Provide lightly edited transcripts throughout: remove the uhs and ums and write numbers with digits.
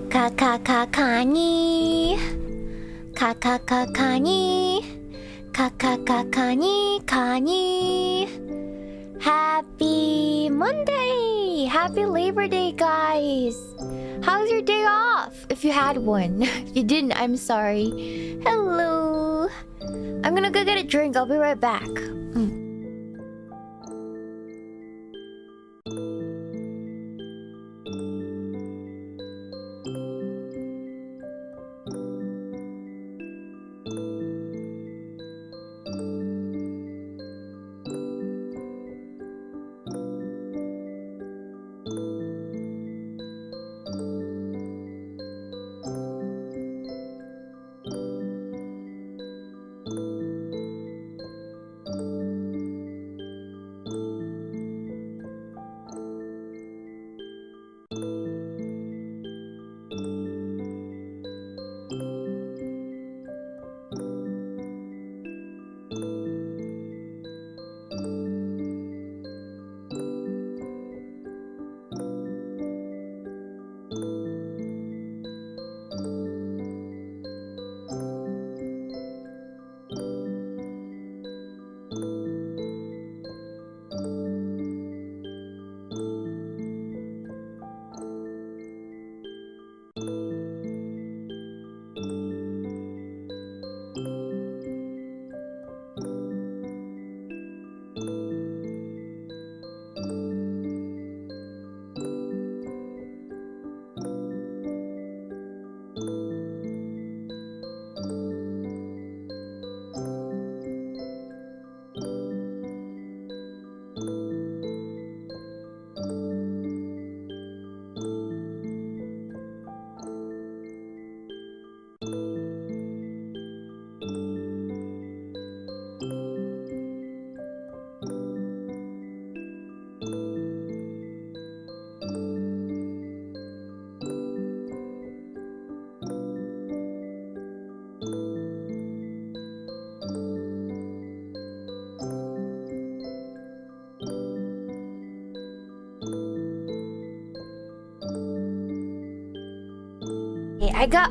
かかかかにかかかかにかかかかにかに Happy Monday! Happy Labor Day, guys! How's your day off? If you had one. If you didn't, I'm sorry. Hello! I'm gonna go get a drink. I'll be right back.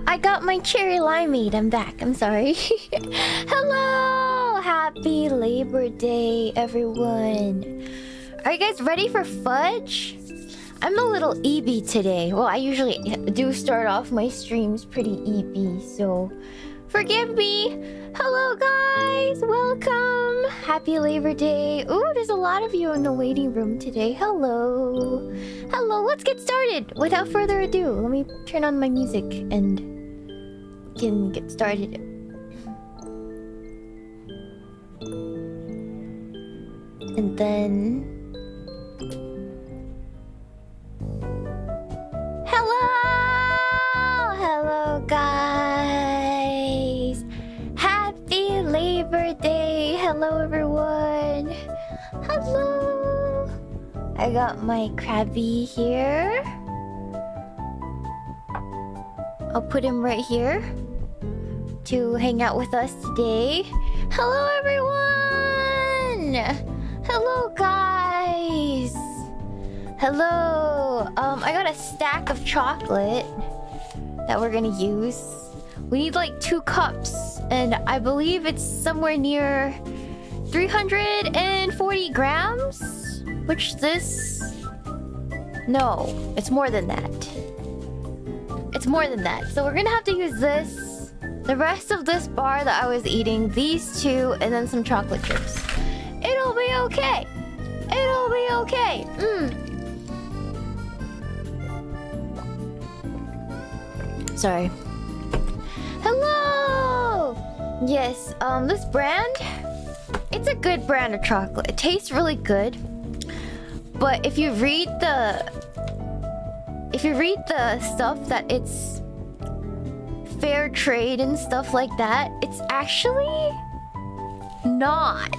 I got my cherry limeade. I'm back. I'm sorry. Hello! Happy Labor Day, everyone. Are you guys ready for Fudge? I'm a little EB today. Well, I usually do start off my streams pretty EB, so forgive me. Hello, guys. Welcome. Happy Labor Day. Ooh, there's a lot of you in the waiting room today. Hello. Hello, let's get started. Without further ado, let me turn on my music and we can get started. And then... Hello, guys. Happy Labor Day. Hello, everyone. Hello. I got my Krabby here. I'll put him right here to hang out with us today. Hello, everyone. Hello, guys. Hello. I got a stack of chocolate that we're gonna use. We need like 2 cups, and I believe it's somewhere near 340 grams. Which this... No, it's more than that. It's more than that. So we're gonna have to use this, the rest of this bar that I was eating, these 2, and then some chocolate chips. It'll be okay. It'll be okay. Sorry. Hello! Yes, this brand, it's a good brand of chocolate. It tastes really good. But if you read the stuff that it's fair trade and stuff like that, it's actually not.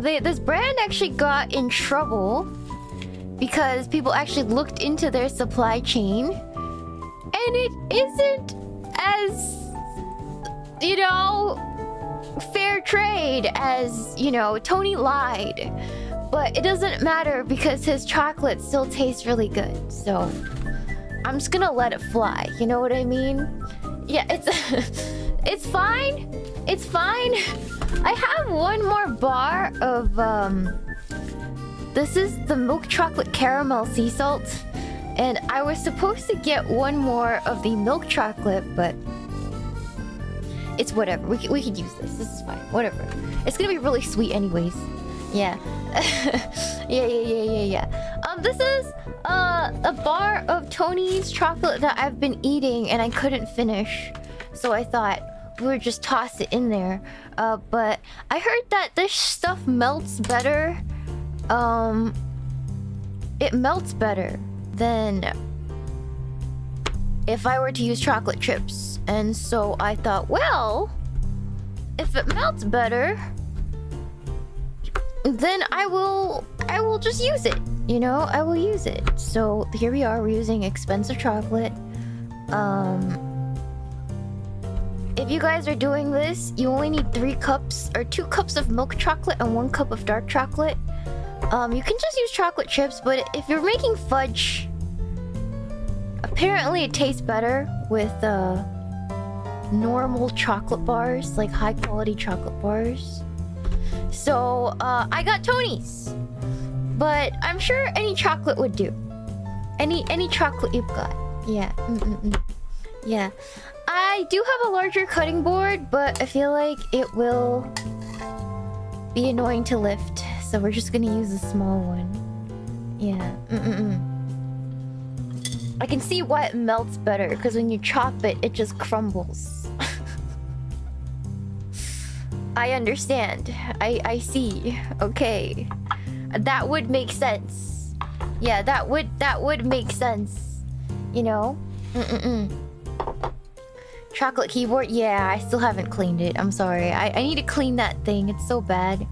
This brand actually got in trouble because people actually looked into their supply chain, and it isn't as, you know, fair trade as, you know, Tony lied. But it doesn't matter because his chocolate still tastes really good. So I'm just gonna let it fly. You know what I mean? Yeah, it's it's fine. It's fine. I have one more bar of this is the milk chocolate caramel sea salt, and I was supposed to get one more of the milk chocolate, but it's whatever. We could use this. This is fine. Whatever. It's gonna be really sweet anyways. Yeah. yeah. This is a bar of Tony's chocolate that I've been eating and I couldn't finish, so I thought we would just toss it in there. But I heard that this stuff melts better. It melts better than if I were to use chocolate chips, and so I thought, well, if it melts better, then I will just use it, you know? I will use it. So here we are, we're using expensive chocolate. If you guys are doing this, you only need 3 cups or 2 cups of milk chocolate and 1 cup of dark chocolate. You can just use chocolate chips, but if you're making fudge, apparently it tastes better with normal chocolate bars, like high quality chocolate bars. So I got Tony's, but I'm sure any chocolate would do. Any chocolate you've got. Yeah. Yeah. I do have a larger cutting board, but I feel like it will be annoying to lift, so we're just gonna use a small one. Yeah. I can see why it melts better, because when you chop it, it just crumbles. I understand. I see. Okay. That would make sense. Yeah, that would make sense. You know? Chocolate keyboard? Yeah, I still haven't cleaned it. I'm sorry. I need to clean that thing. It's so bad.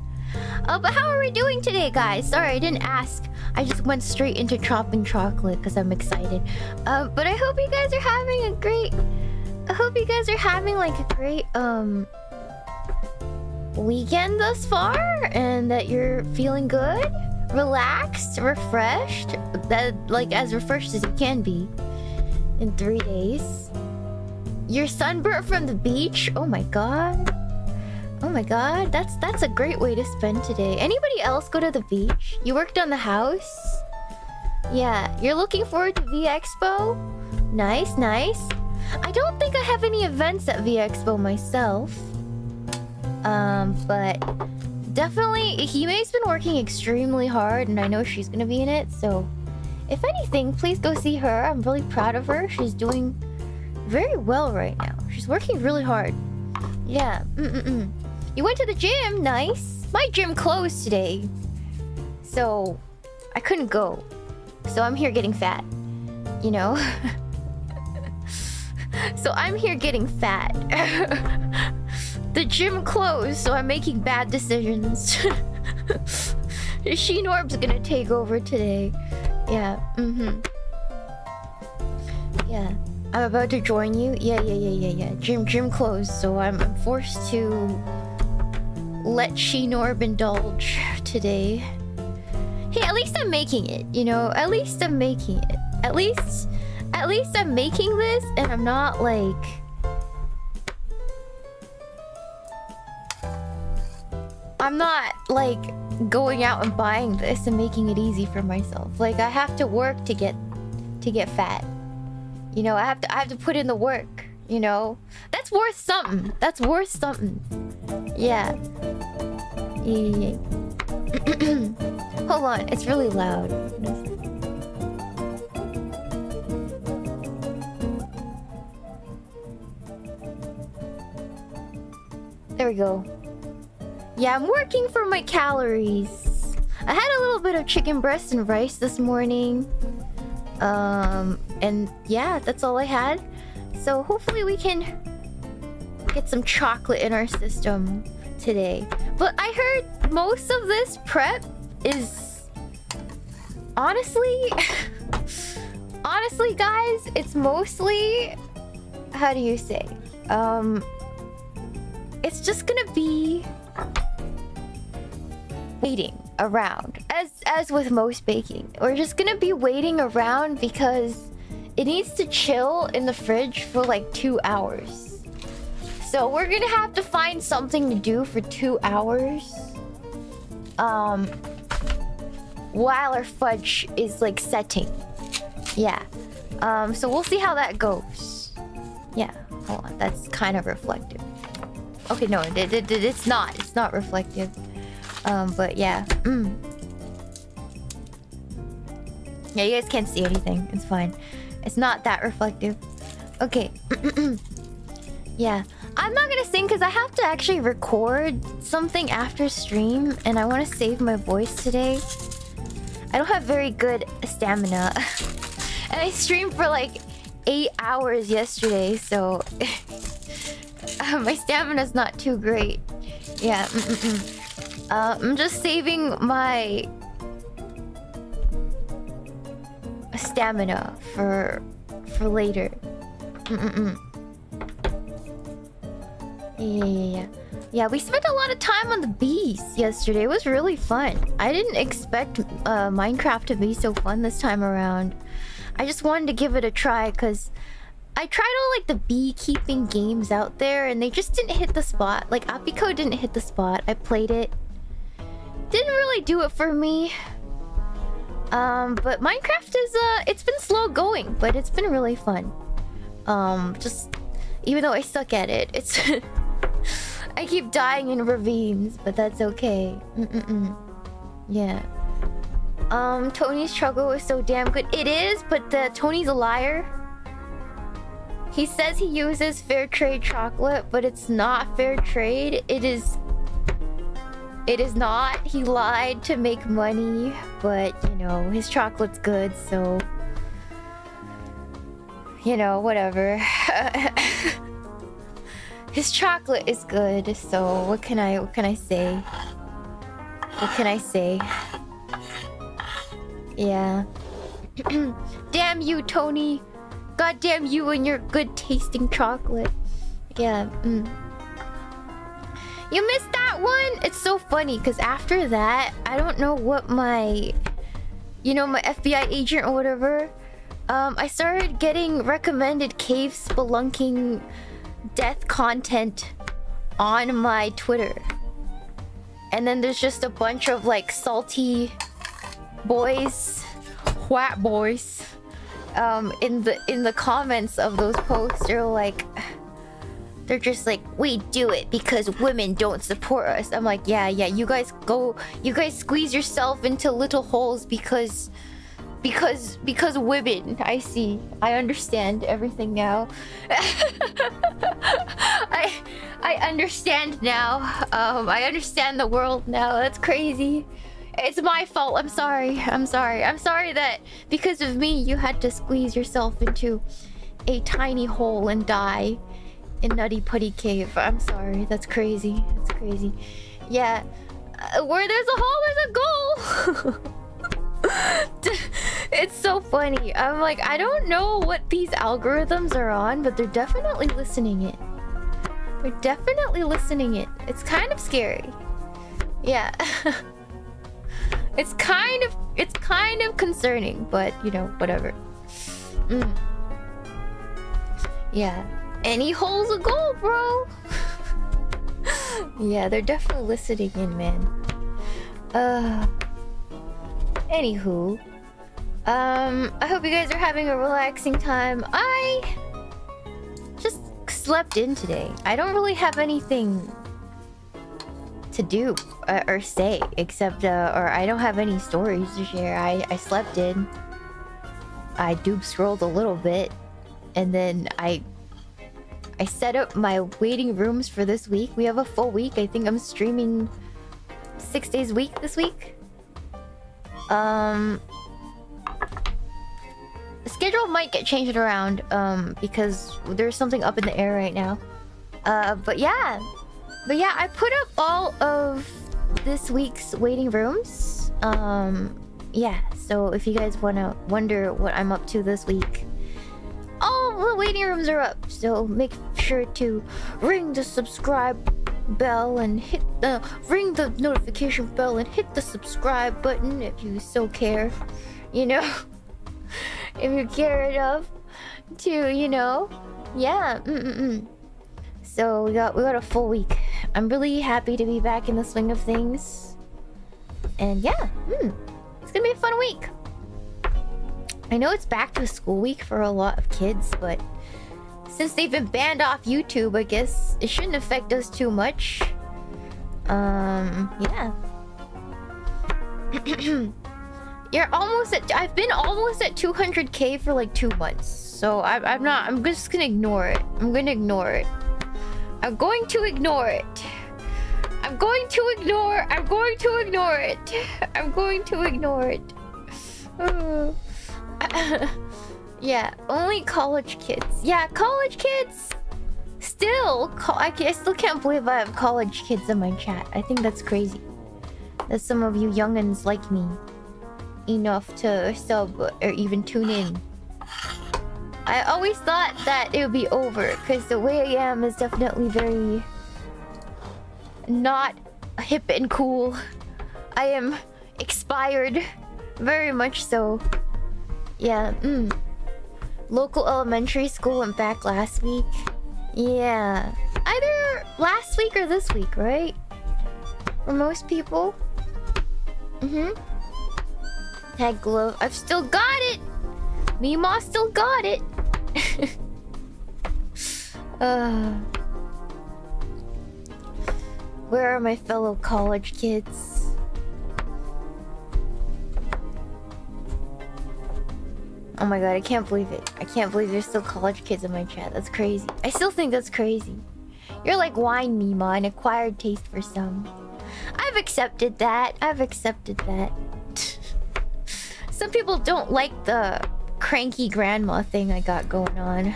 But how are we doing today, guys? Sorry, I didn't ask. I just went straight into chopping chocolate because I'm excited. But I hope you guys are having a great... I hope you guys are having like a great, weekend thus far, and that you're feeling good, relaxed, refreshed, that like as refreshed as you can be in 3 days. You're sunburnt from the beach. Oh my god. Oh my god, that's a great way to spend today. Anybody else go to the beach? You worked on the house? Yeah, you're looking forward to V-Expo? Nice. I don't think I have any events at V-Expo myself. But definitely Hime's been working extremely hard, and I know she's gonna be in it, so if anything, please go see her. I'm really proud of her. She's doing very well right now. She's working really hard. Yeah. You went to the gym. Nice. My gym closed today, so I couldn't go. So I'm here getting fat. You know? So I'm here getting fat. The gym closed, so I'm making bad decisions. She-Norb's gonna take over today. Yeah. Yeah. I'm about to join you. Yeah. Gym closed, so I'm forced to let She-Norb indulge today. Hey, at least I'm making it, you know? At least I'm making it. At least I'm making this, and I'm not like... I'm not like going out and buying this and making it easy for myself. Like, I have to work to get fat. You know, I have to put in the work, you know? That's worth something. That's worth something. Yeah. Hold on, it's really loud. There we go. Yeah, I'm working for my calories. I had a little bit of chicken breast and rice this morning. And yeah, that's all I had. So hopefully we can get some chocolate in our system today. But I heard most of this prep is... Honestly... Honestly, guys, it's mostly... How do you say? It's just gonna be... waiting around, as with most baking. We're just gonna be waiting around because it needs to chill in the fridge for like 2 hours. So we're gonna have to find something to do for 2 hours. While our fudge is like setting. Yeah. So we'll see how that goes. Yeah. Hold on. That's kind of reflective. Okay, no, it's not. It's not reflective. But yeah. Yeah, you guys can't see anything. It's fine. It's not that reflective. Okay. Yeah. I'm not gonna sing because I have to actually record something after stream, and I want to save my voice today. I don't have very good stamina. And I streamed for like 8 hours yesterday, so my stamina's not too great. Yeah. I'm just saving my stamina for later. Yeah, we spent a lot of time on the bees yesterday. It was really fun. I didn't expect Minecraft to be so fun this time around. I just wanted to give it a try because I tried all like the beekeeping games out there and they just didn't hit the spot. Like Apiko didn't hit the spot. I played it. Didn't really do it for me. But Minecraft is it's been slow going, but it's been really fun. Just even though I suck at it, it's I keep dying in ravines, but that's okay. Yeah. Tony's struggle is so damn good. It is, but Tony's a liar. He says he uses fair trade chocolate, but it's not fair trade. It is not. He lied to make money, but you know, his chocolate's good, so you know, whatever. His chocolate is good, so what can I say? What can I say? Yeah. Damn you, Tony. God damn you and your good tasting chocolate. Yeah. You missed that one? It's so funny because after that, I don't know what my, you know, my FBI agent or whatever, I started getting recommended cave spelunking death content on my Twitter. And then there's just a bunch of like salty boys, white boys, in the comments of those posts. They're just like, we do it because women don't support us. I'm like, yeah, you guys squeeze yourself into little holes because women. I see. I understand everything now. I understand now. I understand the world now. That's crazy. It's my fault. I'm sorry. I'm sorry that because of me you had to squeeze yourself into a tiny hole and die in Nutty Putty Cave. I'm sorry. That's crazy. That's crazy. Yeah. Where there's a hole, there's a goal. It's so funny. I'm like, I don't know what these algorithms are on, but they're definitely listening it. They're definitely listening it. It's kind of scary. Yeah. It's kind of concerning, but you know, whatever. Yeah. Any hole's a goal, bro. Yeah, they're definitely listening in, man. Anywho, I hope you guys are having a relaxing time. I just slept in today. I don't really have anything to do or say except, or I don't have any stories to share. I slept in. I doom scrolled a little bit, and then I set up my waiting rooms for this week. We have a full week. I think I'm streaming 6 days a week this week. The schedule might get changed around because there's something up in the air right now. But yeah, I put up all of this week's waiting rooms. Yeah, so if you guys wanna wonder what I'm up to this week, all the waiting rooms are up. So make sure to ring the subscribe bell and ring the notification bell and hit the subscribe button if you so care, you know. If you care enough. to, you know, yeah. So we got a full week. I'm really happy to be back in the swing of things. And yeah, it's gonna be a fun week. I know it's back to school week for a lot of kids, but since they've been banned off YouTube, I guess it shouldn't affect us too much. Yeah. You're almost at... I've been almost at 200k for like 2 months. So I'm just gonna ignore it. I'm gonna ignore it. I'm going to ignore it. I'm going to ignore it. I'm going to ignore it. Yeah, only college kids. Yeah, college kids. Still, I still can't believe I have college kids in my chat. I think that's crazy. That some of you youngins like me enough to sub or even tune in. I always thought that it would be over because the way I am is definitely very not hip and cool. I am expired, very much so. Yeah, Local elementary school went back last week. Yeah. Either last week or this week, right? For most people. Tag glove. I've still got it! Meemaw still got it! Where are my fellow college kids? Oh my god, I can't believe it. I can't believe there's still college kids in my chat. That's crazy. I still think that's crazy. You're like wine, Meemaw, an acquired taste for some. I've accepted that. Some people don't like the cranky grandma thing I got going on.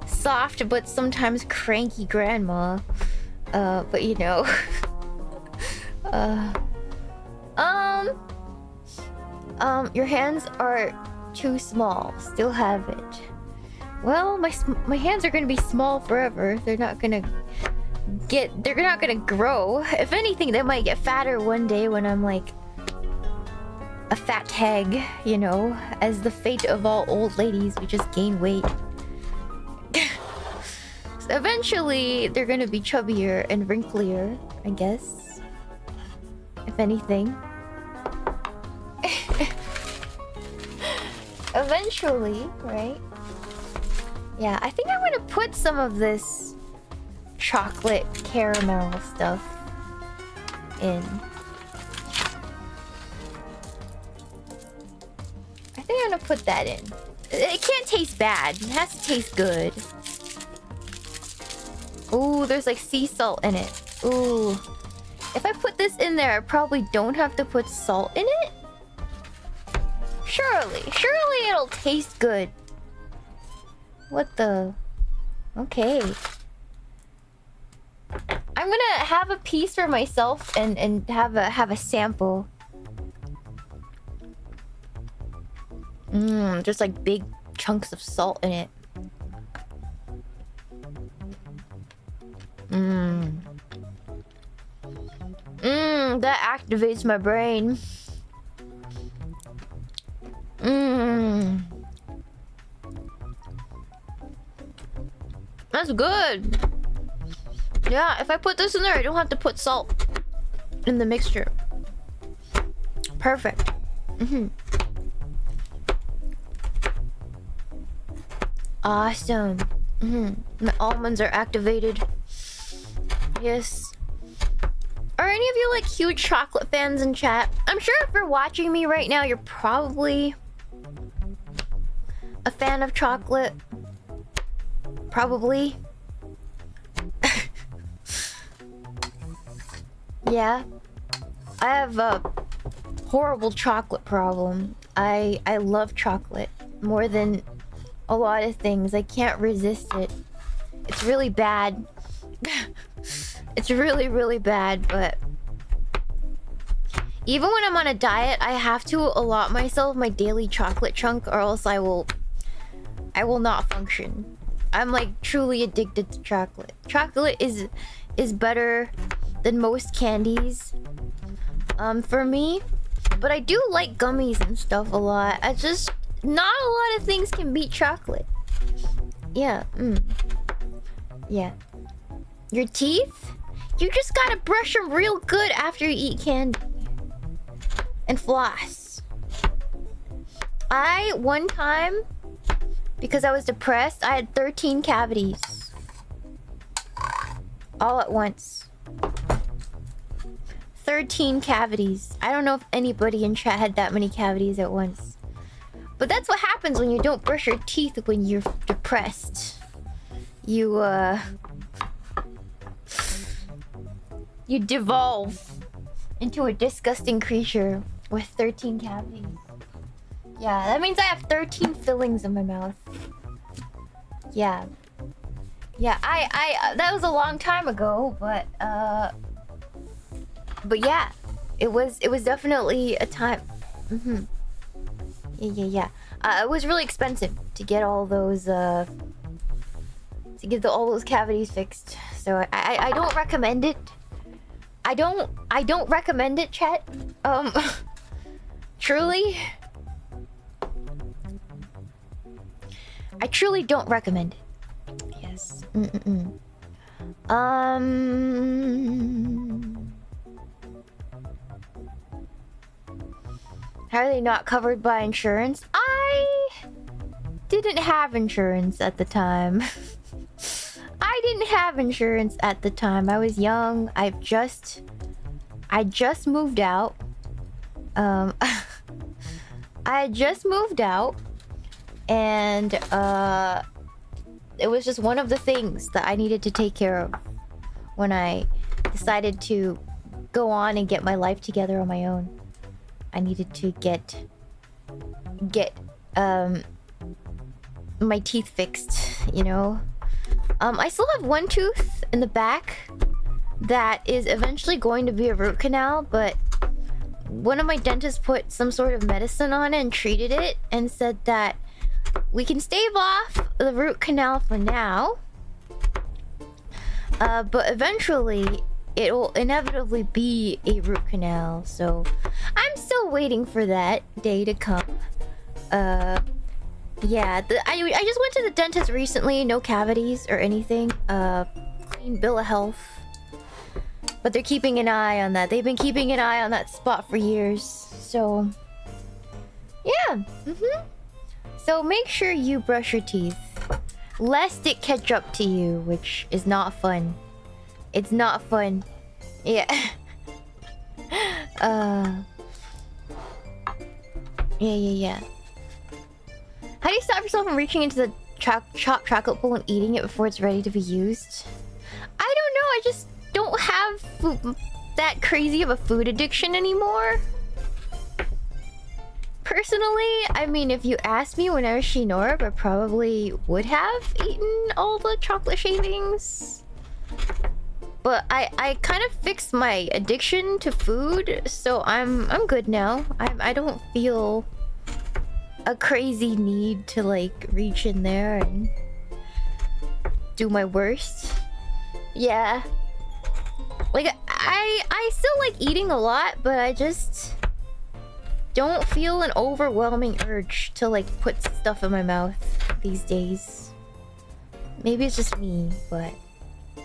Soft, but sometimes cranky grandma. But you know. Your hands are too small. Still have it. Well, my hands are gonna be small forever. They're not gonna grow. If anything, they might get fatter one day when I'm like a fat hag, you know, as the fate of all old ladies, we just gain weight. So eventually, they're gonna be chubbier and wrinklier, I guess. If anything. Eventually, right? Yeah, I think I'm gonna put some of this chocolate caramel stuff in. I think I'm gonna put that in. It can't taste bad. It has to taste good. Ooh, there's like sea salt in it. Ooh. If I put this in there, I probably don't have to put salt in it? Surely it'll taste good. What the... Okay. I'm gonna have a piece for myself and have a sample. Just like big chunks of salt in it. That activates my brain. That's good. Yeah, if I put this in there, I don't have to put salt in the mixture. Perfect. Awesome. My almonds are activated. Yes. Are any of you like huge chocolate fans in chat? I'm sure if you're watching me right now, you're probably a fan of chocolate. Probably. Yeah. I have a horrible chocolate problem. I love chocolate more than a lot of things. I can't resist it. It's really bad. It's really, really bad, but even when I'm on a diet, I have to allot myself my daily chocolate chunk or else I will not function. I'm like truly addicted to chocolate. Chocolate is better than most candies for me, but I do like gummies and stuff a lot. not a lot of things can beat chocolate. Yeah, yeah. Your teeth? You just gotta brush them real good after you eat candy. And floss. One time, because I was depressed, I had 13 cavities. All at once. 13 cavities. I don't know if anybody in chat had that many cavities at once. But that's what happens when you don't brush your teeth when you're depressed. You devolve into a disgusting creature with 13 cavities. Yeah, that means I have 13 fillings in my mouth. Yeah. Yeah, I that was a long time ago, but yeah, it was definitely a time. Yeah. It was really expensive to get all those all those cavities fixed. So I don't recommend it. I don't recommend it, chat. Truly. I truly don't recommend it. Yes. How are they not covered by insurance? I didn't have insurance at the time. I didn't have insurance at the time. I was young. I just moved out. I had just moved out, and it was just one of the things that I needed to take care of when I decided to go on and get my life together on my own. I needed to get my teeth fixed, you know. I still have one tooth in the back that is eventually going to be a root canal, but one of my dentists put some sort of medicine on it and treated it and said that we can stave off the root canal for now, but eventually it will inevitably be a root canal. So I'm still waiting for that day to come. Yeah, I just went to the dentist recently. No cavities or anything. Clean bill of health. But they're keeping an eye on that. They've been keeping an eye on that spot for years. So yeah. So make sure you brush your teeth, lest it catch up to you, which is not fun. It's not fun. Yeah. Yeah. How do you stop yourself from reaching into the chopped chocolate bowl and eating it before it's ready to be used? I don't know. I just don't have that crazy of a food addiction anymore. Personally, I mean, if you asked me when I was Shinorb, I probably would have eaten all the chocolate shavings. But I kind of fixed my addiction to food, so I'm good now. I don't feel a crazy need to like reach in there and do my worst. Yeah. Like I still like eating a lot, but I just don't feel an overwhelming urge to like put stuff in my mouth these days. Maybe it's just me, but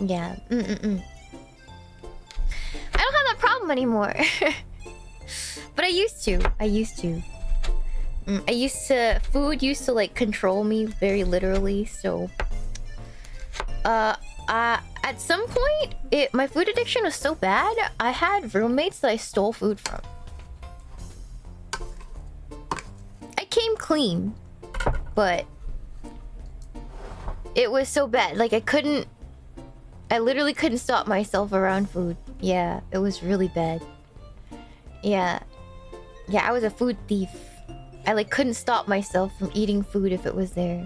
yeah. I don't have that problem anymore. But I used to. Food used to like control me very literally, so at some point my food addiction was so bad I had roommates that I stole food from. I came clean, but it was so bad, like I literally couldn't stop myself around food. Yeah, it was really bad. Yeah, I was a food thief. I like couldn't stop myself from eating food if it was there.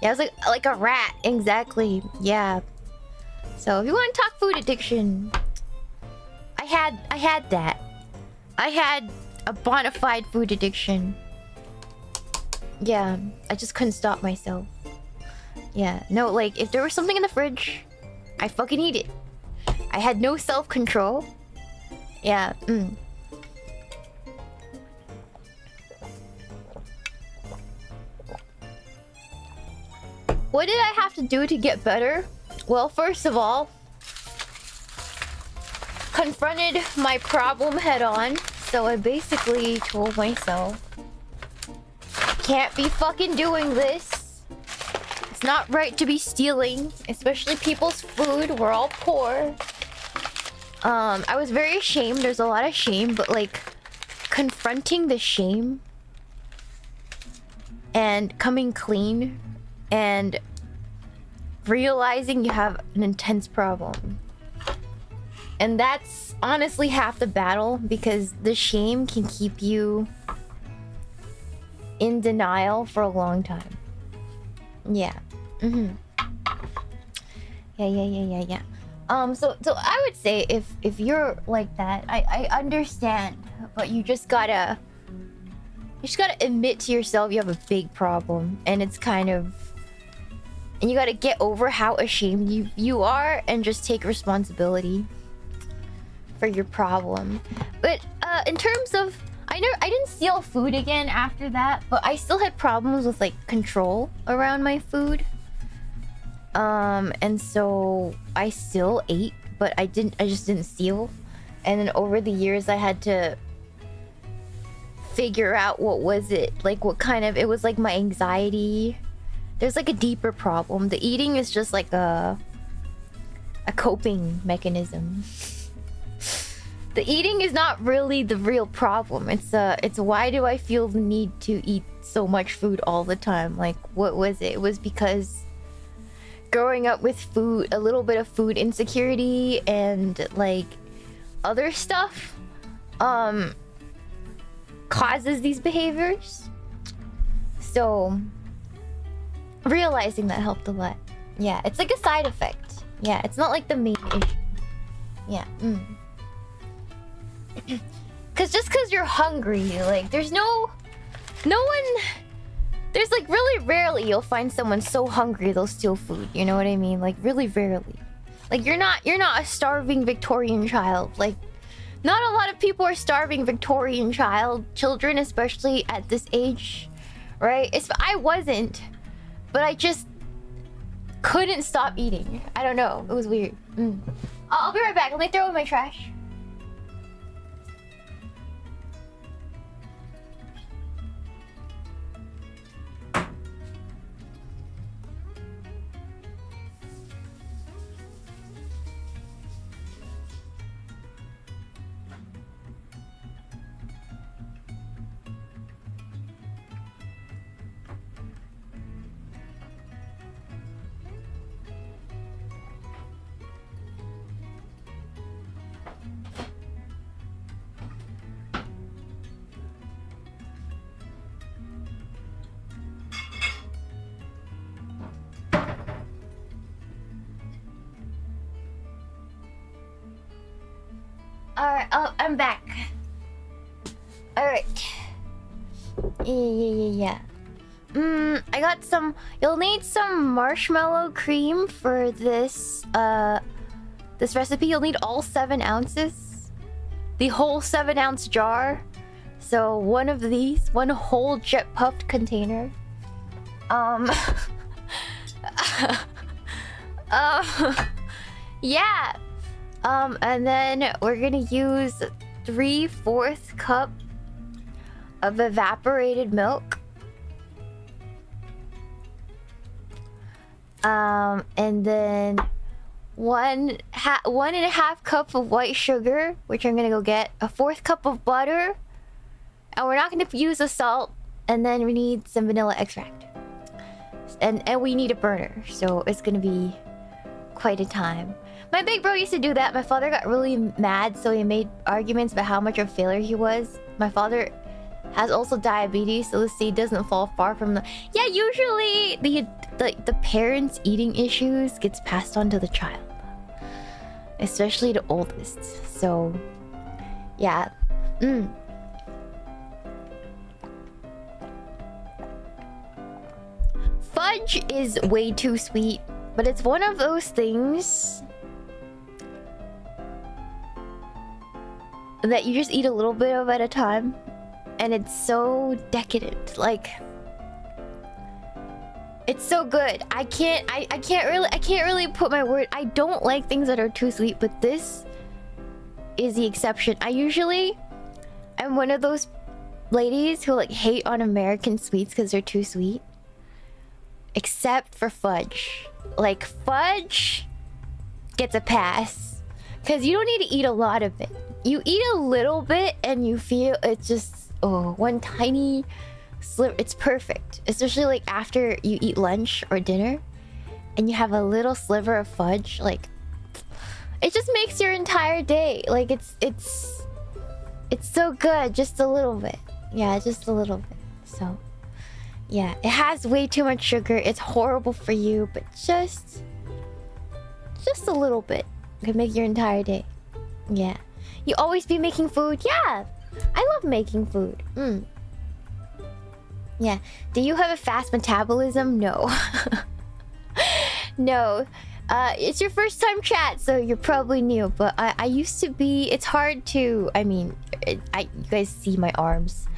Yeah, I was like a rat, exactly. Yeah. So if you want to talk food addiction, I had that. I had a bona fide food addiction. Yeah, I just couldn't stop myself. Yeah, no, like if there was something in the fridge, I fucking eat it. I had no self-control. Yeah. What did I have to do to get better? Well, first of all, confronted my problem head on. So I basically told myself, can't be fucking doing this. It's not right to be stealing, especially people's food. We're all poor. I was very ashamed. There's a lot of shame, but like confronting the shame and coming clean and realizing you have an intense problem. And that's honestly half the battle, because the shame can keep you in denial for a long time. Yeah. Yeah. So I would say if you're like that, I understand, but you just gotta admit to yourself you have a big problem, and it's kind of, and you gotta get over how ashamed you are and just take responsibility for your problem. But in terms of, I didn't steal food again after that, but I still had problems with like control around my food. And so I still ate, but I just didn't steal. And then over the years I had to figure out what was it, like what kind of, it was like my anxiety. There's like a deeper problem. The eating is just like a coping mechanism. The eating is not really the real problem. It's why do I feel the need to eat so much food all the time? Like, what was it? It was because growing up with food, a little bit of food insecurity and like other stuff causes these behaviors. So realizing that helped a lot. Yeah, it's like a side effect. Yeah, it's not like the main issue. Yeah. Cause just cause you're hungry, like there's no one, there's like really rarely you'll find someone so hungry they'll steal food, you know what I mean? Like really rarely. Like you're not a starving Victorian child. Like not a lot of people are starving Victorian children, especially at this age, right? I wasn't, but I just couldn't stop eating. I don't know, it was weird. I'll be right back. Let me throw in my trash. Alright, oh, I'm back. Alright. Yeah. I got some... You'll need some marshmallow cream for this, this recipe. You'll need all 7 ounces. The whole 7-ounce jar. So one of these, one whole jet-puffed container. Yeah. And then we're gonna use 3/4 cup of evaporated milk. And then 1.5 cup of white sugar, which I'm gonna go get. A 1/4 cup of butter. And we're not gonna use the salt. And then we need some vanilla extract. And we need a burner, so it's gonna be quite a time. My big bro used to do that. My father got really mad, so he made arguments about how much of a failure he was. My father has also diabetes, so the seed doesn't fall far from the... Yeah, usually the parents' eating issues gets passed on to the child. Especially the oldest. So, yeah. Fudge is way too sweet, but it's one of those things that you just eat a little bit of at a time, and it's so decadent. Like, It's so good. I can't really put my word. I don't like things that are too sweet, but this is the exception. I'm one of those ladies who like hate on American sweets because they're too sweet. Except for fudge. Like fudge gets a pass. Because you don't need to eat a lot of it. You eat a little bit and you feel it's just, oh, one tiny sliver. It's perfect. Especially like after you eat lunch or dinner and you have a little sliver of fudge. Like, it just makes your entire day. Like, it's so good. Just a little bit. Yeah, just a little bit. So, yeah. It has way too much sugar. It's horrible for you, but just a little bit could make your entire day. Yeah. You always be making food? Yeah. I love making food. Yeah. Do you have a fast metabolism? No. No. It's your first time chat, so you're probably new. But I used to be... It's hard to... I mean, you guys see my arms.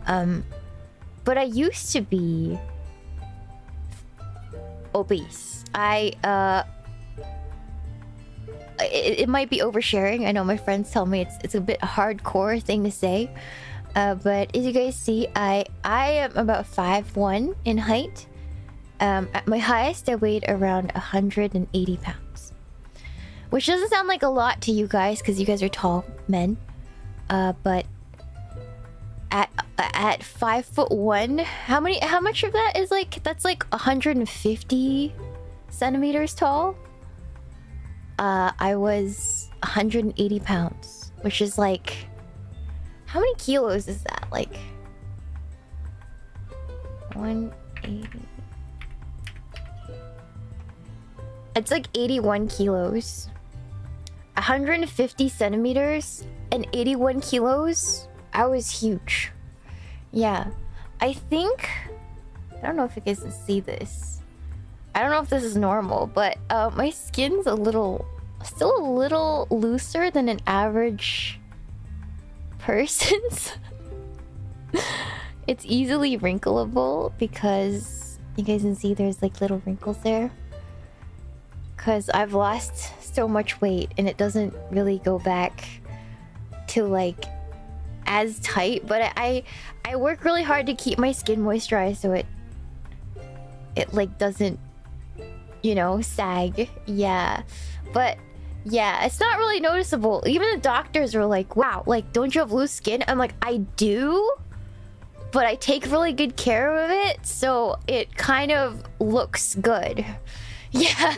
But I used to be... obese. It might be oversharing. I know my friends tell me it's a bit hardcore thing to say. But as you guys see, I am about 5'1" in height. At my highest, I weighed around 180 pounds. Which doesn't sound like a lot to you guys, because you guys are tall men. But at 5'1", how much of that is like... That's like 150 centimeters tall. I was 180 pounds, which is like... How many kilos is that? Like... 180... It's like 81 kilos. 150 centimeters and 81 kilos. I was huge. Yeah. I think... I don't know if you guys can see this. I don't know if this is normal, but my skin's still a little looser than an average person's. It's easily wrinkleable because you guys can see there's like little wrinkles there. Because I've lost so much weight and it doesn't really go back to like as tight. But I work really hard to keep my skin moisturized so it like doesn't, you know, sag. Yeah. But yeah, it's not really noticeable. Even the doctors were like, wow, like, don't you have loose skin? I'm like, I do, but I take really good care of it, so it kind of looks good. Yeah.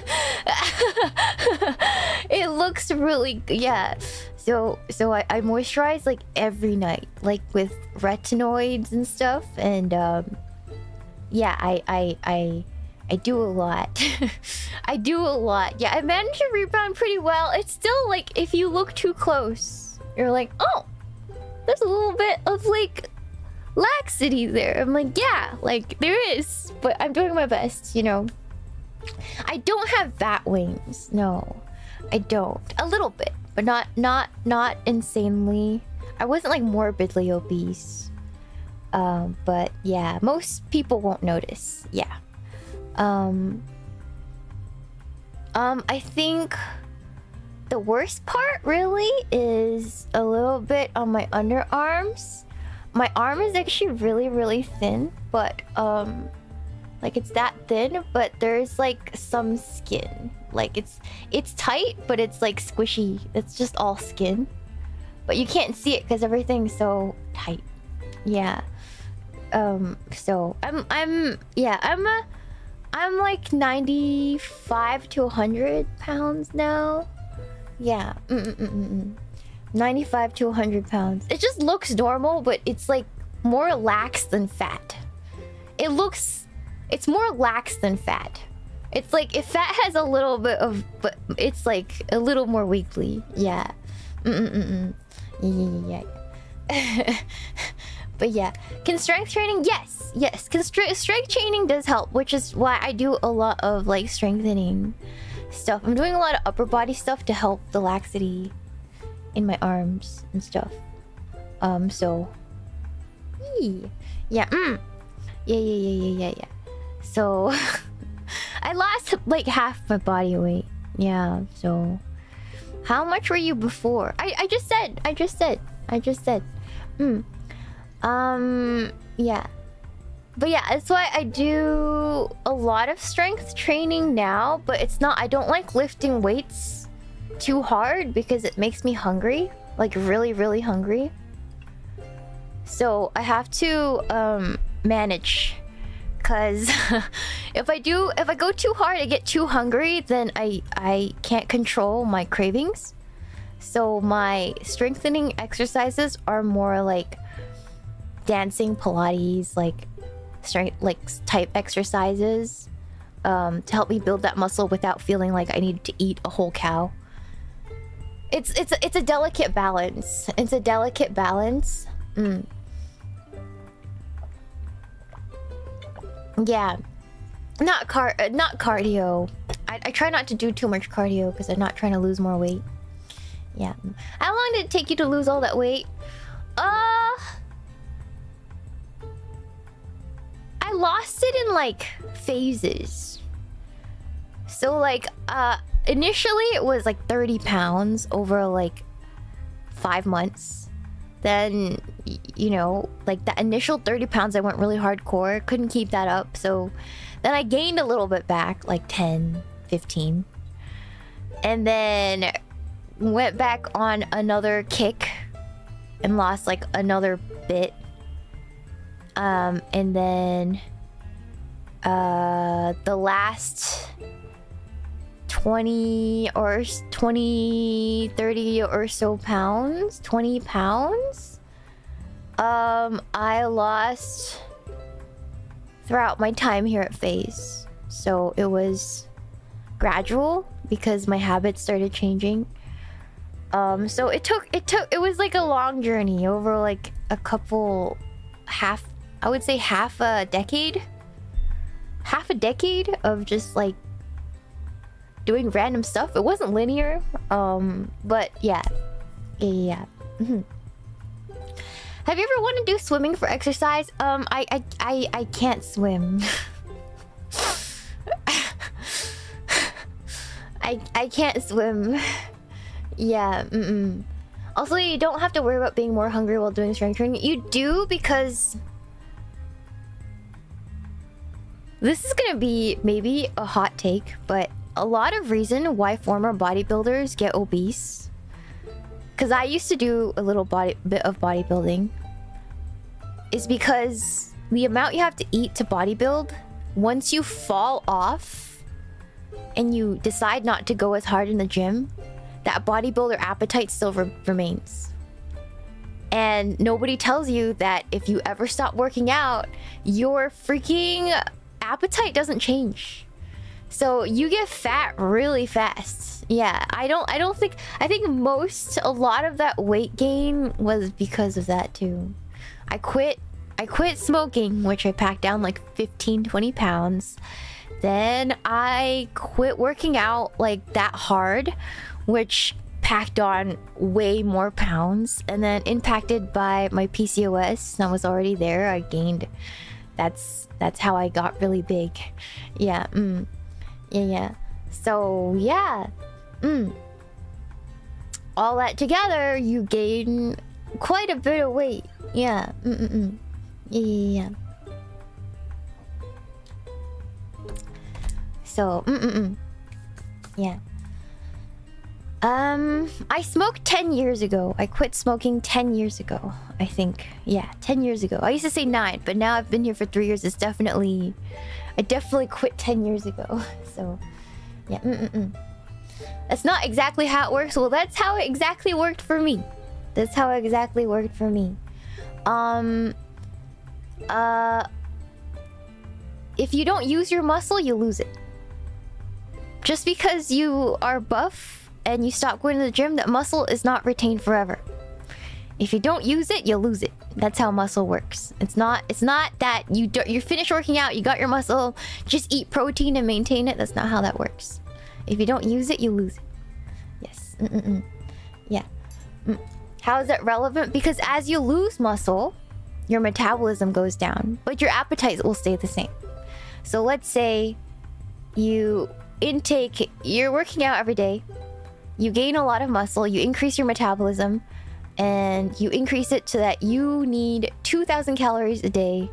It looks really... Yeah. So I moisturize like every night, like with retinoids and stuff, and yeah, I do a lot. I do a lot. Yeah, I managed to rebound pretty well. It's still like, if you look too close, you're like, oh, there's a little bit of like laxity there. I'm like, yeah, like there is, but I'm doing my best, you know. I don't have bat wings. No, I don't. A little bit, but not insanely. I wasn't like morbidly obese. But yeah, most people won't notice. Yeah. I think the worst part really is a little bit on my underarms. My arm is actually really, really thin, but like it's that thin, but there's like some skin. Like it's tight, but it's like squishy. It's just all skin, but you can't see it because everything's so tight. Yeah. So I'm like 95 to 100 pounds now. Yeah. 95 to 100 pounds. It just looks normal, but it's like more lax than fat. It's more lax than fat. It's like if fat has a little bit of, but it's like a little more weakly. Yeah. Yeah. But yeah, can strength training? Yes. Strength training does help, which is why I do a lot of like strengthening stuff. I'm doing a lot of upper body stuff to help the laxity in my arms and stuff. So yeah. Yeah. So I lost like half my body weight. Yeah, so how much were you before? I just said. Yeah. But yeah, that's why I do a lot of strength training now, but it's not, I don't like lifting weights too hard because it makes me hungry, like really, really hungry. So I have to manage, cause if I go too hard, I get too hungry, then I can't control my cravings. So my strengthening exercises are more like dancing, Pilates, like strength, like type exercises, to help me build that muscle without feeling like I need to eat a whole cow. It's a delicate balance. It's a delicate balance. Yeah, not cardio. I try not to do too much cardio because I'm not trying to lose more weight. Yeah. How long did it take you to lose all that weight? I lost it in like phases. So like initially it was like 30 pounds over like 5 months. Then, you know, like that initial 30 pounds I went really hardcore, couldn't keep that up. So then I gained a little bit back, like 10, 15. And then went back on another kick and lost like another bit. And then the last 20 or 30 or so pounds, 20 pounds, I lost throughout my time here at FaZe. So it was gradual because my habits started changing. So it was like a long journey over like a couple, I would say half a decade of just like doing random stuff. It wasn't linear, but yeah. Have you ever wanted to do swimming for exercise? I can't swim. I can't swim. Yeah. Also, you don't have to worry about being more hungry while doing strength training. You do, because this is gonna be maybe a hot take, but a lot of reason why former bodybuilders get obese, because I used to do a little bit of bodybuilding, is because the amount you have to eat to bodybuild, once you fall off and you decide not to go as hard in the gym, that bodybuilder appetite still remains. And nobody tells you that if you ever stop working out, your freaking appetite doesn't change. So you get fat really fast. Yeah, I think a lot of that weight gain was because of that too. I quit smoking, which I packed down like 15-20 pounds. Then I quit working out like that hard, which packed on way more pounds. And then impacted by my PCOS that was already there, I gained. That's how I got really big. Yeah. Yeah. So yeah. All that together, you gain quite a bit of weight. Yeah. Yeah. So yeah. I smoked 10 years ago. I quit smoking 10 years ago, I think. Yeah, 10 years ago. I used to say 9, but now I've been here for 3 years. I definitely quit 10 years ago. So, yeah. That's not exactly how it works. Well, that's how it exactly worked for me. If you don't use your muscle, you lose it. Just because you are buff and you stop going to the gym, that muscle is not retained forever. If you don't use it, you lose it. That's how muscle works. It's not that you're finished working out, you got your muscle, just eat protein and maintain it. That's not how that works. If you don't use it, you lose it. Yes. Yeah. How is that relevant? Because as you lose muscle, your metabolism goes down, but your appetite will stay the same. So let's say you intake, you're working out every day, you gain a lot of muscle, you increase your metabolism, and you increase it to that you need 2,000 calories a day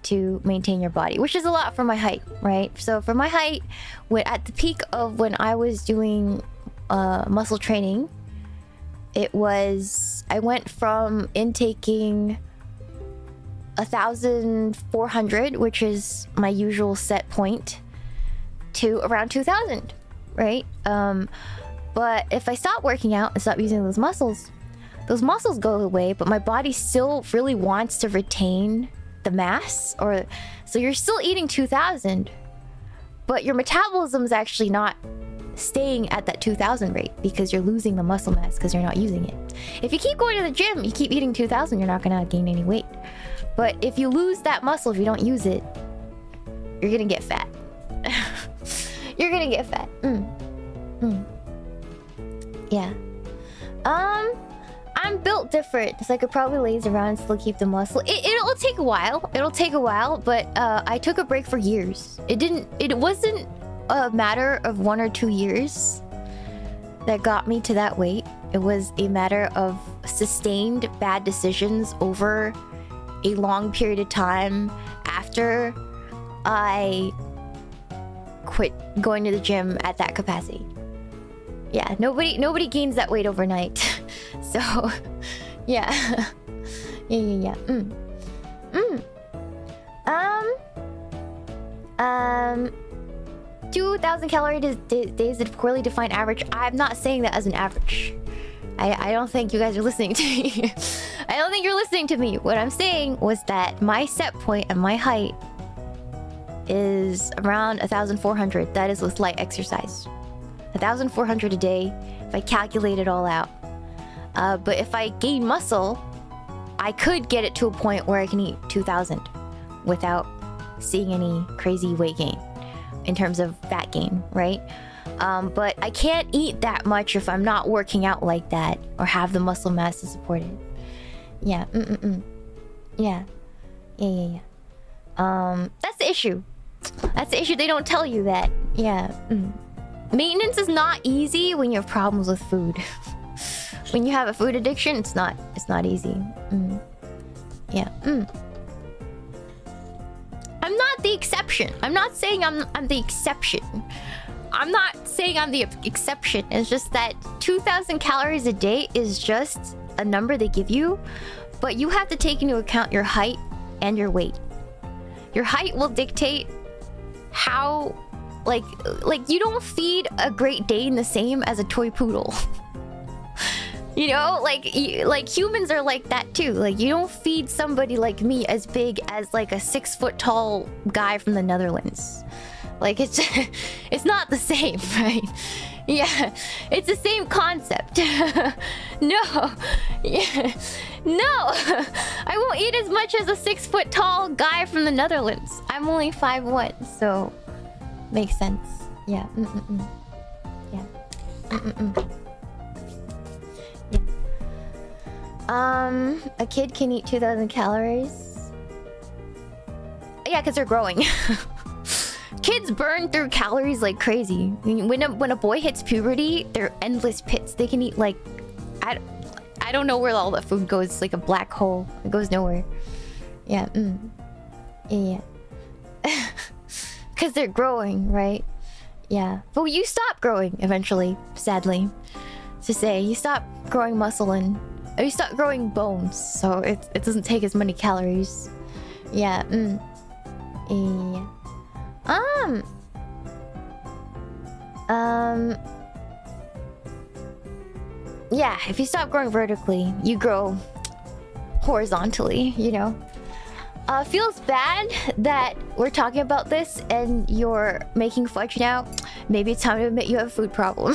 to maintain your body, which is a lot for my height, right? So for my height, when at the peak of when I was doing muscle training, it was, I went from intaking 1,400, which is my usual set point, to around 2,000, right? But if I stop working out and stop using those muscles go away, but my body still really wants to retain the mass, or so you're still eating 2,000, but your metabolism is actually not staying at that 2,000 rate because you're losing the muscle mass because you're not using it. If you keep going to the gym, you keep eating 2,000, you're not gonna gain any weight. But if you lose that muscle, if you don't use it, you're gonna get fat. You're gonna get fat. Yeah. I'm built different, so I could probably laze around and still keep the muscle. It'll take a while. It'll take a while, but I took a break for years. It wasn't a matter of 1 or 2 years that got me to that weight. It was a matter of sustained bad decisions over a long period of time after I quit going to the gym at that capacity. Yeah, nobody gains that weight overnight. So, yeah. Yeah. 2,000 calorie days is a poorly defined average. I'm not saying that as an average. I don't think you guys are listening to me. I don't think you're listening to me. What I'm saying was that my set point and my height is around 1,400. That is with light exercise. 1,400 a day if I calculate it all out. But if I gain muscle, I could get it to a point where I can eat 2,000 without seeing any crazy weight gain in terms of fat gain, right? But I can't eat that much if I'm not working out like that or have the muscle mass to support it. Yeah. Yeah. That's the issue. That's the issue. They don't tell you that. Yeah. Maintenance is not easy when you have problems with food. When you have a food addiction, it's not easy. Yeah. I'm not the exception. I'm not saying I'm the exception. I'm not saying I'm the exception. It's just that 2,000 calories a day is just a number they give you, but you have to take into account your height and your weight. Your height will dictate how, like you don't feed a Great Dane the same as a toy poodle. You know, like humans are like that too. Like you don't feed somebody like me as big as like a 6 foot tall guy from the Netherlands. Like it's not the same, right? Yeah, it's the same concept. No, yeah, no, I won't eat as much as a 6 foot tall guy from the Netherlands. I'm only 5'1", so makes sense. Yeah. Yeah. A kid can eat 2,000 calories. Yeah, because they're growing. Kids burn through calories like crazy. When a boy hits puberty, they're endless pits. They can eat like... I don't know where all that food goes. It's like a black hole. It goes nowhere. Yeah. Yeah. Because they're growing, right? Yeah. But you stop growing eventually, sadly. To say, you stop growing muscle and... you stop growing bones, so it doesn't take as many calories. Yeah. Yeah. Yeah, if you stop growing vertically, you grow horizontally, you know? Feels bad that we're talking about this and you're making fudge now. Maybe it's time to admit you have a food problem.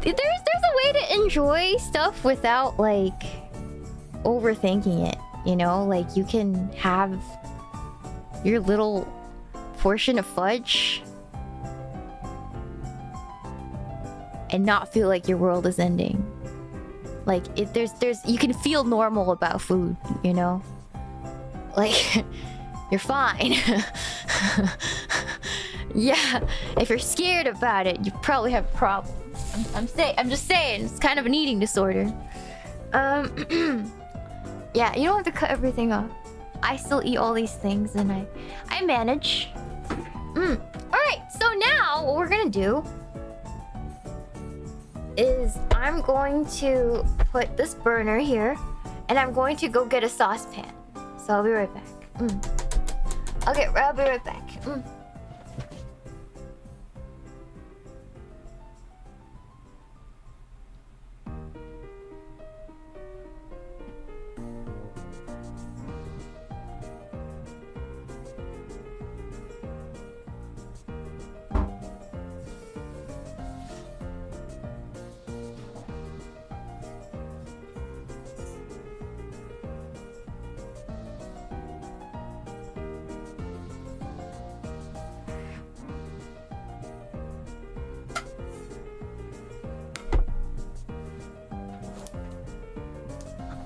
There's a way to enjoy stuff without, like, overthinking it, you know? Like, you can have your little portion of fudge and not feel like your world is ending. Like, you can feel normal about food, you know? Like, you're fine. Yeah, if you're scared about it, you probably have problems. I'm just saying, it's kind of an eating disorder. Yeah, you don't have to cut everything off. I still eat all these things, and I manage. Alright, so now what we're gonna do is I'm going to put this burner here, and I'm going to go get a saucepan. So I'll be right back. Okay, I'll be right back.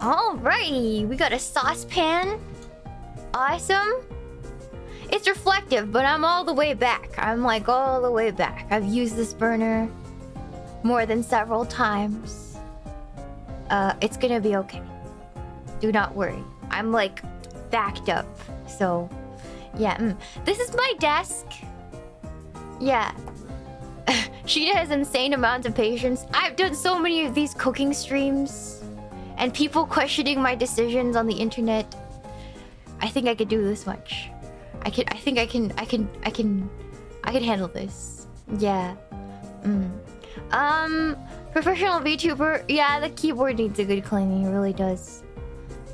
Alrighty, we got a saucepan. Awesome. It's reflective, but I'm all the way back. I'm like all the way back. I've used this burner more than several times. It's gonna be okay. Do not worry. I'm like backed up. So, yeah. This is my desk. Yeah. Sheena has insane amounts of patience. I've done so many of these cooking streams. And people questioning my decisions on the internet. I think I could do this much. I think I can handle this. Yeah. Professional VTuber. Yeah, the keyboard needs a good cleaning. It really does.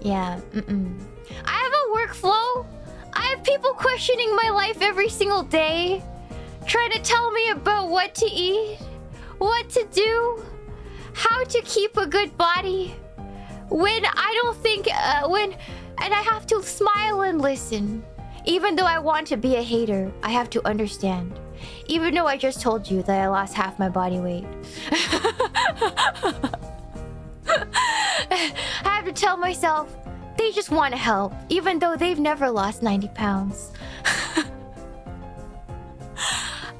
Yeah. I have a workflow. I have people questioning my life every single day, trying to tell me about what to eat, what to do, how to keep a good body. When I don't think, and I have to smile and listen. Even though I want to be a hater, I have to understand. Even though I just told you that I lost half my body weight. I have to tell myself, they just want to help, even though they've never lost 90 pounds.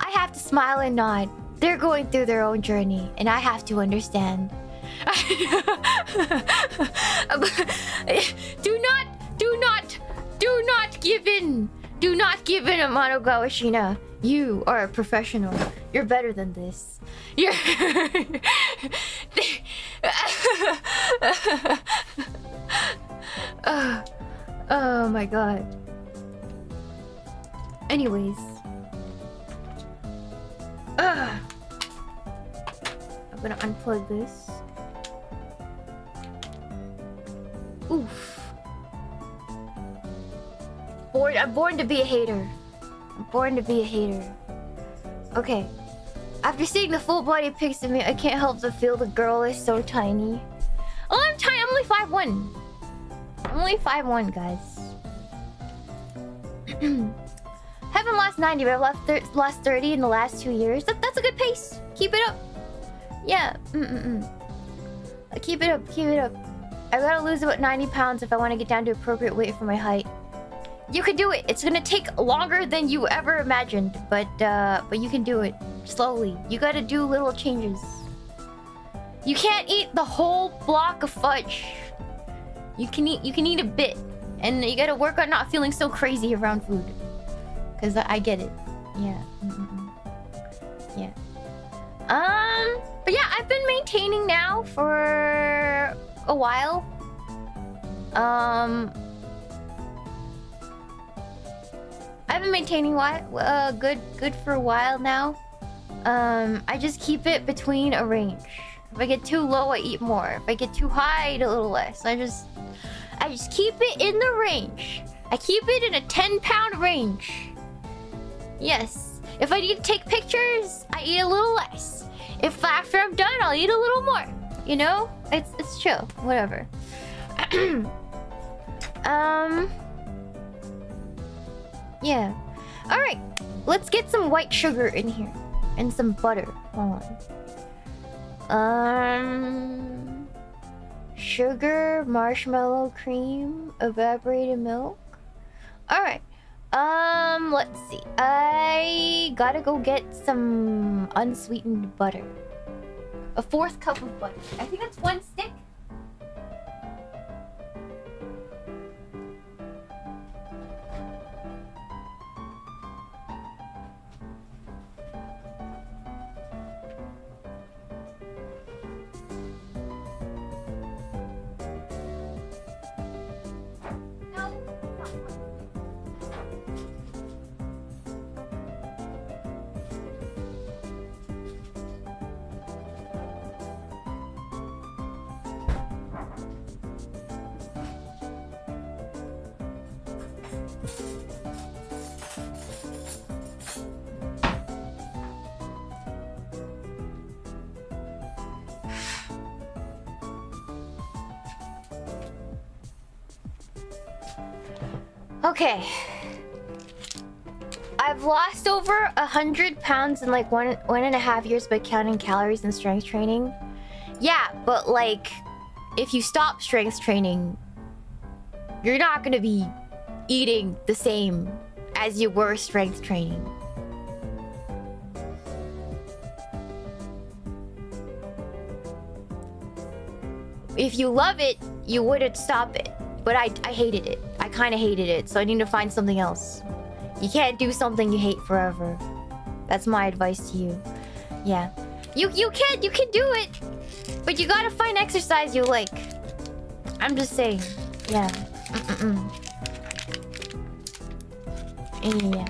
I have to smile and nod. They're going through their own journey, and I have to understand. Do not give in. Do not give in, Amanogawa Shiina. You are a professional. You're better than this. You're oh my god. Anyways. I'm gonna unplug this. Oof. I'm born to be a hater. I'm born to be a hater. Okay. After seeing the full body pics of me, I can't help but feel the girl is so tiny. Oh, I'm tiny. I'm only 5'1". I'm only 5'1", guys. Haven't lost 90, but I've lost 30 in the last 2 years. That's a good pace. Keep it up. Yeah. Keep it up. Keep it up. I gotta lose about 90 pounds if I want to get down to appropriate weight for my height. You can do it. It's gonna take longer than you ever imagined, but you can do it slowly. You gotta do little changes. You can't eat the whole block of fudge. You can eat a bit, and you gotta work on not feeling so crazy around food. Cause I get it. Yeah. Yeah. But yeah, I've been maintaining now for a while. I've been maintaining good for a while now. I just keep it between a range. If I get too low, I eat more. If I get too high, I eat a little less. I just keep it in the range. I keep it in a 10-pound range. Yes. If I need to take pictures, I eat a little less. If after I'm done, I'll eat a little more. You know? It's chill. Whatever. Yeah. Alright. Let's get some white sugar in here. And some butter. Hold on. Sugar, marshmallow cream, evaporated milk. Alright. Let's see. I gotta go get some unsweetened butter. A 4th cup of butter. I think that's 1 stick. Okay. I've lost over 100 pounds in like one and a half years by counting calories and strength training. Yeah, but like, if you stop strength training, you're not gonna be eating the same as you were strength training. If you love it, you wouldn't stop it. But I hated it. I kind of hated it, so I need to find something else. You can't do something you hate forever. That's my advice to you. Yeah. You can do it, but you gotta find exercise you like. I'm just saying. Yeah. Yeah.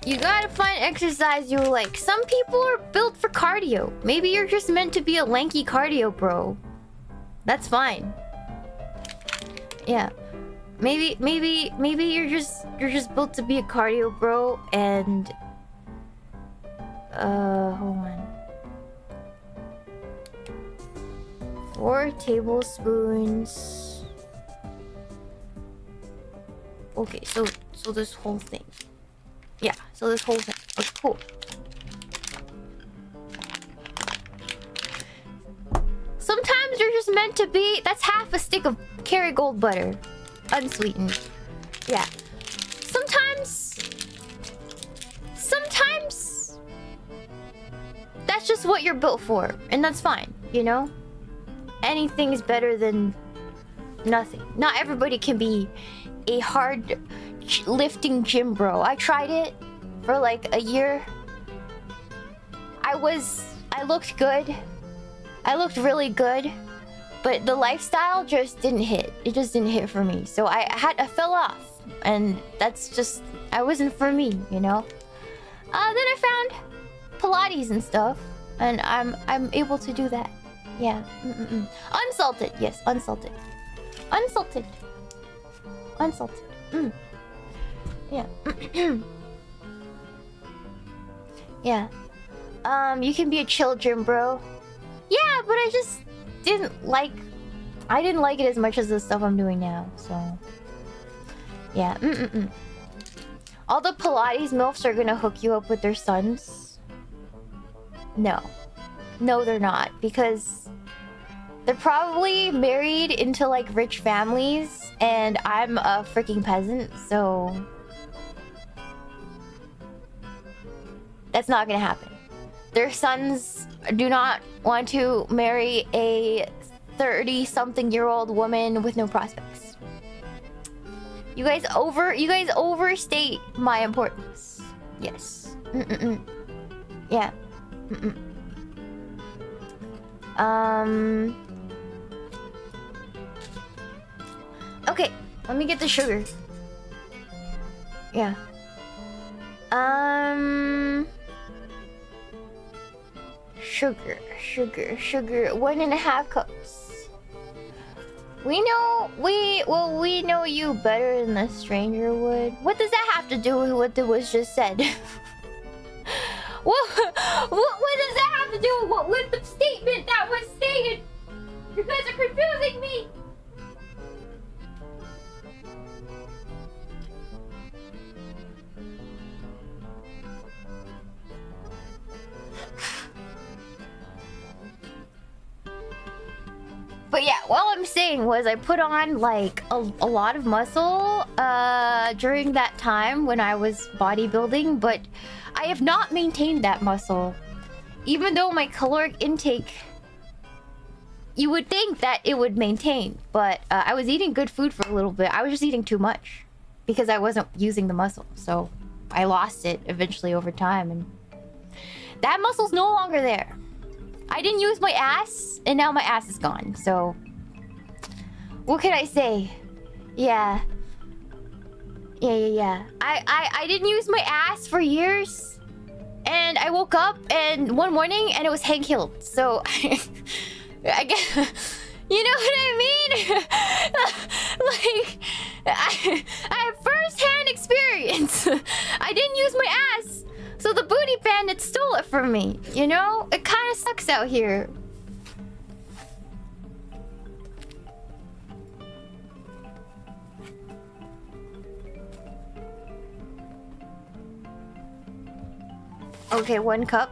You gotta find exercise you like. Some people are built for cardio. Maybe you're just meant to be a lanky cardio bro. That's fine. Yeah. Maybe you're just built to be a cardio bro and hold on. 4 tablespoons. Okay, so this whole thing. Yeah, so this whole thing. Okay, cool. Sometimes you're just meant to be. That's half a stick of Kerrygold butter. Unsweetened. Yeah. Sometimes that's just what you're built for. And that's fine, you know? Anything is better than nothing. Not everybody can be a hard lifting gym bro. I tried it for like a year. I looked good. I looked really good. But the lifestyle just didn't hit. It just didn't hit for me. So I fell off. And that's just, I wasn't for me, you know? Then I found Pilates and stuff. And I'm able to do that. Yeah. Unsalted. Yes, unsalted. Unsalted. Unsalted. Yeah. Yeah. You can be a chill gym bro. Yeah, but I just didn't like it as much as the stuff I'm doing now, so yeah. All the Pilates MILFs are gonna hook you up with their sons. No, they're not, because they're probably married into like rich families and I'm a freaking peasant, so that's not gonna happen. Their sons do not want to marry a 30-something-year-old woman with no prospects. You guys overstate my importance. Yes. Yeah. Okay, let me get the sugar. Yeah. Sugar. 1.5 cups. We know you better than a stranger would. What does that have to do with what was just said? what does that have to do with the statement that was stated? You guys are confusing me. But yeah, all I'm saying was I put on like a lot of muscle during that time when I was bodybuilding, but I have not maintained that muscle. Even though my caloric intake, you would think that it would maintain, but I was eating good food for a little bit. I was just eating too much because I wasn't using the muscle. So I lost it eventually over time, and that muscle's no longer there. I didn't use my ass, and now my ass is gone. So what can I say? Yeah. I didn't use my ass for years, and I woke up and one morning and it was Hank Hill. So I guess, you know what I mean? Like, I have first-hand experience. I didn't use my ass, so the booty bandit stole it from me. You know, it kind of sucks out here. Okay, 1 cup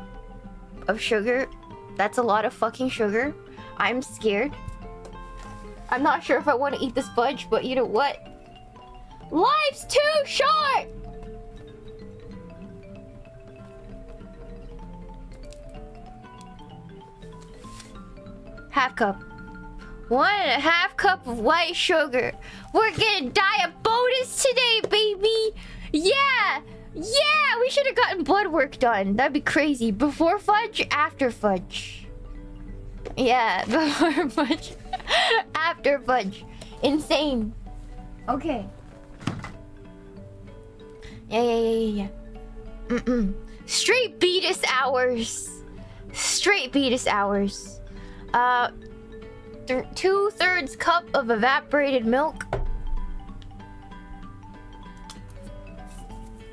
of sugar. That's a lot of fucking sugar. I'm scared. I'm not sure if I want to eat this fudge, but you know what? Life's too short! Half cup. 1.5 cup of white sugar. We're getting diet bonus today, baby! Yeah! Yeah! We should have gotten blood work done. That'd be crazy. Before fudge, after fudge. Yeah, before fudge. After fudge. Insane. Okay. Yeah. Straight beatus hours. Straight beatus hours. 2/3 cup of evaporated milk.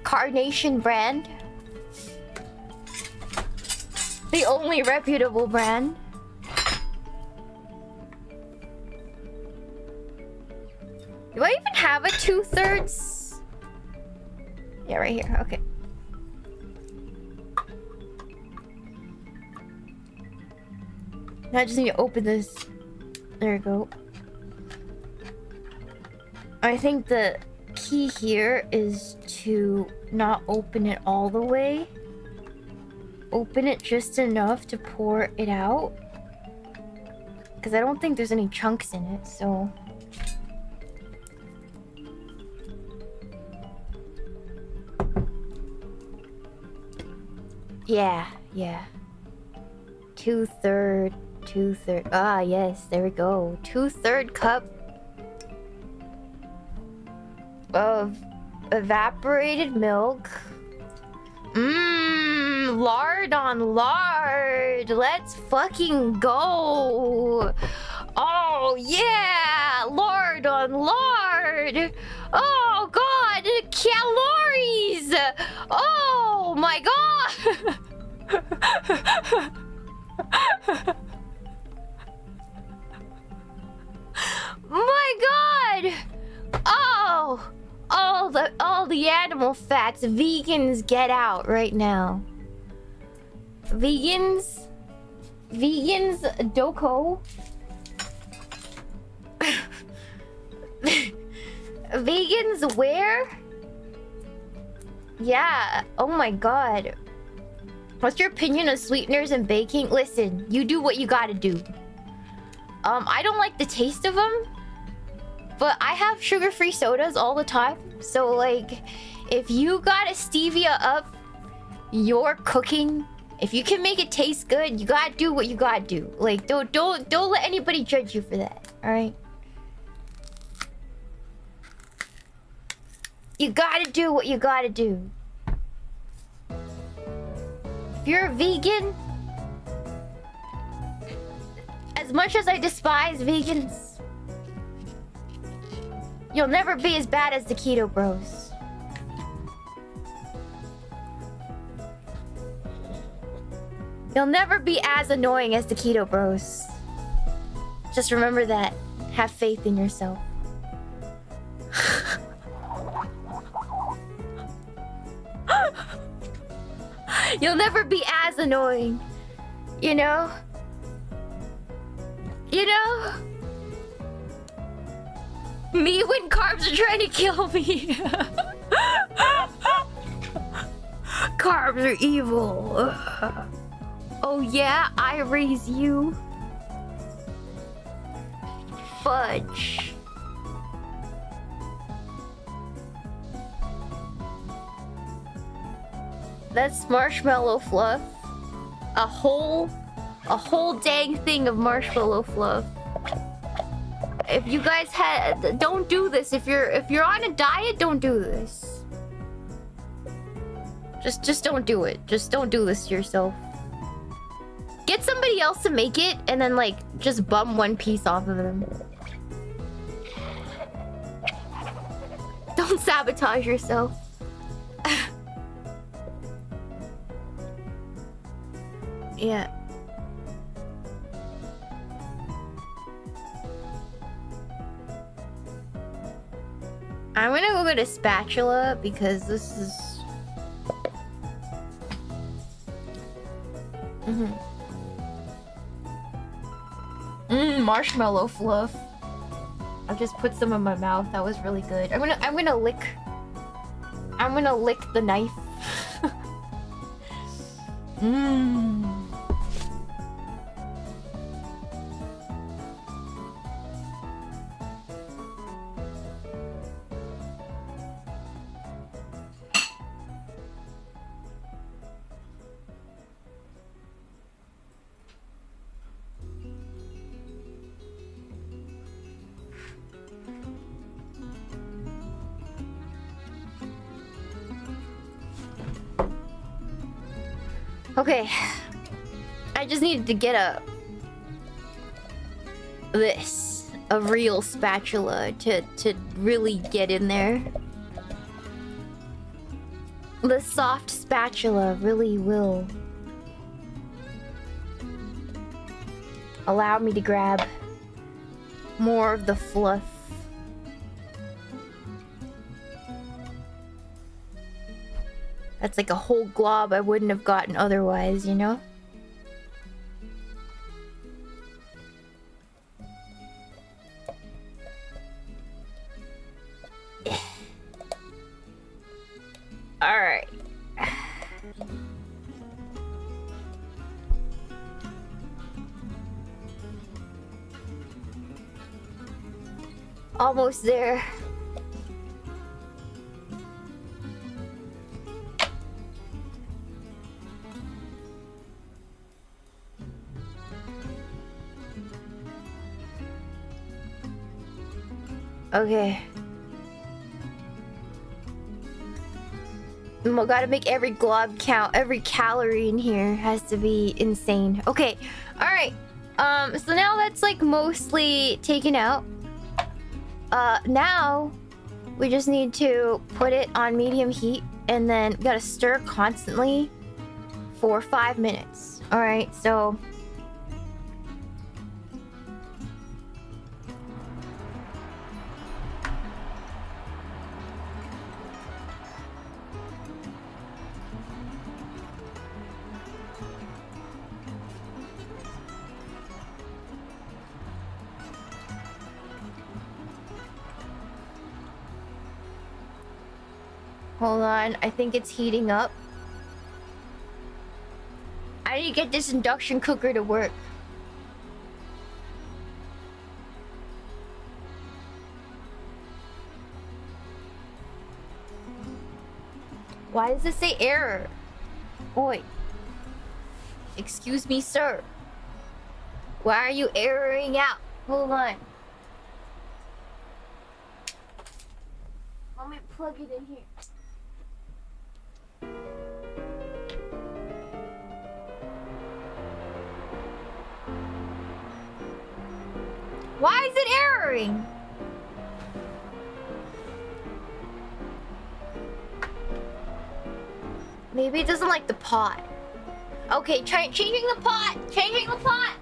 Carnation brand. The only reputable brand. Do I even have a 2/3? Yeah, right here. Okay. Now I just need to open this. There we go. I think the key here is to not open it all the way. Open it just enough to pour it out. Because I don't think there's any chunks in it, so... Yeah. 2/3. Ah, yes, there we go. 2/3 cup of evaporated milk. Lard on lard. Let's fucking go. Oh, yeah. Lard on lard. Oh, God. Calories. Oh, my God. My God. Oh. All the animal fats. Vegans, get out right now. Vegans, doko. Vegans, where? Yeah. Oh my God. What's your opinion on sweeteners and baking? Listen, you do what you gotta do. I don't like the taste of them, but I have sugar-free sodas all the time. So like, if you gotta stevia up your cooking, if you can make it taste good, you gotta do what you gotta do. Like, don't let anybody judge you for that. All right. You gotta do what you gotta do. If you're a vegan, as much as I despise vegans, you'll never be as bad as the keto bros. You'll never be as annoying as the keto bros. Just remember that. Have faith in yourself. You'll never be as annoying. You know? You know? Me when carbs are trying to kill me. Carbs are evil. Oh yeah, I raise you. Fudge. That's marshmallow fluff. A whole dang thing of marshmallow fluff. If you guys don't do this. If you're on a diet, don't do this. Just don't do it. Just don't do this to yourself. Get somebody else to make it and then like just bum one piece off of them. Don't sabotage yourself. Yeah. I'm gonna go get a spatula because this is... Marshmallow fluff. I just put some in my mouth. That was really good. I'm gonna lick the knife. Okay, I just needed to get a real spatula to really get in there. The soft spatula really will allow me to grab more of the fluff. That's like a whole glob I wouldn't have gotten otherwise, you know? Alright. Almost there. Okay. We gotta make every glob count. Every calorie in here has to be insane. Okay. Alright. So now that's like mostly taken out. Now we just need to put it on medium heat and then we gotta stir constantly for 5 minutes. Alright, so hold on, I think it's heating up. I need to get this induction cooker to work. Why does it say error? Oi. Excuse me, sir. Why are you erroring out? Hold on. Let me plug it in here. Why is it erroring? Maybe it doesn't like the pot. Okay, changing the pot! Changing the pot!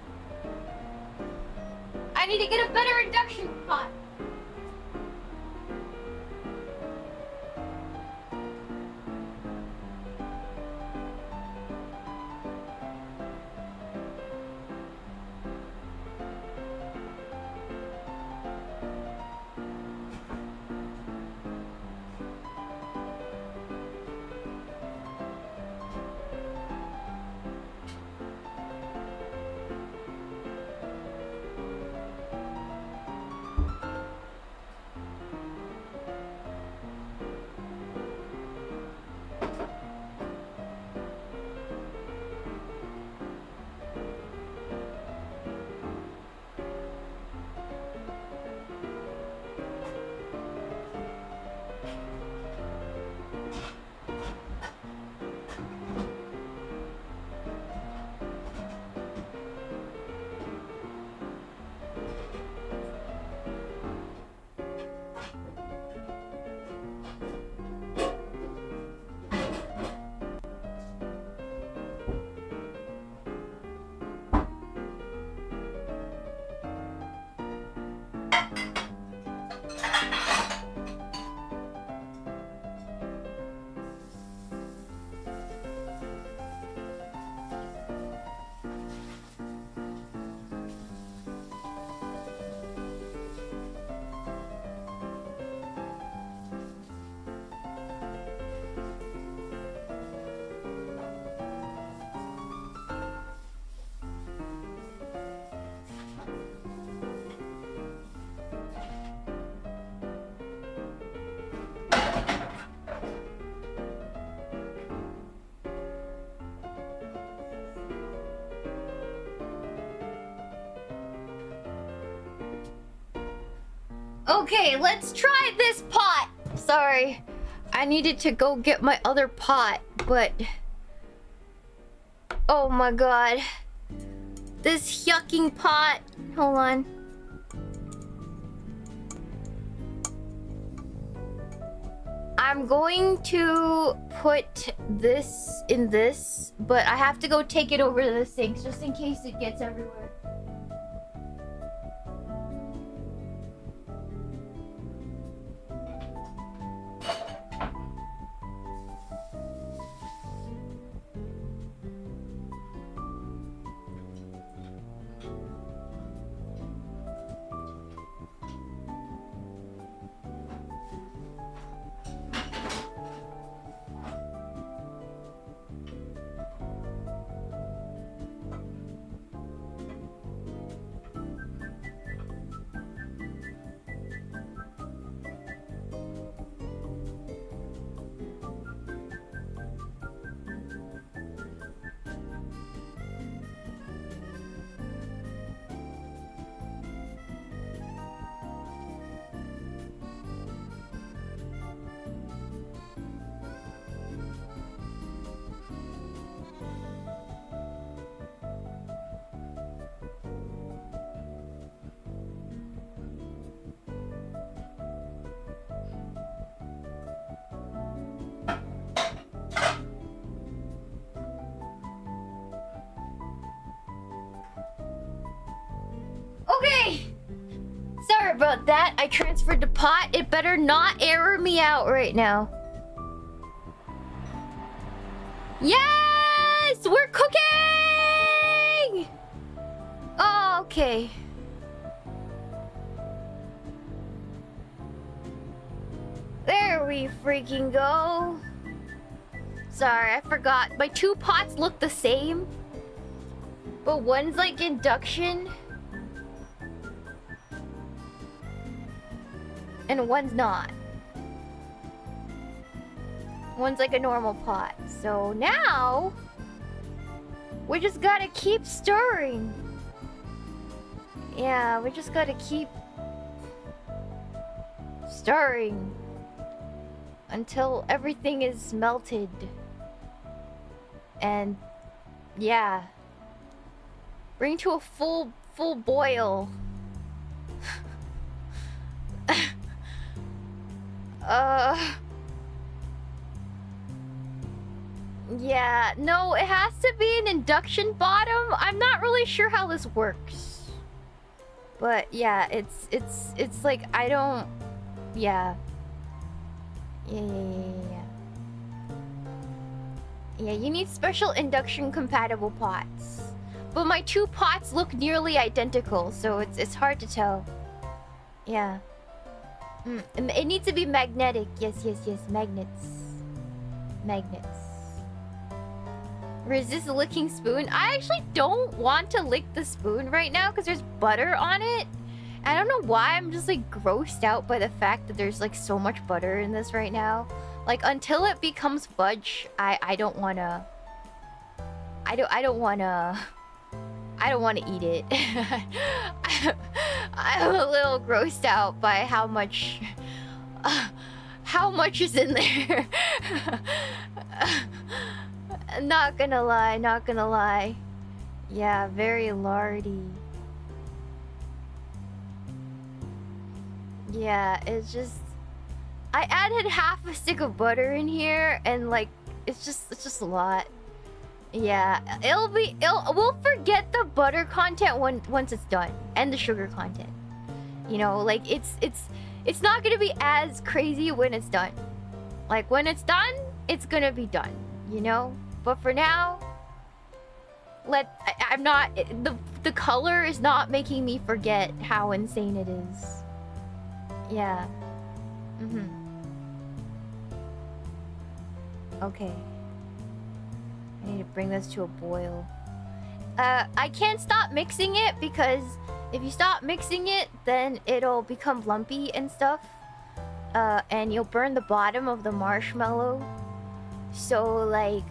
I need to get a better induction pot. Okay, let's try this pot. Sorry, I needed to go get my other pot, but... Oh my god. This yucking pot. Hold on. I'm going to put this in this, but I have to go take it over to the sink just in case it gets everywhere. Okay! Sorry about that. I transferred the pot. It better not error me out right now. Yes! We're cooking! Oh, okay. There we freaking go. Sorry, I forgot. My two pots look the same. But one's like induction. And one's not. One's like a normal pot. So now we just gotta keep stirring. Yeah, we just gotta keep stirring until everything is melted. And yeah, bring to a full boil. Yeah, no, it has to be an induction bottom. I'm not really sure how this works. But yeah, it's like I don't yeah. Yeah. Yeah, you need special induction compatible pots. But my two pots look nearly identical, so it's hard to tell. Yeah. It needs to be magnetic. Yes. Magnets. Resist the licking spoon. I actually don't want to lick the spoon right now because there's butter on it. I don't know why I'm just like grossed out by the fact that there's like so much butter in this right now. Like until it becomes fudge, I don't wanna eat it. I'm a little grossed out by how much is in there. Not gonna lie. Yeah, very lardy. Yeah, it's just I added half a stick of butter in here and like it's just a lot. Yeah, we'll forget the butter content once it's done and the sugar content. You know, like it's not gonna be as crazy when it's done. Like when it's done, it's gonna be done, you know? But for now, I'm not the color is not making me forget how insane it is. Yeah. Okay. I need to bring this to a boil. I can't stop mixing it because if you stop mixing it, then it'll become lumpy and stuff. And you'll burn the bottom of the marshmallow. So like,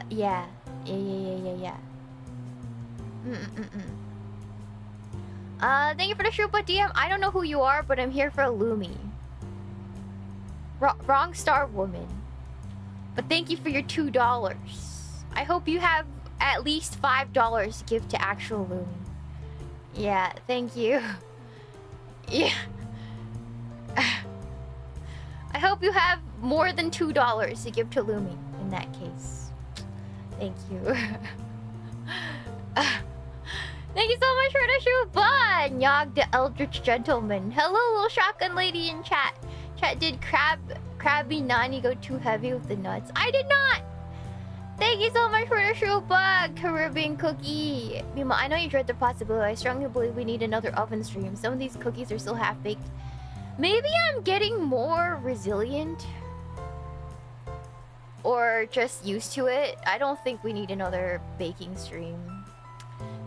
yeah. Thank you for the Shupa DM. I don't know who you are, but I'm here for Lumi. Wrong star woman. But thank you for your $2. I hope you have at least $5 to give to actual Lumi. Yeah, thank you. Yeah. I hope you have more than $2 to give to Lumi in that case. Thank you. Thank you so much for the Shupa! Nyog the Eldritch Gentleman. Hello, little shotgun lady in chat. Chat, did Krabby Nani go too heavy with the nuts? I did not! Thank you so much for the Shupa, Caribbean Cookie. Meemaw, I know you dread the possibility. I strongly believe we need another oven stream. Some of these cookies are still half-baked. Maybe I'm getting more resilient. Or just used to it. I don't think we need another baking stream.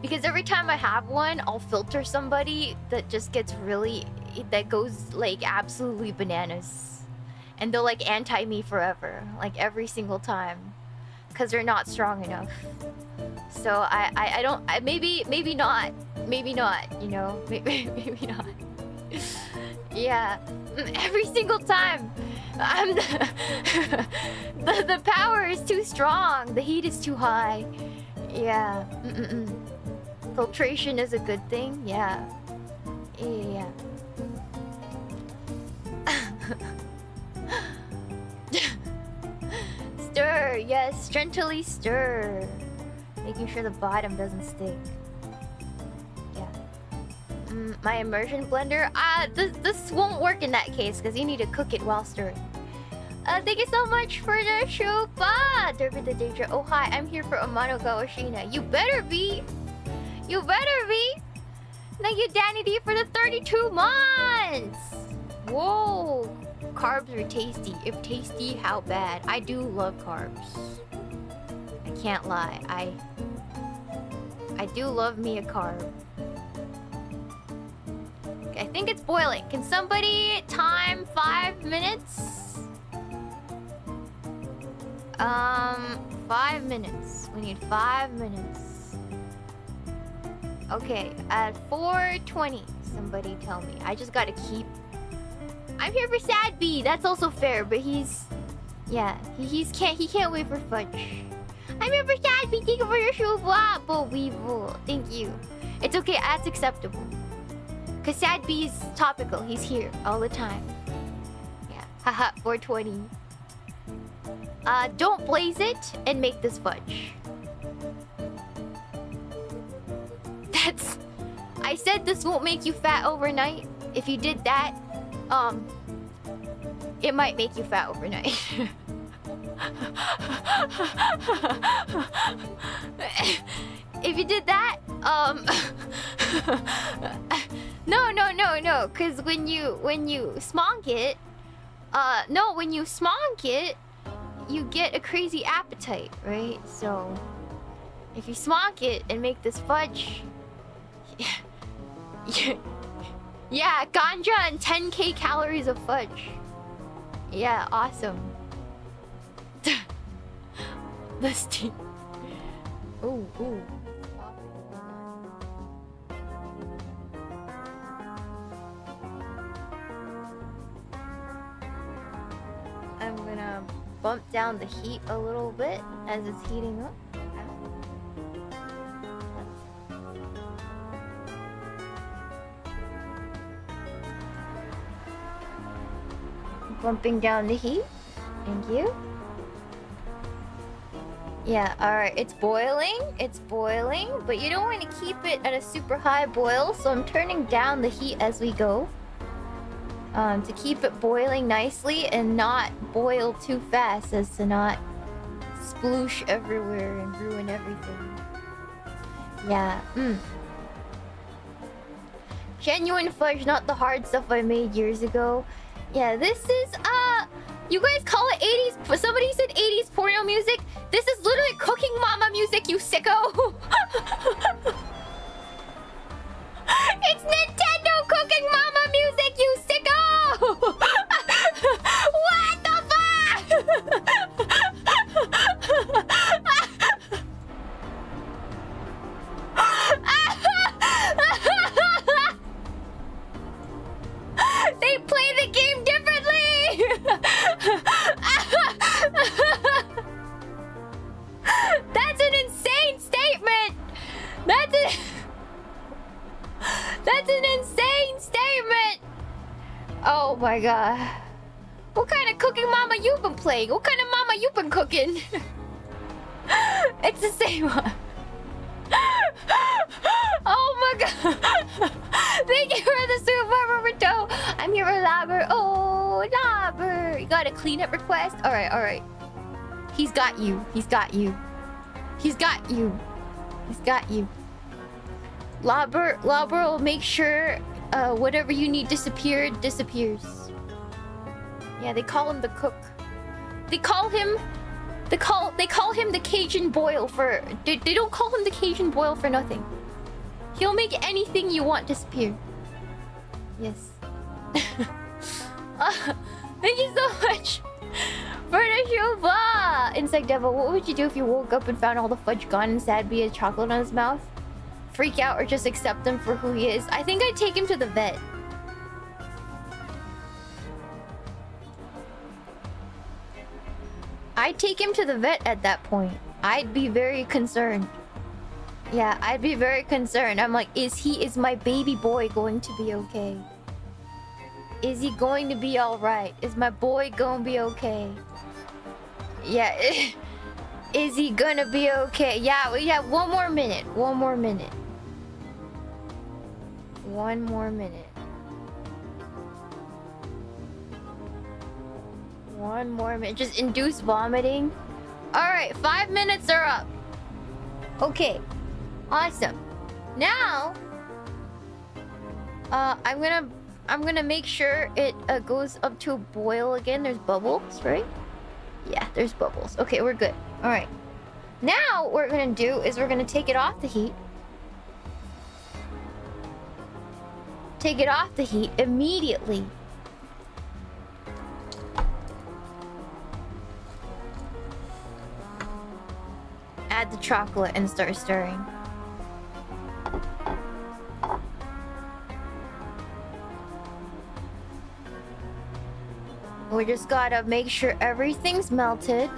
Because every time I have one, I'll filter somebody that just gets really... that goes, like, absolutely bananas. And they'll, like, anti-me forever. Like, every single time. Because they're not strong enough. So, I don't... maybe not. Maybe not, you know? Maybe not. Yeah. Every single time. I'm the power is too strong. The heat is too high. Yeah. Filtration is a good thing. Yeah. Yeah. Stir. Yes. Gently stir. Making sure the bottom doesn't stick. Yeah. My immersion blender. This won't work in that case because you need to cook it while stirring. Thank you so much for the Shupa! Derby the Danger. Oh, hi. I'm here for Amanogawa Shiina. You better be! You better be! Thank you, Danny D, for the 32 months! Whoa! Carbs are tasty. If tasty, how bad? I do love carbs. I can't lie. I do love me a carb. Okay, I think it's boiling. Can somebody time 5 minutes? 5 minutes. We need 5 minutes. Okay, at 4:20, somebody tell me. I just gotta keep... I'm here for Sad B. That's also fair, but he's... Yeah, he can't wait for Fudge. I'm here for Sad B. Thank you for your shoe. Blah, weevil. Thank you. It's okay, that's acceptable. Cause Sad B is topical. He's here all the time. Yeah, haha, 4:20. Don't blaze it and make this fudge. That's... I said this won't make you fat overnight. If you did that, it might make you fat overnight. If you did that, no, cause when you smonk it, when you smonk it, you get a crazy appetite, right? So, if you smonk it and make this fudge, yeah, ganja and 10k calories of fudge. Yeah, awesome. The steam. Ooh. I'm gonna bump down the heat a little bit as it's heating up. Bumping down the heat. Thank you. Yeah, alright, it's boiling, but you don't want to keep it at a super high boil, so I'm turning down the heat as we go. To keep it boiling nicely and not boil too fast as to not sploosh everywhere and ruin everything. Yeah, Genuine fudge, not the hard stuff I made years ago. Yeah, this is, you guys call it 80s, somebody said 80s porno music? This is literally Cooking Mama music, you sicko! It's Nintendo Cooking Mama music, you sicko! What the fuck? my god. What kind of cooking mama you been playing? What kind of mama you been cooking? It's the same one. Oh my god. Thank you for the super Roberto. I'm here with Labber. Oh, Labber. You got a cleanup request? Alright, alright. He's got you. He's got you. He's got you. He's got you. Labber will make sure whatever you need disappears. Yeah, they call him the cook. They call him the Cajun boil for... They don't call him the Cajun boil for nothing. He'll make anything you want disappear. Yes. Thank you so much for the Shuba! Insect Devil, what would you do if you woke up and found all the fudge gone and sad be a chocolate on his mouth? Freak out or just accept him for who he is? I think I'd take him to the vet. I'd take him to the vet at that point. I'd be very concerned. Yeah, I'd be very concerned. I'm like, is my baby boy going to be okay? Is he going to be alright? Is my boy gonna be okay? Yeah, is he gonna be okay? Yeah, we have one more minute. One more minute. One more minute. One more minute. Just induce vomiting. Alright, 5 minutes are up. Okay. Awesome. Now, I'm gonna make sure it goes up to a boil again. There's bubbles, right? Yeah, there's bubbles. Okay, we're good. Alright. Now, what we're gonna do is we're gonna take it off the heat. Take it off the heat immediately. Add the chocolate and start stirring. We just gotta make sure everything's melted.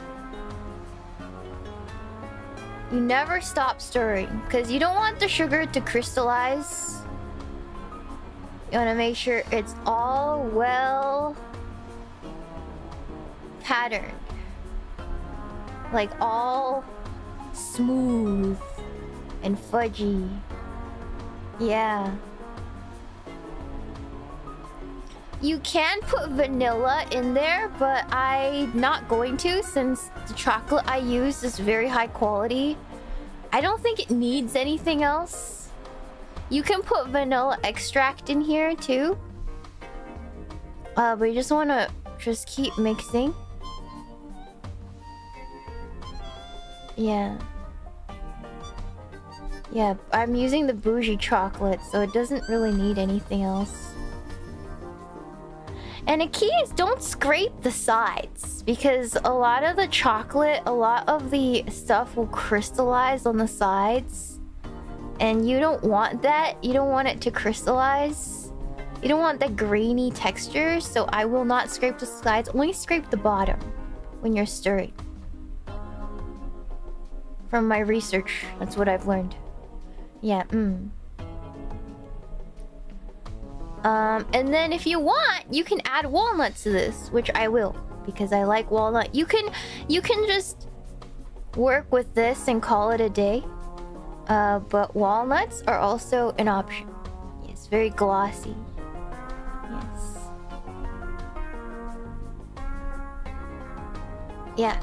You never stop stirring because you don't want the sugar to crystallize. You want to make sure it's all well patterned. Like all smooth and fudgy. Yeah. You can put vanilla in there, but I'm not going to since the chocolate I use is very high quality. I don't think it needs anything else. You can put vanilla extract in here too. But you just want to just keep mixing. Yeah. Yeah, I'm using the bougie chocolate, so it doesn't really need anything else. And a key is don't scrape the sides because a lot of the chocolate, a lot of the stuff will crystallize on the sides. And you don't want that. You don't want it to crystallize. You don't want that grainy texture, so I will not scrape the sides. Only scrape the bottom when you're stirring. From my research, that's what I've learned. Yeah, and then if you want, you can add walnuts to this, which I will, because I like walnut. You can just work with this and call it a day. But walnuts are also an option. Yes, very glossy. Yes. Yeah.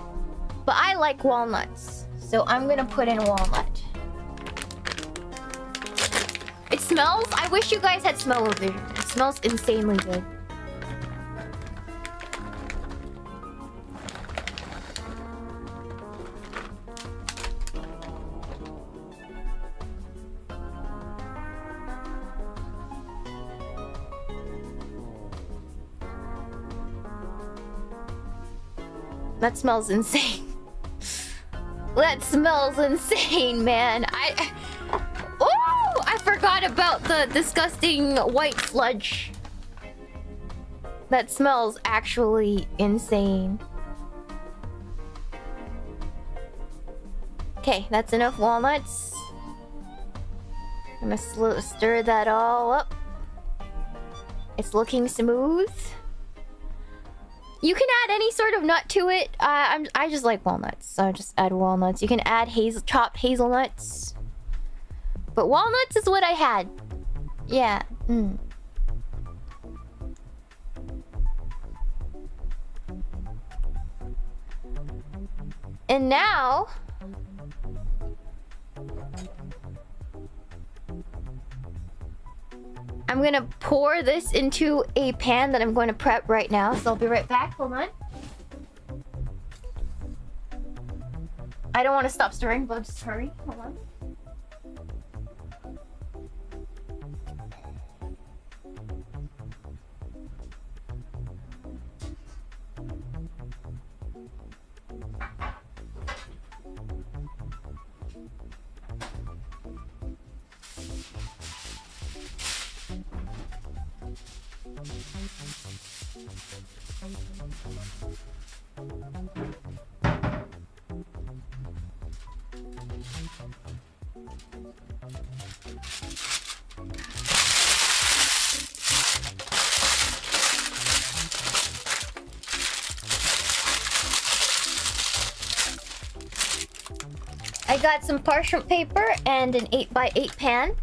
But I like walnuts, so I'm gonna put in walnut. It smells... I wish you guys had smell-o-vision. It smells insanely good. That smells insane. That smells insane, man. Oh, I forgot about the disgusting white sludge. That smells actually insane. Okay, that's enough walnuts. I'm gonna stir that all up. It's looking smooth. You can add any sort of nut to it. I just like walnuts, so I just add walnuts. You can add chopped hazelnuts, but walnuts is what I had. Yeah. And now I'm gonna pour this into a pan that I'm going to prep right now. So I'll be right back. Hold on. I don't want to stop stirring, but just hurry. Hold on. I got some parchment paper and an 8x8 pan.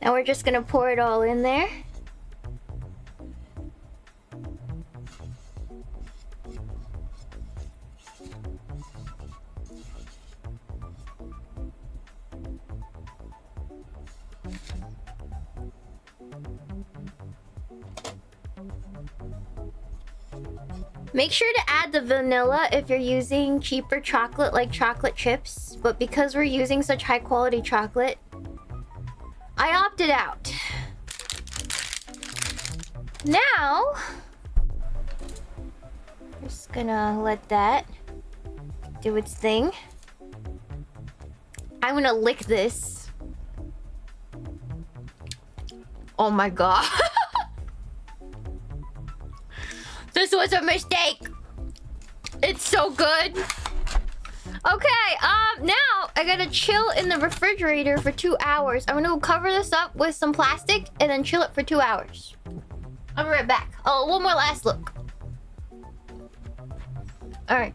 Now we're just gonna pour it all in there. Make sure to add the vanilla if you're using cheaper chocolate like chocolate chips, but because we're using such high quality chocolate, I opted out. Now, just gonna let that do its thing. I'm gonna lick this. Oh my god. This was a mistake. It's so good. Okay, now I gotta chill in the refrigerator for 2 hours. I'm gonna cover this up with some plastic and then chill it for 2 hours. I'll be right back. Oh, one more last look. All right.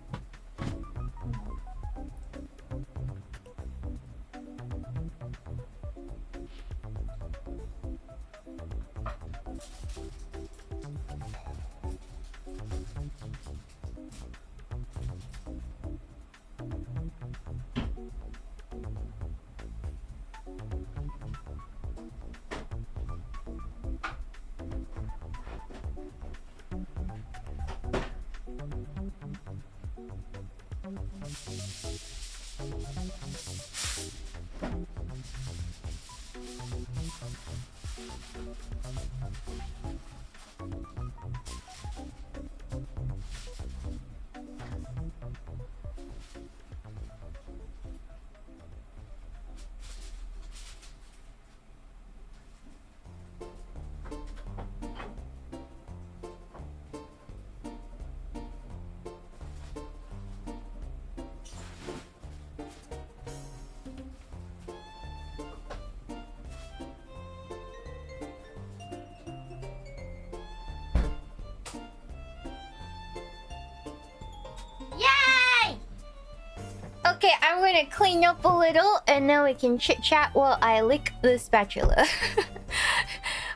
Okay, I'm gonna clean up a little and then we can chit chat while I lick the spatula.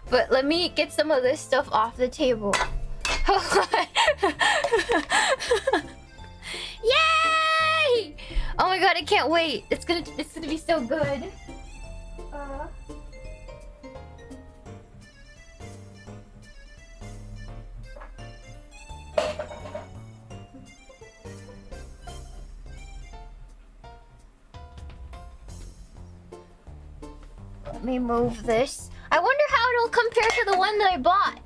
But let me get some of this stuff off the table. Yay! Oh my god, I can't wait. It's gonna be so good. Let me move this. I wonder how it'll compare to the one that I bought.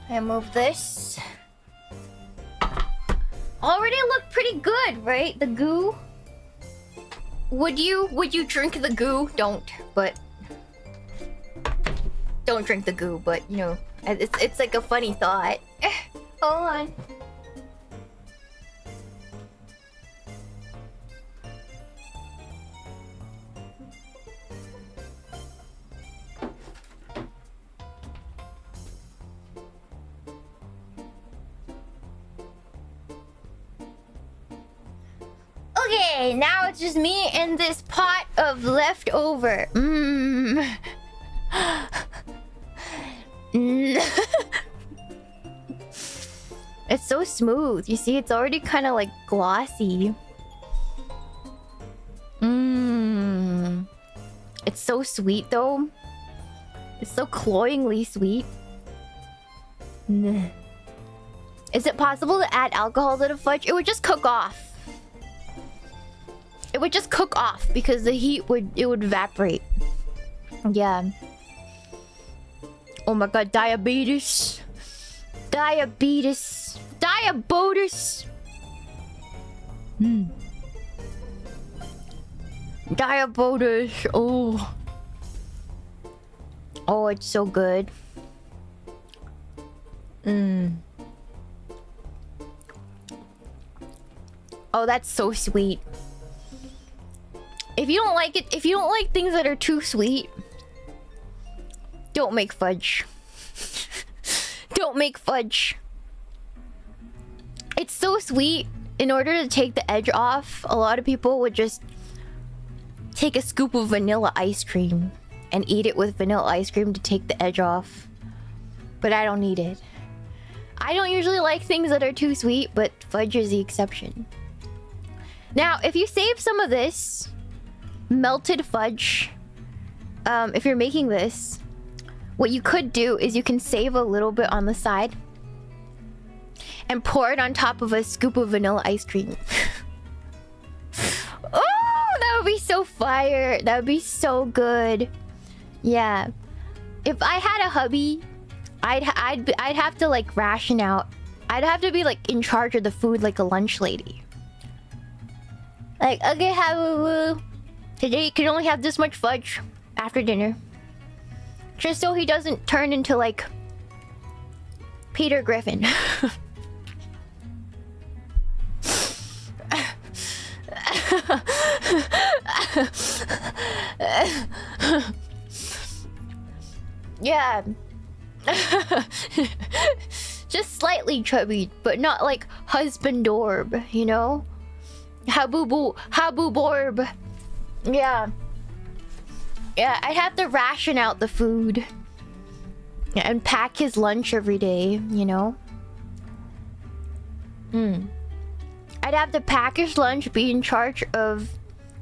I move this. Already look pretty good, right? The goo. Would you drink the goo? Don't drink the goo, but you know, it's like a funny thought. Hold on. Okay, now it's just me and this pot of leftover. It's so smooth. You see, it's already kind of like glossy. It's so sweet though. It's so cloyingly sweet. Is it possible to add alcohol to the fudge? It would just cook off. It would just cook off because the heat would evaporate. Yeah. Oh my god, diabetes. Diabetes. Diabetes. Diabetes. Oh. Oh, it's so good. Oh, that's so sweet. If you don't like it, if you don't like things that are too sweet, don't make fudge. Don't make fudge. It's so sweet. In order to take the edge off, a lot of people would just take a scoop of vanilla ice cream and eat it with vanilla ice cream to take the edge off. But I don't need it. I don't usually like things that are too sweet, but fudge is the exception. Now, if you save some of this melted fudge, if you're making this, what you could do is you can save a little bit on the side and pour it on top of a scoop of vanilla ice cream. Oh, that would be so fire. That would be so good. Yeah. If I had a hubby, I'd have to like ration out. I'd have to be like in charge of the food like a lunch lady. Like, okay, today you can only have this much fudge after dinner. Just so he doesn't turn into like Peter Griffin. Yeah. Just slightly chubby, but not like husband orb, you know? Habuborb. Yeah. Yeah, I'd have to ration out the food. Yeah, and pack his lunch every day, you know? I'd have to pack his lunch, be in charge of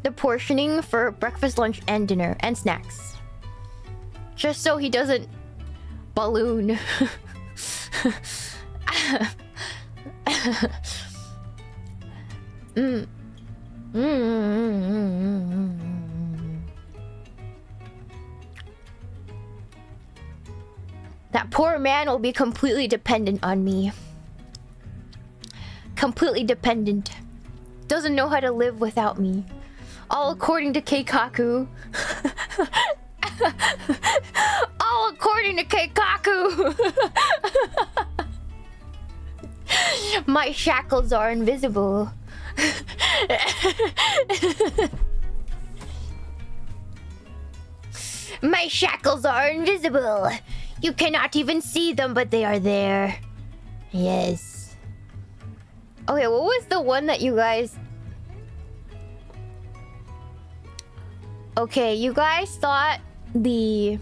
the portioning for breakfast, lunch, and dinner, and snacks. Just so he doesn't balloon. That poor man will be completely dependent on me. Completely dependent. Doesn't know how to live without me. All according to Keikaku. All according to Keikaku. My shackles are invisible. My shackles are invisible. You cannot even see them, but they are there. Yes. Okay, what was the one that you guys... Okay, you guys thought the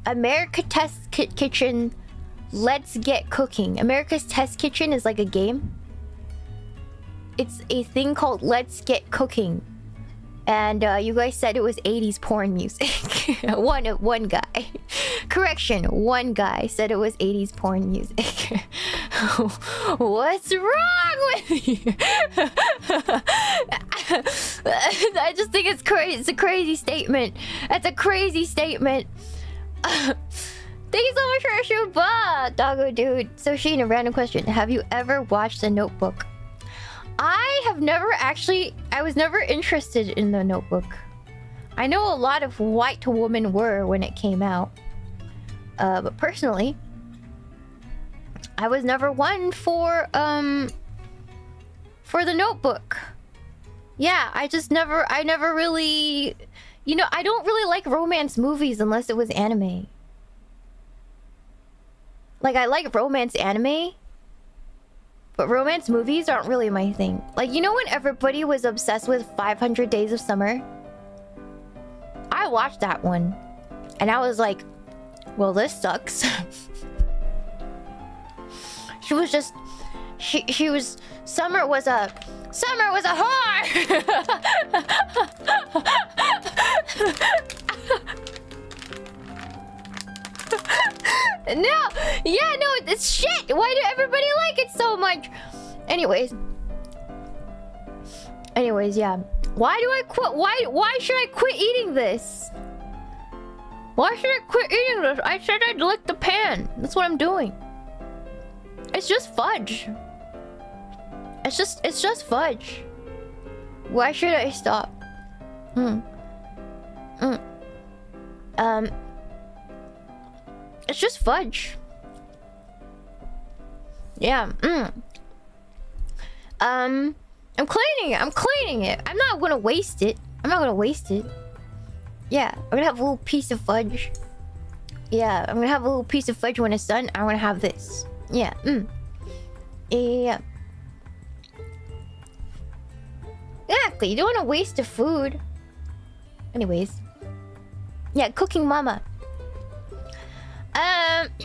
America Test Kitchen Let's Get Cooking. America's Test Kitchen is like a game. it's a thing called Let's Get Cooking. And you guys said it was 80s porn music. one guy. Correction, one guy said it was 80s porn music. What's wrong with you? I just think it's crazy. It's a crazy statement. That's a crazy statement. Thank you so much for your shoe, Doggo dude. So Shiina, random question. Have you ever watched The Notebook? I have never actually... I was never interested in The Notebook. I know a lot of white women were when it came out. But personally, I was never one for The Notebook. Yeah, I never really... You know, I don't really like romance movies unless it was anime. Like, I like romance anime, but romance movies aren't really my thing. Like, you know when everybody was obsessed with 500 Days of Summer? I watched that one. And I was like, well, this sucks. She was just... She was... Summer was a whore! No! Yeah, no, it's shit! Why do everybody like it so much? Anyways, yeah. Why do I quit? Why should I quit eating this? Why should I quit eating this? I said I'd lick the pan. That's what I'm doing. It's just fudge. It's just fudge. Why should I stop? It's just fudge. Yeah. I'm cleaning it. I'm not gonna waste it. Yeah, I'm gonna have a little piece of fudge. Yeah, I'm gonna have a little piece of fudge when it's done. I'm gonna have this. Yeah. Yeah. Exactly. You don't want to waste the food. Anyways. Yeah, cooking mama. Thanks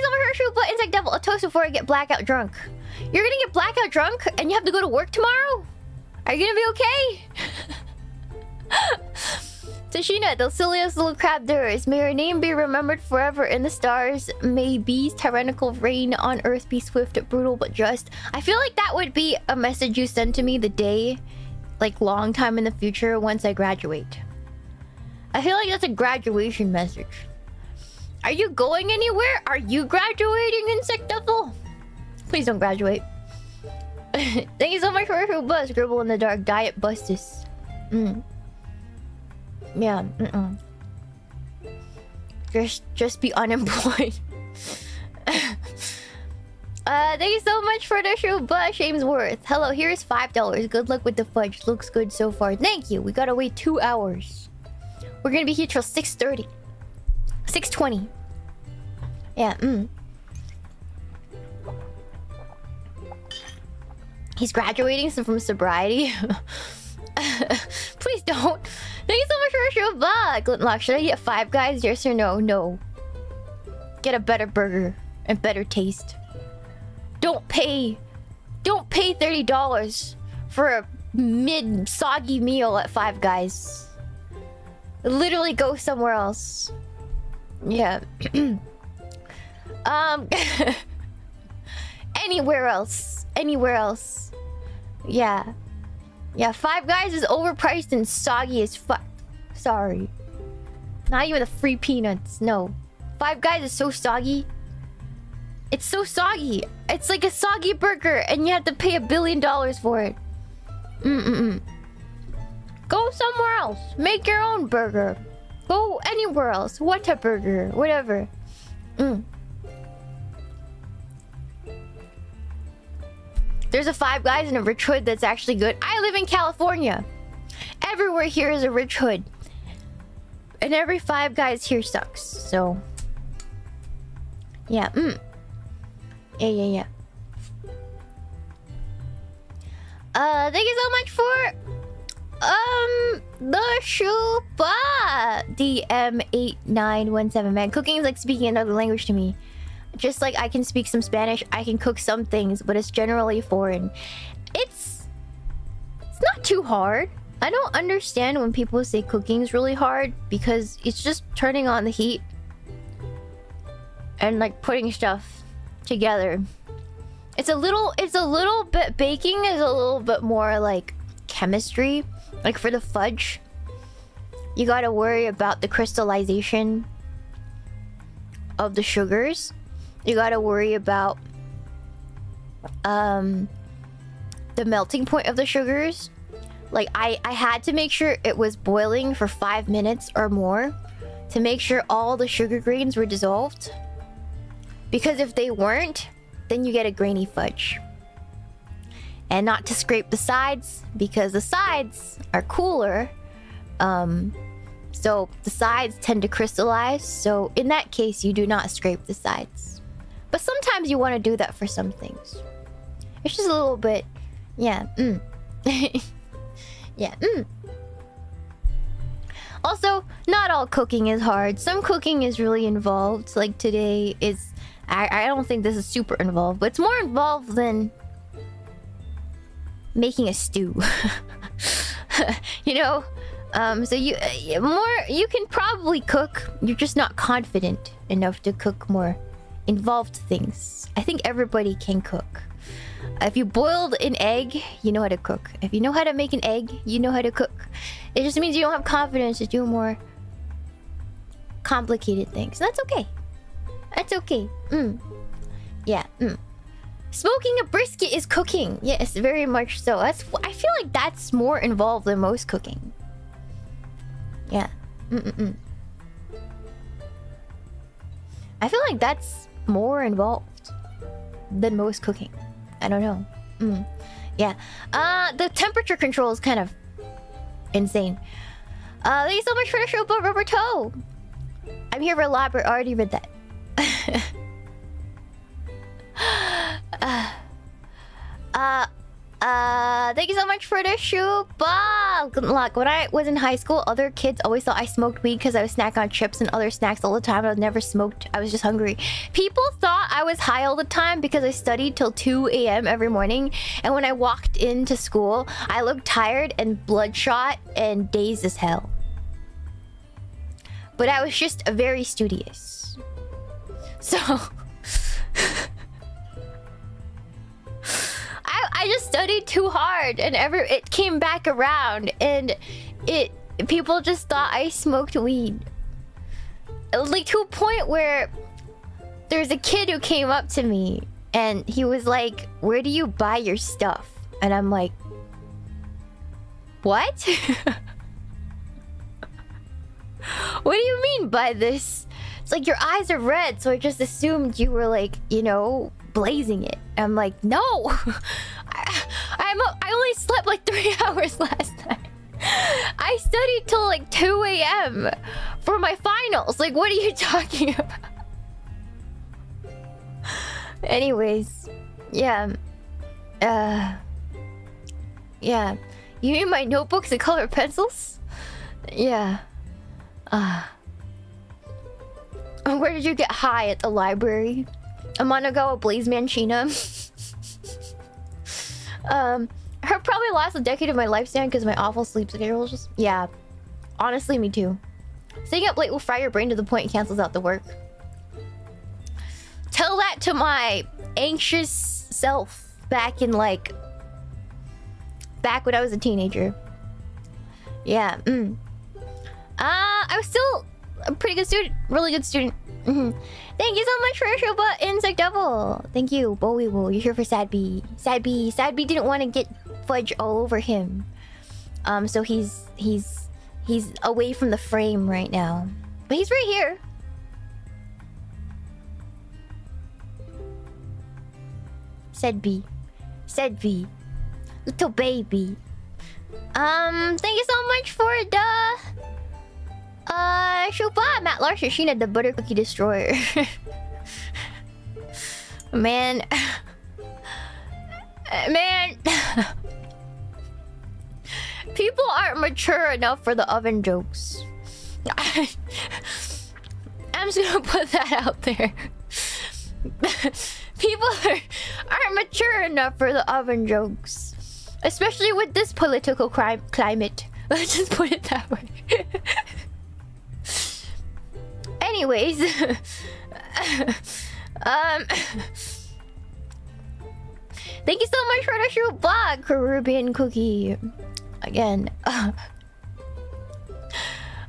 so much for shoe butt insect devil. A toast before I get blackout drunk. You're gonna get blackout drunk and you have to go to work tomorrow? Are you gonna be okay? Tashina, the silliest little crab there is. May her name be remembered forever in the stars. May bees tyrannical reign on earth be swift, brutal but just. I feel like that would be a message you send to me the day, like long time in the future once I graduate. I feel like that's a graduation message. Are you going anywhere? Are you graduating, Insect Devil? Please don't graduate. Thank you so much for your buzz. Scribble in the dark. Diet Bustus. Yeah. Just be unemployed. Thank you so much for the shoe, Bush Amesworth. Hello, here's $5. Good luck with the fudge. Looks good so far. Thank you. We gotta wait 2 hours. We're gonna be here till 6:30. 6:20. Yeah, He's graduating from sobriety. Please don't. Thank you so much for your show, Bug. Glintlock, should I get Five Guys? Yes or no? No. Get a better burger and better taste. Don't pay $30 for a mid-soggy meal at Five Guys. Literally go somewhere else. Yeah. Anywhere else. Yeah. Yeah, Five Guys is overpriced and soggy as fuck. Sorry. Not even the free peanuts. No. Five Guys is so soggy. It's so soggy. It's like a soggy burger and you have to pay $1 billion for it. Go somewhere else. Make your own burger. Go anywhere else. Whataburger. Whatever. There's a Five Guys in a rich hood that's actually good. I live in California. Everywhere here is a rich hood. And every Five Guys here sucks. So... yeah. Yeah. Thank you so much for... the Shupa DM8917, man. Cooking is like speaking another language to me. Just like I can speak some Spanish, I can cook some things, but it's generally foreign. It's not too hard. I don't understand when people say cooking is really hard, because it's just turning on the heat and like putting stuff together. It's a little bit, baking is a little bit more like chemistry. Like for the fudge, you gotta worry about the crystallization of the sugars. You gotta worry about the melting point of the sugars. Like I had to make sure it was boiling for 5 minutes or more to make sure all the sugar grains were dissolved. Because if they weren't, then you get a grainy fudge. And not to scrape the sides, because the sides are cooler. So the sides tend to crystallize. So in that case, you do not scrape the sides. But sometimes you want to do that for some things. It's just a little bit, yeah. Yeah. Also, not all cooking is hard. Some cooking is really involved. Like today is, I don't think this is super involved, but it's more involved than making a stew. You know? So you can probably cook. You're just not confident enough to cook more involved things. I think everybody can cook. If you boiled an egg, you know how to cook. If you know how to make an egg, you know how to cook. It just means you don't have confidence to do more complicated things. That's okay. That's okay. Yeah. Smoking a brisket is cooking. Yes, very much so. I feel like that's more involved than most cooking. Yeah. I feel like that's more involved than most cooking. I don't know. Yeah. The temperature control is kind of insane. Thank you so much for the show, but Rubber Toe. I'm here for elaborate. I already read that. Thank you so much for the shoe ball. Good luck. When I was in high school, other kids always thought I smoked weed because I was snacking on chips and other snacks all the time. I never smoked. I was just hungry. People thought I was high all the time because I studied till 2 a.m. every morning. And when I walked into school, I looked tired and bloodshot and dazed as hell. But I was just very studious. So... I just studied too hard, and it came back around, and people just thought I smoked weed. Like to a point where there's a kid who came up to me, and he was like, "Where do you buy your stuff?" And I'm like, "What? What do you mean by this?" It's like, your eyes are red, so I just assumed you were like, you know, blazing it. I'm like, no. I only slept like 3 hours last night. I studied till like 2 a.m. for my finals. Like, what are you talking about? Anyways, yeah. Yeah. You mean my notebooks and colored pencils? Yeah. Where did you get high? At the library? Amanogawa Shiina. Her probably last a decade of my lifespan because of my awful sleep schedule. Just, yeah. Honestly, me too. Staying up late will fry your brain to the point it cancels out the work. Tell that to my anxious self back in like... back when I was a teenager. Yeah, I was still a pretty good student. Really good student. Thank you so much for your show, but Insect Devil. Thank you, Bowie Wool. You're here for Sad B. Sad B didn't want to get fudge all over him. So he's away from the frame right now. But he's right here. Sad B. Little baby. Thank you so much for the Shuba, Matt Larson, Sheena, the Butter Cookie Destroyer. Man. People aren't mature enough for the oven jokes. I'm just gonna put that out there. People aren't mature enough for the oven jokes. Especially with this political climate. Let's just put it that way. Anyways. Thank you so much for the shoe block, Caribbean Cookie. Again.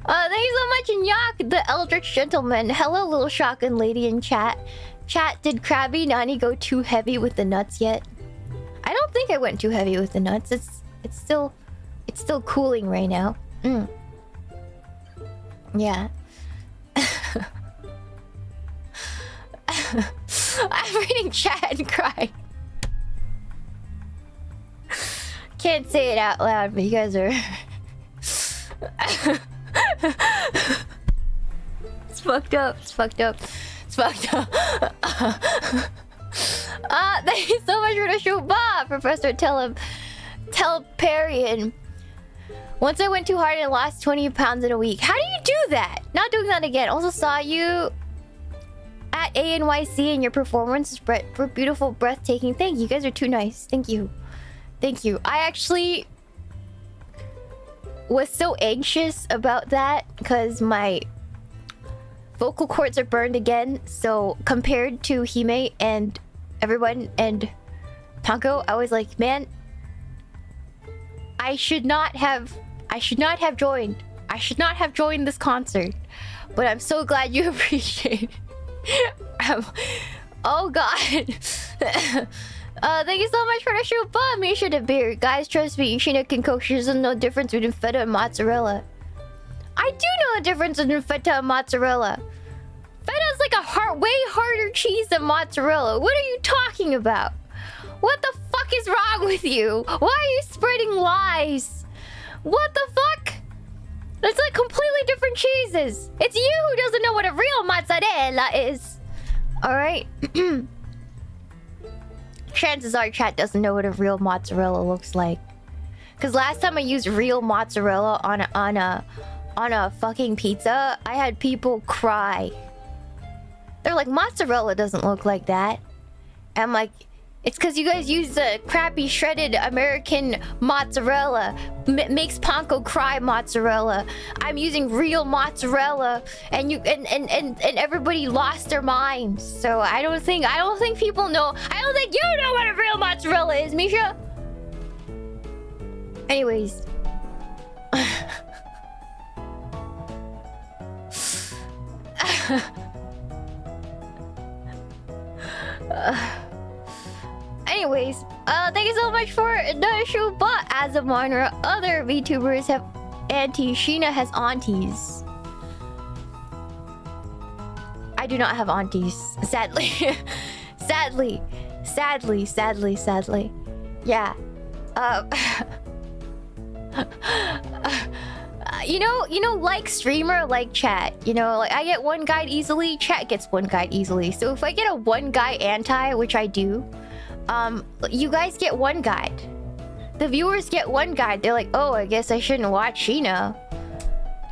Thank you so much, Nyak, the Eldritch Gentleman. Hello, little shotgun lady in chat. Chat, did Krabby Nani go too heavy with the nuts yet? I don't think I went too heavy with the nuts. It's still cooling right now. Yeah. I'm reading chat and crying. Can't say it out loud, but you guys are... It's fucked up. It's fucked up. It's fucked up. Thank you so much for the show, Bob, Professor Telparian. Once I went too hard and lost 20 pounds in a week. How do you do that? Not doing that again. Also saw you at ANYC and your performance is beautiful, breathtaking. Thank you. You guys are too nice. Thank you. Thank you. I actually was so anxious about that because my vocal cords are burned again. So compared to Hime and everyone and Panko, I was like, man, I should not have joined. I should not have joined this concert. But I'm so glad you appreciate it. Oh god. Thank you so much for the shoe, but Misha the beer. Guys, trust me, Shiina concoction doesn't know the difference between feta and mozzarella. I do know the difference between feta and mozzarella. Feta is like a way harder cheese than mozzarella. What are you talking about? What the fuck is wrong with you? Why are you spreading lies? What the fuck? It's like completely different cheeses. It's you who doesn't know what a real mozzarella is. Alright? Chances are chat doesn't know what a real mozzarella looks like. Cause last time I used real mozzarella on a fucking pizza, I had people cry. They're like, mozzarella doesn't look like that. And I'm like, it's because you guys use the crappy shredded American mozzarella. Makes Panko cry mozzarella. I'm using real mozzarella, and everybody lost their minds. So I don't think people know. I don't think you know what a real mozzarella is, Misha. Anyways. Anyways, thank you so much for the shoe, but as a minor, other VTubers have aunties. Shiina has aunties. I do not have aunties, sadly. sadly. Yeah. You know, like streamer, like chat. You know, like I get one guide easily, chat gets one guide easily. So if I get a one guy anti, which I do, you guys get one guide. The viewers get one guide. They're like, oh, I guess I shouldn't watch Shiina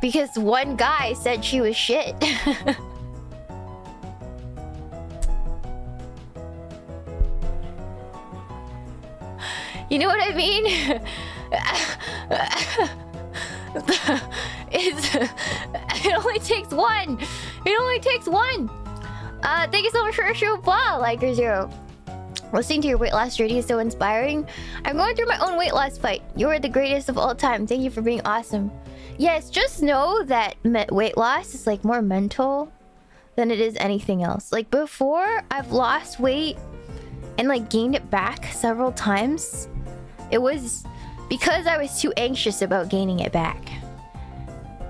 because one guy said she was shit. You know what I mean? It only takes one. It only takes one. Thank you so much for your show, blah, Liker Zero. Listening to your weight loss journey is so inspiring. I'm going through my own weight loss fight. You are the greatest of all time. Thank you for being awesome. Yes, just know that weight loss is like more mental than it is anything else. Like before, I've lost weight and like gained it back several times. It was because I was too anxious about gaining it back.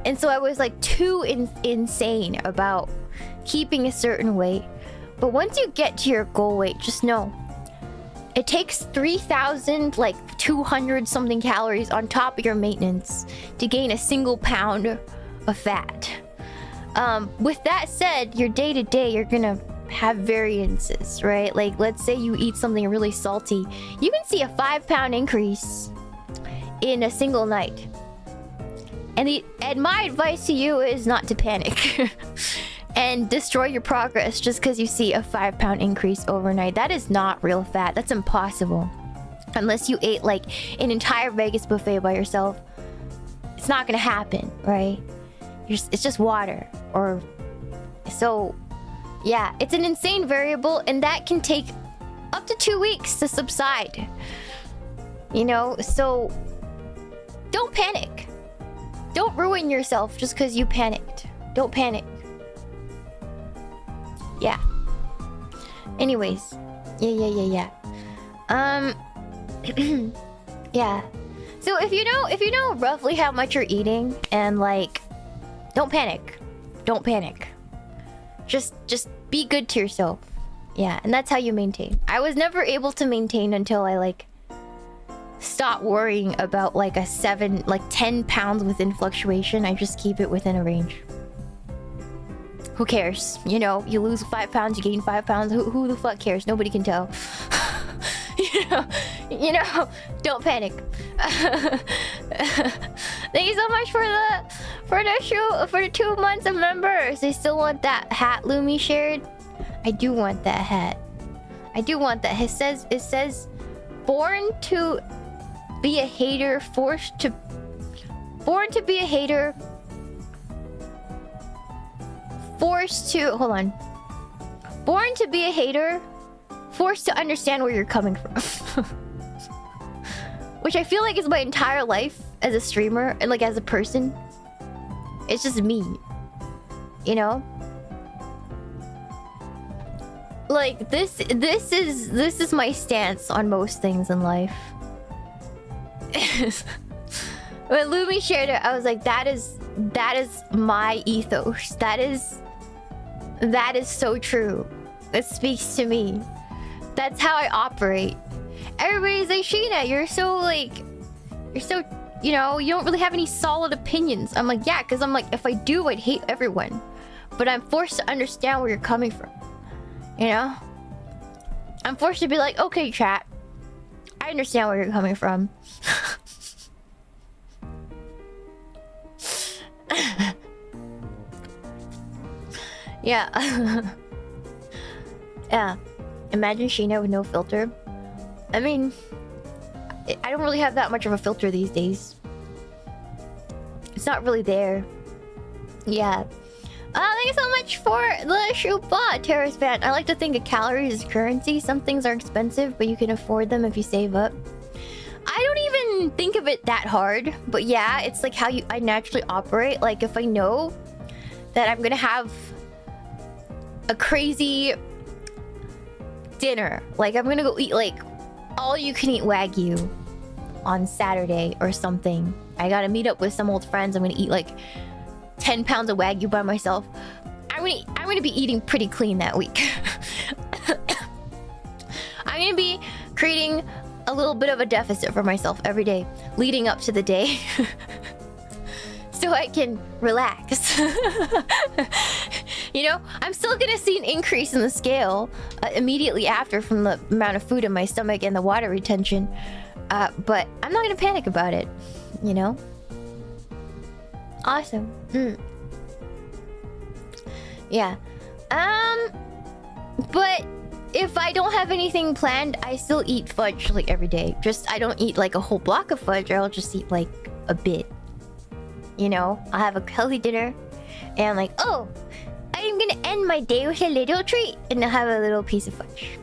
And so I was like too insane about keeping a certain weight. But once you get to your goal weight, just know it takes 3,000 like 200 something calories on top of your maintenance to gain a single pound of fat. With that said, your day to day, you're gonna have variances, right? Like let's say you eat something really salty, you can see a 5-pound increase in a single night. And my advice to you is not to panic. and destroy your progress just because you see a 5-pound increase overnight. That is not real fat. That's impossible. Unless you ate like an entire Vegas buffet by yourself, it's not gonna happen, right? It's just water. Or so yeah, it's an insane variable, and that can take up to 2 weeks to subside. You know, so don't panic. Don't ruin yourself just because you panicked. Don't panic. Yeah. Anyways. Yeah. Yeah. So if you know roughly how much you're eating, and like, don't panic. Don't panic. Just be good to yourself. Yeah, and that's how you maintain. I was never able to maintain until I like stopped worrying about like 10 pounds within fluctuation. I just keep it within a range. Who cares? You know, you lose 5 pounds, you gain 5 pounds. Who the fuck cares? Nobody can tell. you know, don't panic. Thank you so much for the 2 months of members. I still want that hat Lumi shared. I do want that hat. I do want that. It says born to be a hater, born to be a hater, forced to born to be a hater, forced to understand where you're coming from. Which I feel like is my entire life as a streamer and like as a person. It's just me, you know. Like this is my stance on most things in life. When Lumi shared it, I was like, that is my ethos. That is so true. It speaks to me. That's how I operate. Everybody's like, Shiina, you're so, you know, you don't really have any solid opinions. I'm like, yeah, because I'm like, if I do, I'd hate everyone. But I'm forced to understand where you're coming from. You know? I'm forced to be like, okay, chat. I understand where you're coming from. Yeah. Yeah. Imagine Shiina with no filter. I mean, I don't really have that much of a filter these days. It's not really there. Yeah. Thank you so much for the Shupa, Terrace fan. I like to think of calories as currency. Some things are expensive, but you can afford them if you save up. I don't even think of it that hard, but yeah, it's like how I naturally operate. Like if I know that I'm gonna have a crazy dinner, like I'm gonna go eat like all you can eat Wagyu on Saturday or something. I gotta meet up with some old friends. I'm gonna eat like 10 pounds of Wagyu by myself. I'm gonna be eating pretty clean that week. I'm gonna be creating a little bit of a deficit for myself every day leading up to the day. So I can relax. You know, I'm still gonna see an increase in the scale immediately after from the amount of food in my stomach and the water retention. But I'm not gonna panic about it, you know? Awesome. Yeah. But if I don't have anything planned, I still eat fudge like every day. Just I don't eat like a whole block of fudge. I'll just eat like a bit. You know, I'll have a healthy dinner, and I'm like, oh, I'm gonna end my day with a little treat, and I'll have a little piece of fudge.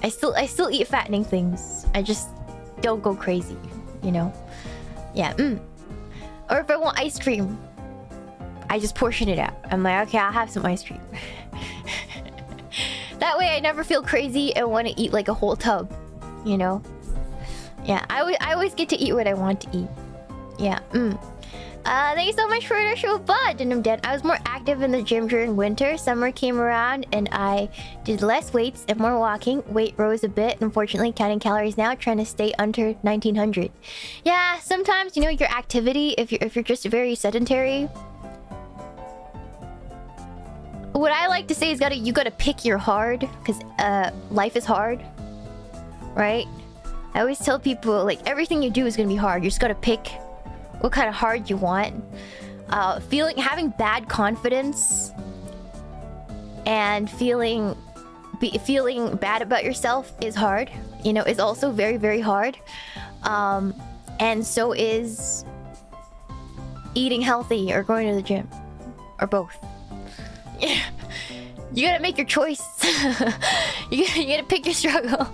I still eat fattening things. I just don't go crazy, you know. Yeah. Or if I want ice cream, I just portion it out. I'm like, okay, I'll have some ice cream. That way I never feel crazy and want to eat like a whole tub, you know? Yeah, I always get to eat what I want to eat. Yeah, thank you so much for the show, Bud. And I'm dead. I was more active in the gym during winter. Summer came around and I did less weights and more walking. Weight rose a bit. Unfortunately, counting calories now, trying to stay under 1900. Yeah, sometimes, you know, your activity, if you're just very sedentary, what I like to say is you gotta pick your hard, because life is hard, right? I always tell people, like, everything you do is gonna be hard. You just gotta pick what kind of hard you want. Having bad confidence and feeling bad about yourself is hard. You know, it's also very, very hard. And so is eating healthy or going to the gym, or both. Yeah, you gotta make your choice. you gotta pick your struggle.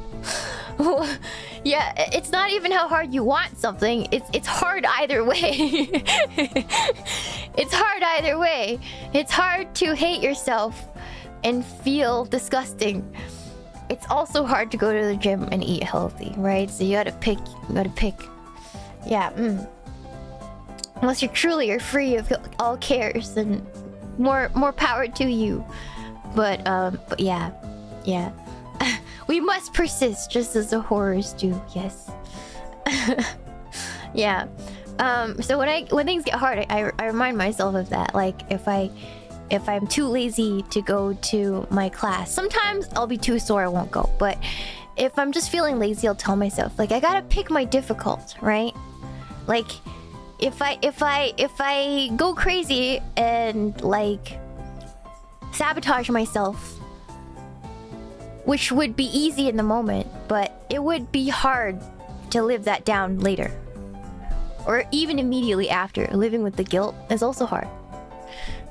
Yeah, it's not even how hard you want something. It's hard either way. It's hard either way. It's hard to hate yourself and feel disgusting. It's also hard to go to the gym and eat healthy, right? So you gotta pick. Yeah. Unless you're free of all cares, then more power to you. But yeah. We must persist just as the horrors do. Yes. Yeah. So when things get hard, I remind myself of that. Like if I'm too lazy to go to my class, sometimes I'll be too sore, I won't go. But if I'm just feeling lazy, I'll tell myself, like, I gotta pick my difficult, right? Like if I go crazy and like sabotage myself, which would be easy in the moment, but it would be hard to live that down later. Or even immediately after. Living with the guilt is also hard.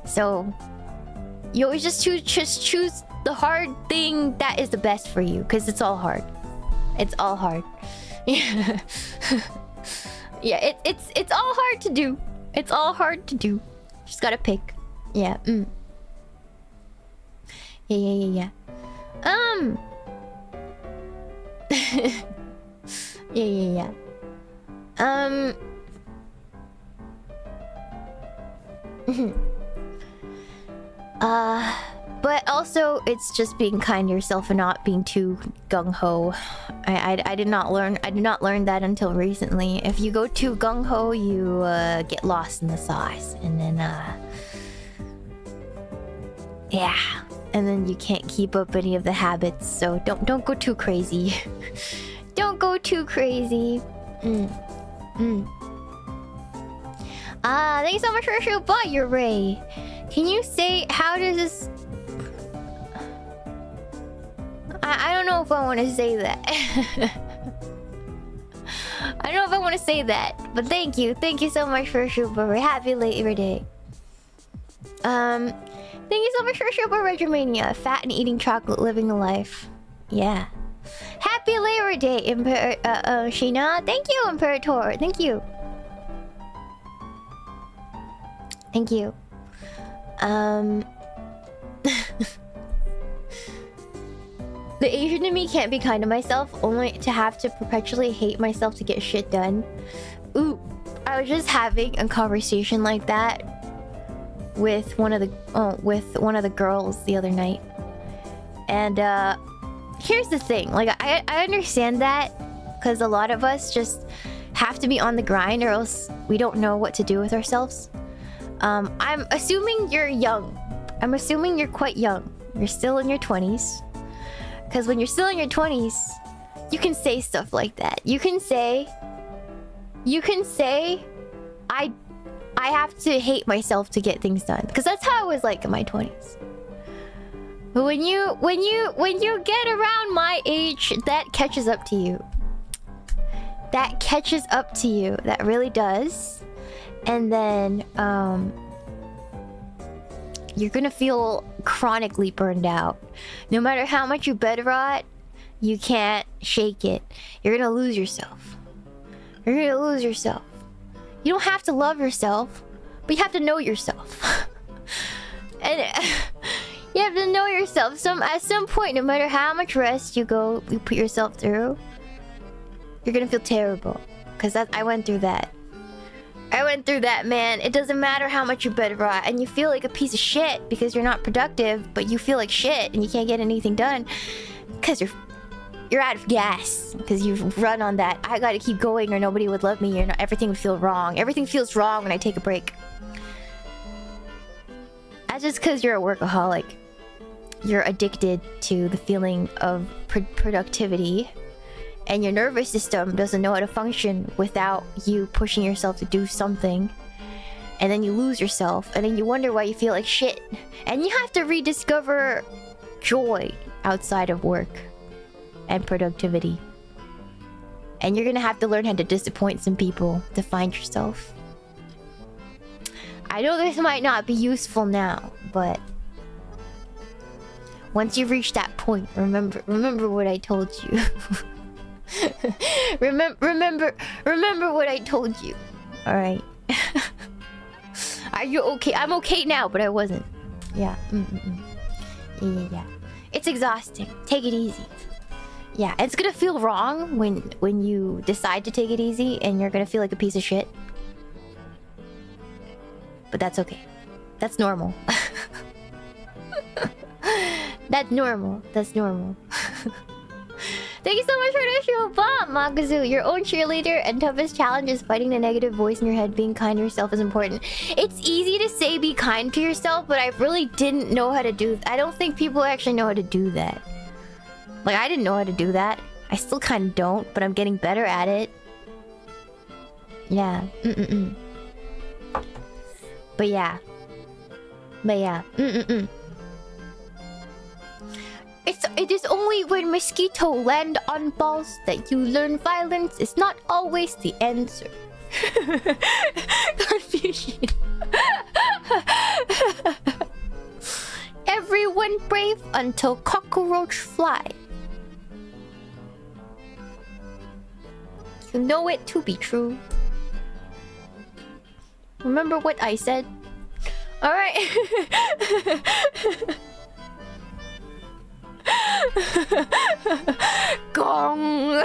So you always just choose the hard thing that is the best for you, because it's all hard. It's all hard. Yeah. Yeah, it's all hard to do. It's all hard to do. Just gotta pick. Yeah. Yeah. Yeah. But also it's just being kind to yourself and not being too gung-ho. I did not learn that until recently. If you go too gung-ho, you get lost in the sauce, and then yeah, and then you can't keep up any of the habits. So don't go too crazy. Don't go too crazy. Thanks so much for your bot, your Ray. Can you say how does this? I don't know if I want to say that. I don't know if I want to say that, but thank you so much for Super. Happy Labor Day. Thank you so much for Super Regimania. Fat and eating chocolate, living the life. Yeah. Happy Labor Day, Shiina. Thank you, Imperator. Thank you. The Asian in me can't be kind to myself, only to have to perpetually hate myself to get shit done. Ooh, I was just having a conversation like that with one of the girls the other night, and here's the thing. Like, I understand that, because a lot of us just have to be on the grind, or else we don't know what to do with ourselves. I'm assuming you're young. I'm assuming you're quite young. You're still in your 20s. Because when you're still in your 20s, you can say stuff like that. You can say, I have to hate myself to get things done. Because that's how I was like in my 20s. But when you get around my age, that catches up to you. That catches up to you. That really does. And then, you're gonna feel chronically burned out. No matter how much you bed rot, you can't shake it. You're gonna lose yourself. You're gonna lose yourself. You don't have to love yourself, but you have to know yourself. And you have to know yourself. At some point, no matter how much rest you put yourself through, you're gonna feel terrible. Because I went through that. Man. It doesn't matter how much you bed rot, and you feel like a piece of shit because you're not productive, but you feel like shit and you can't get anything done because you're out of gas, because you've run on that. I gotta keep going or nobody would love me, or everything would feel wrong. Everything feels wrong when I take a break. That's just because you're a workaholic. You're addicted to the feeling of productivity. And your nervous system doesn't know how to function without you pushing yourself to do something. And then you lose yourself, and then you wonder why you feel like shit. And you have to rediscover joy outside of work and productivity. And you're gonna have to learn how to disappoint some people to find yourself. I know this might not be useful now, but once you've reached that point, remember what I told you. remember what I told you. All right. Are you okay? I'm okay now, but I wasn't. Yeah. Yeah. It's exhausting. Take it easy. Yeah, it's gonna feel wrong when you decide to take it easy, and you're gonna feel like a piece of shit. But that's okay. That's normal. That's normal. That's normal. Thank you so much for the show, Bomb, Makazu. Your own cheerleader and toughest challenge is fighting the negative voice in your head. Being kind to yourself is important. It's easy to say be kind to yourself, but I really didn't know how to do... I don't think people actually know how to do that. Like, I didn't know how to do that. I still kind of don't, but I'm getting better at it. Yeah. But yeah. It is only when mosquito land on balls that you learn violence is not always the answer. Confusion. Everyone brave until cockroach fly. You know it to be true. Remember what I said? Alright. Gong.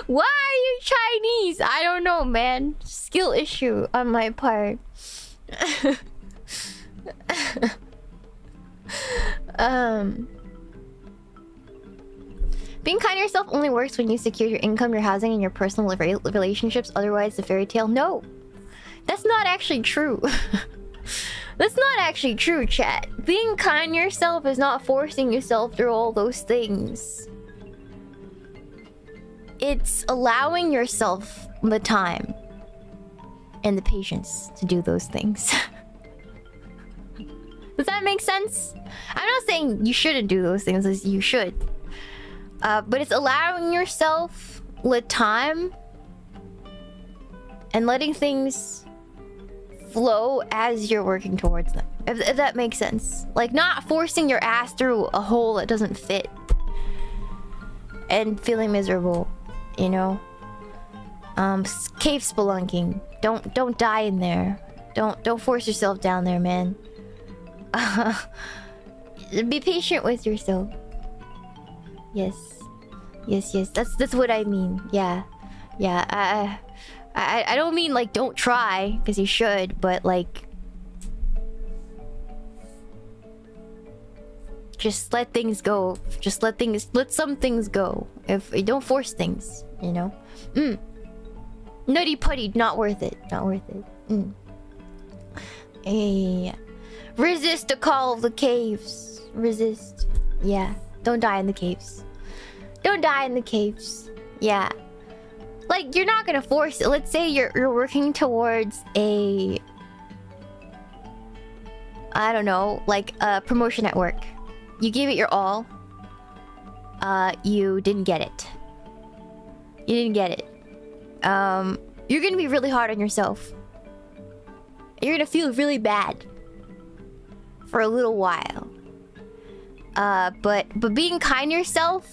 Why are you Chinese? I don't know, man. Skill issue on my part. Being kind to yourself only works when you secure your income, your housing, and your personal relationships. Otherwise, the fairy tale. No, that's not actually true. That's not actually true, chat. Being kind to yourself is not forcing yourself through all those things. It's allowing yourself the time and the patience to do those things. Does that make sense? I'm not saying you shouldn't do those things, as you should. But it's allowing yourself the time and letting things flow as you're working towards them. If that makes sense. Like, not forcing your ass through a hole that doesn't fit. And feeling miserable, you know? Cave spelunking. Don't die in there. Don't force yourself down there, man. Be patient with yourself. Yes. That's what I mean. Yeah. I don't mean like don't try, because you should, but like just let things go. Just let some things go. If you don't force things, you know. Nutty putty, not worth it. Yeah. Resist the call of the caves. Resist. Yeah. Don't die in the caves. Yeah. Like, you're not gonna force it. Let's say you're working towards a... I don't know, like a promotion at work. You gave it your all. You didn't get it. You're gonna be really hard on yourself. You're gonna feel really bad for a little while. But being kind to yourself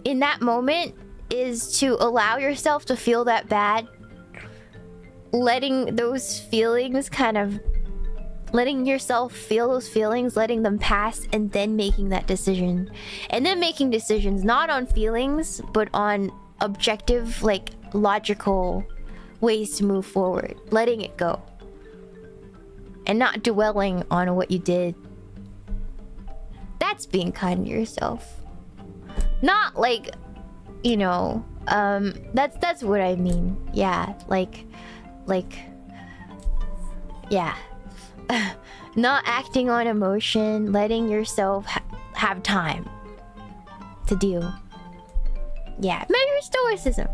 in that moment is to allow yourself to feel that bad. Letting those feelings letting yourself feel those feelings, letting them pass, and then making that decision. And then making decisions not on feelings, but on objective, like, logical ways to move forward. Letting it go. And not dwelling on what you did. That's being kind to yourself. Not like, you know, that's what I mean. Yeah, like, yeah. Not acting on emotion, letting yourself have time to deal. Yeah, measure stoicism.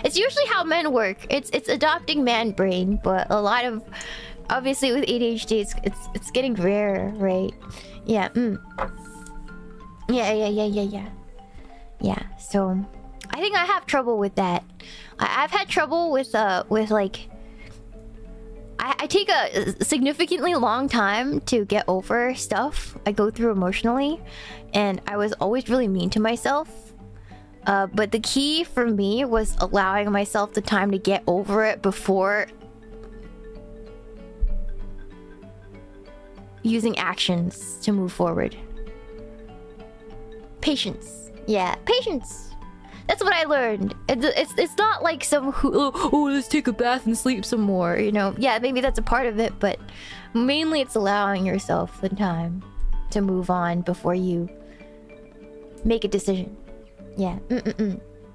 It's usually how men work. It's adopting man brain, but a lot of obviously with ADHD, it's getting rarer, right? Yeah. Yeah. So, I think I have trouble with that. I've had trouble with like. I take a significantly long time to get over stuff I go through emotionally, and I was always really mean to myself. But the key for me was allowing myself the time to get over it before using actions to move forward. Patience. Yeah, patience. That's what I learned. It's not like some oh, let's take a bath and sleep some more, you know. Yeah, maybe that's a part of it, but mainly it's allowing yourself the time to move on before you make a decision. Yeah.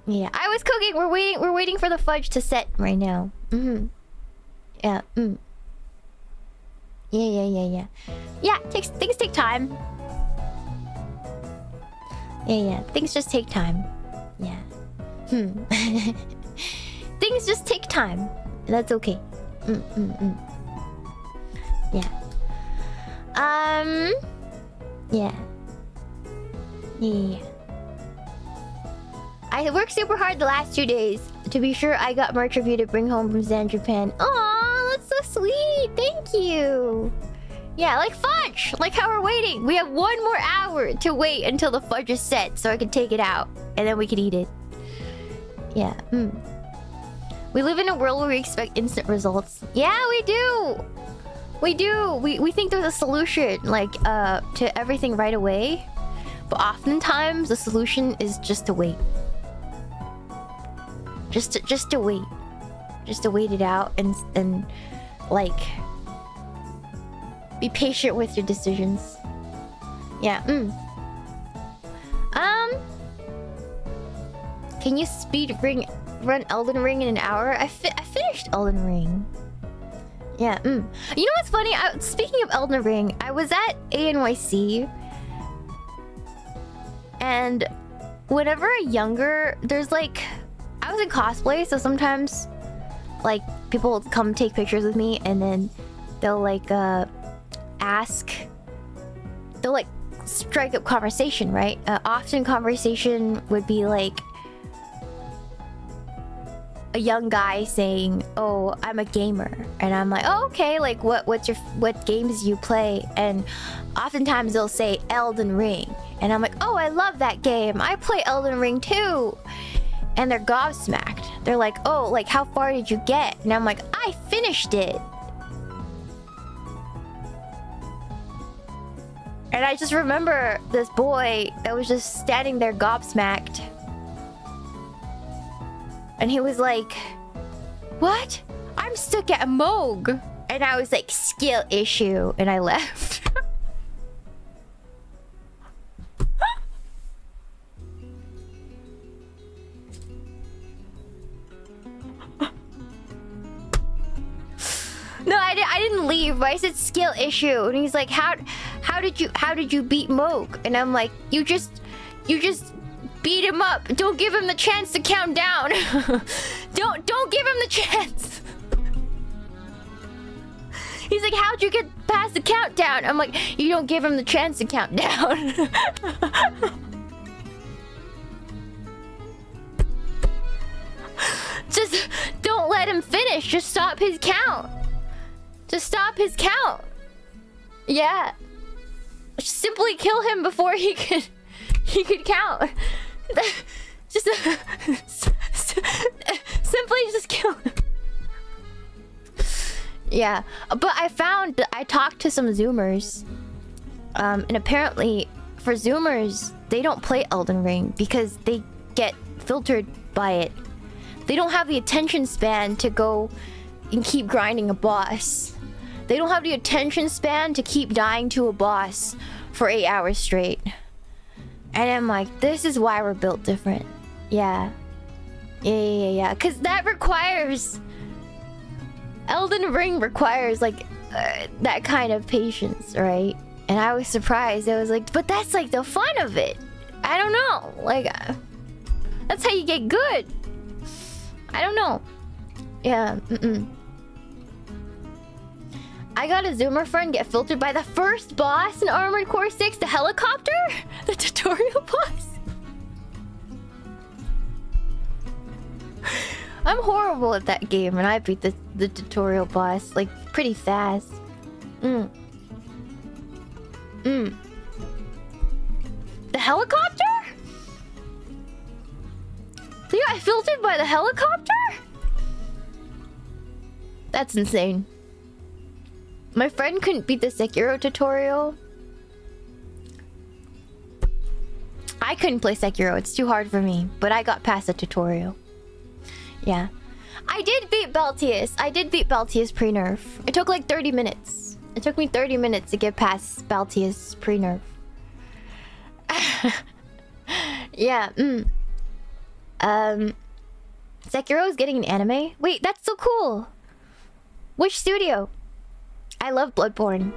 Yeah. I was cooking. We're waiting for the fudge to set right now. Yeah. Yeah. Yeah. Things take time. Yeah. Things just take time. Yeah. Things just take time. That's okay. Yeah. Yeah. Yeah. I worked super hard the last 2 days to be sure I got merch review to bring home from Zen, Japan. Aw, that's so sweet. Thank you. Yeah, like fudge. Like how we're waiting. We have 1 more hour to wait until the fudge is set so I can take it out. And then we can eat it. Yeah. We live in a world where we expect instant results. Yeah, we do. We do. We think there's a solution, like, to everything right away. But oftentimes, the solution is just to wait. Just to wait. Just to wait it out and like... be patient with your decisions. Yeah, Can you run Elden Ring in an hour? I finished Elden Ring. Yeah, You know what's funny? Speaking of Elden Ring, I was at ANYC. And whenever younger, there's like... I was in cosplay, so sometimes... like, people will come take pictures with me, and then they'll like, ask... they'll like strike up conversation, right? Often conversation would be like... a young guy saying, "Oh, I'm a gamer," and I'm like, "Oh, okay. Like, what games do you play?" And oftentimes they'll say Elden Ring, and I'm like, "Oh, I love that game. I play Elden Ring too." And they're gobsmacked. They're like, "Oh, like how far did you get?" And I'm like, "I finished it." And I just remember this boy that was just standing there gobsmacked. And he was like, "What? I'm stuck at Moog." And I was like, "Skill issue." And I left. No, I didn't leave, but I said skill issue. And he's like, how did you beat Moog? And I'm like, you just beat him up. Don't give him the chance to count down. Don't give him the chance. He's like, how'd you get past the countdown? I'm like, you don't give him the chance to count down. Just don't let him finish. Just stop his count. Just stop his count. Yeah. Simply kill him before he could count. Just simply just kill him. Yeah, but I found that I talked to some Zoomers, and apparently for Zoomers they don't play Elden Ring because they get filtered by it. They don't have the attention span to go and keep grinding a boss. They don't have the attention span to keep dying to a boss for 8 hours straight. And I'm like, this is why we're built different. Yeah. Because that requires... Elden Ring requires, like, that kind of patience, right? And I was surprised. I was like, but that's, like, the fun of it. I don't know. Like, That's how you get good. I don't know. Yeah, I got a Zoomer friend get filtered by the first boss in Armored Core 6, the helicopter? The tutorial boss? I'm horrible at that game, and I beat the tutorial boss, like, pretty fast. The helicopter? You got filtered by the helicopter? That's insane. My friend couldn't beat the Sekiro tutorial. I couldn't play Sekiro, it's too hard for me, but I got past the tutorial. Yeah. I did beat Baltius. I did beat Baltius pre-nerf. It took like 30 minutes. It took me 30 minutes to get past Baltius pre-nerf. Yeah, Sekiro is getting an anime? Wait, that's so cool. Which studio? I love Bloodborne.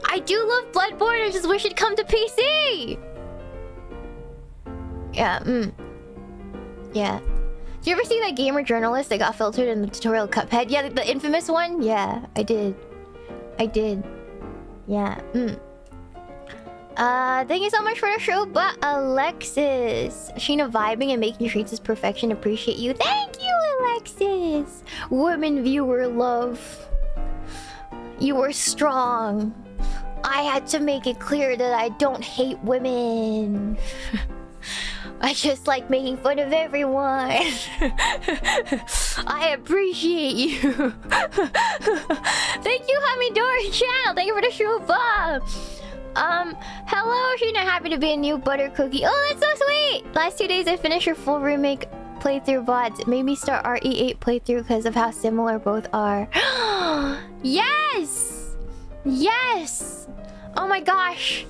I do love Bloodborne, I just wish it'd come to PC! Yeah, yeah. Did you ever see that gamer journalist that got filtered in the tutorial Cuphead? Yeah, the infamous one? Yeah, I did. I did. Yeah, thank you so much for the show, but Alexis. Shiina vibing and making treats is perfection. Appreciate you. Thank you, Alexis. Women viewer love. You were strong. I had to make it clear that I don't hate women. I just like making fun of everyone. I appreciate you. Thank you, Hamidori channel. Thank you for the show, Bob. Hello, Shiina. Happy to be a new butter cookie. Oh, that's so sweet. Last 2 days I finished your full remake playthrough VODs. It made me start RE8 playthrough because of how similar both are. Yes! Yes! Oh my gosh.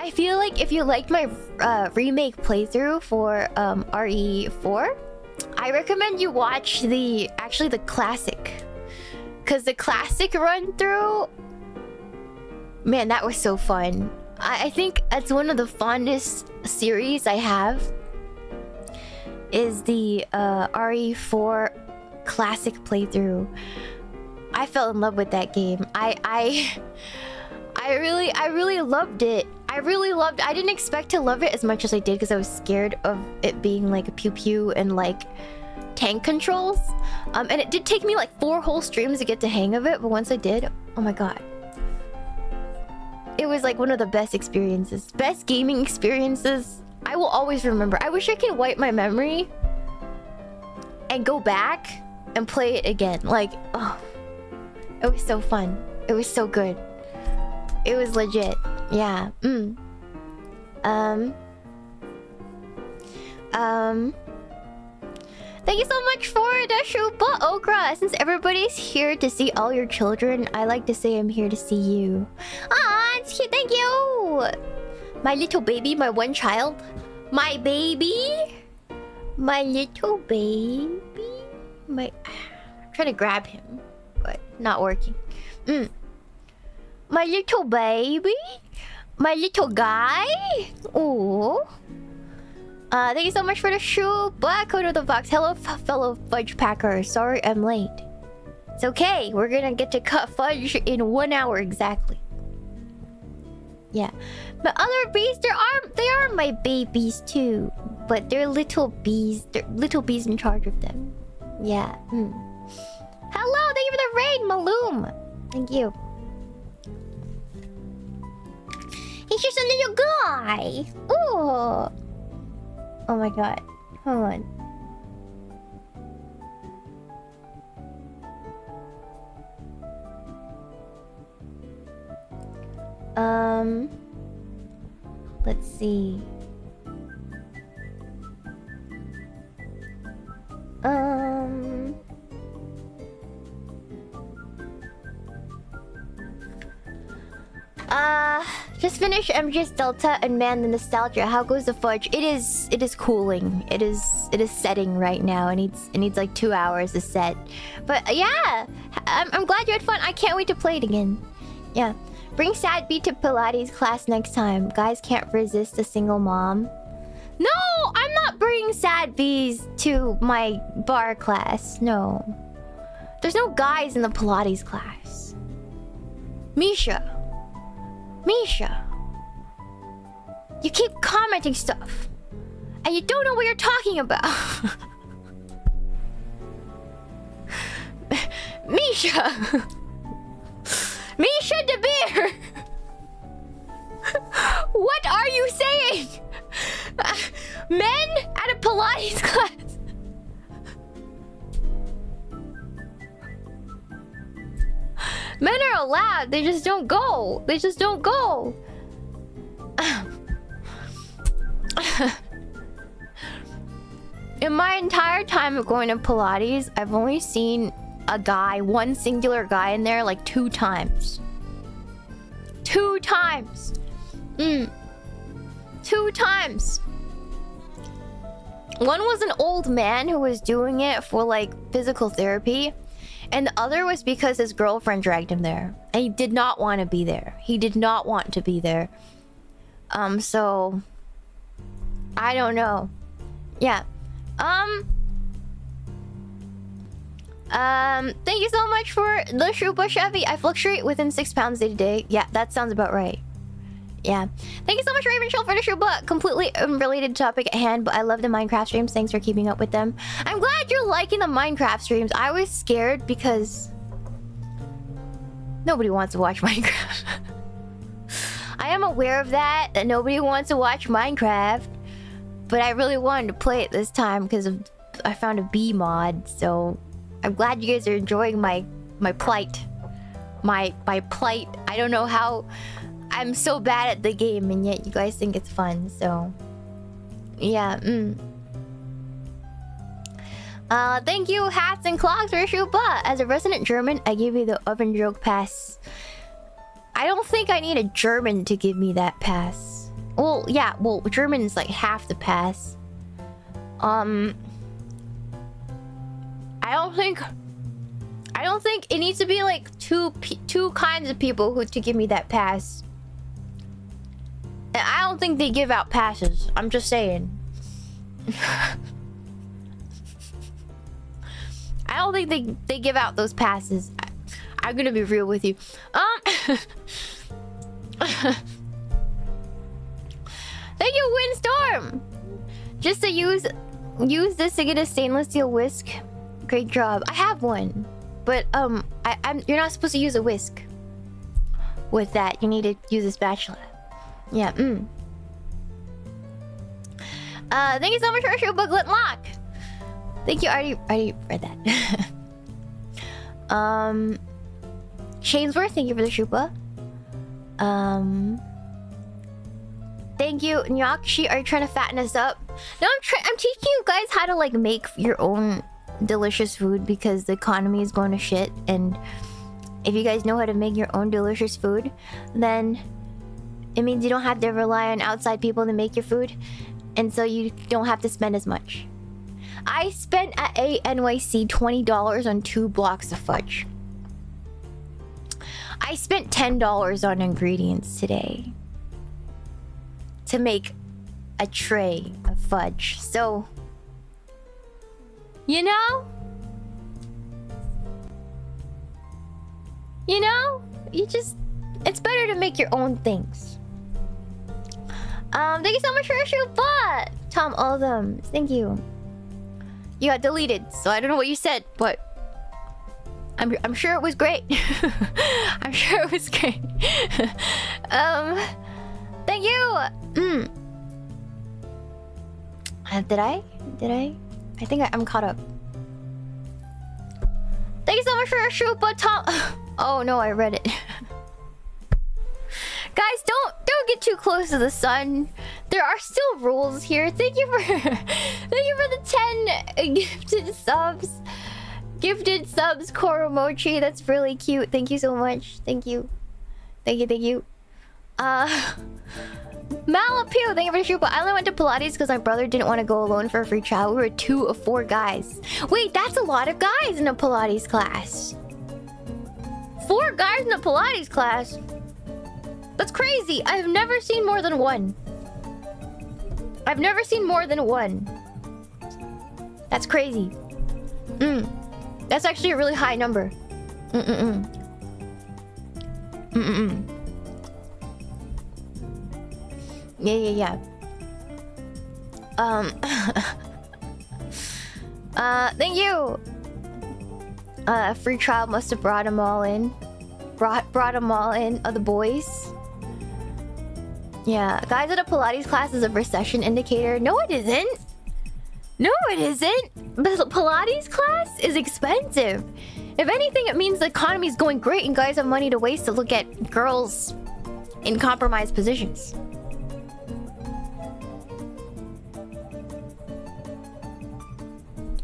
I feel like if you liked my remake playthrough for RE4, I recommend you watch the classic. Cause the classic run through, man, that was so fun. I think that's one of the fondest series I have. Is the RE4 classic playthrough. I fell in love with that game. I really loved it. I didn't expect to love it as much as I did because I was scared of it being like a pew pew and like tank controls. And it did take me like 4 whole streams to get the hang of it, but once I did, oh my god. It was like one of the best experiences. Best gaming experiences I will always remember. I wish I could wipe my memory and go back and play it again. Like, oh, it was so fun. It was so good. It was legit. Yeah. Thank you so much for the Shupa Okra. Since everybody's here to see all your children, I like to say I'm here to see you. Ah, it's cute. Thank you. My little baby, my one child. My baby. My little baby. I'm trying to grab him, but not working. My little baby. My little guy. Ooh. Thank you so much for the shoe. Black Code of the Box. Hello, fellow Fudge Packer. Sorry I'm late. It's okay. We're gonna get to cut Fudge in 1 hour exactly. Yeah. My other bees, they are my babies too. But they're little bees. They're little bees in charge of them. Yeah. Hello, thank you for the raid, Maloom. Thank you. He's just a little guy. Ooh. Oh my god. Hold on. Let's see. Just finished MGS Delta and man, the nostalgia. How goes the Fudge? It is cooling. It is setting right now. It needs like 2 hours to set. But yeah, I'm glad you had fun. I can't wait to play it again. Yeah. Bring Sad B to Pilates class next time. Guys can't resist a single mom. No! bring sad bees to my bar class. No. There's no guys in the Pilates class. Misha. Misha. You keep commenting stuff. And you don't know what you're talking about. Misha. Misha De Beer. What are you saying? Men at a Pilates class. Men are allowed, they just don't go. They just don't go. In my entire time of going to Pilates, I've only seen a guy, one singular guy in there like 2 times. 2 times. 2 times. One was an old man who was doing it for like physical therapy, and the other was because his girlfriend dragged him there, and he did not want to be there. He did not want to be there. So I don't know. Yeah. Thank you so much for the Shrupa Chevy. I fluctuate within 6 pounds day to day. Yeah, that sounds about right. Yeah. Thank you so much, Raven Chill, for the Shrupa. Completely unrelated topic at hand, but I love the Minecraft streams. Thanks for keeping up with them. I'm glad you're liking the Minecraft streams. I was scared because nobody wants to watch Minecraft. I am aware of that nobody wants to watch Minecraft, but I really wanted to play it this time because I found a bee mod, so I'm glad you guys are enjoying my plight. My plight. I don't know how I'm so bad at the game and yet you guys think it's fun, so yeah. Thank you, Hats and Clocks, for Shuba. As a resident German, I give you the oven joke pass. I don't think I need a German to give me that pass. Well, yeah, well, German is like half the pass. I don't think it needs to be like two kinds of people who to give me that pass. And I don't think they give out passes. I'm just saying. I don't think they give out those passes. I'm gonna be real with you. Thank you, Windstorm. Just to use this to get a stainless steel whisk. Great job. I have one, but you're not supposed to use a whisk. With that, you need to use a spatula. Yeah. Thank you so much for your booklet lock. Thank you. I already read that. Shainsworth, thank you for the shupa. Thank you, Nyakshi. Are you trying to fatten us up? No, I'm teaching you guys how to like make your own delicious food because the economy is going to shit, and if you guys know how to make your own delicious food, then it means you don't have to rely on outside people to make your food, and so you don't have to spend as much. I spent at NYC $20 on 2 blocks of fudge. I spent $10 on ingredients today to make a tray of fudge. So, you know, it's better to make your own things. Thank you so much for your shoe, but Tom Oldham, thank you. You got deleted, so I don't know what you said, but I'm sure it was great. I'm sure it was great. Thank you. Did I? I think I'm caught up. Thank you so much for your shoe, but Tom. Oh no, I read it. Guys, don't get too close to the sun. There are still rules here. Thank you for the 10 gifted subs. Gifted subs, Koromochi. That's really cute. Thank you so much. Thank you. Malapew, thank you for the shoe. But I only went to Pilates because my brother didn't want to go alone for a free trial. We were 2 of 4 guys. Wait, that's a lot of guys in a Pilates class. 4 guys in a Pilates class? That's crazy. I've never seen more than 1. I've never seen more than 1. That's crazy. That's actually a really high number. Yeah. Thank you. Free trial must have brought them all in. Brought them all in. The boys. Yeah, guys at a Pilates class is a recession indicator. No, it isn't. No, it isn't. But Pilates class is expensive. If anything, it means the economy is going great and guys have money to waste to look at girls in compromised positions.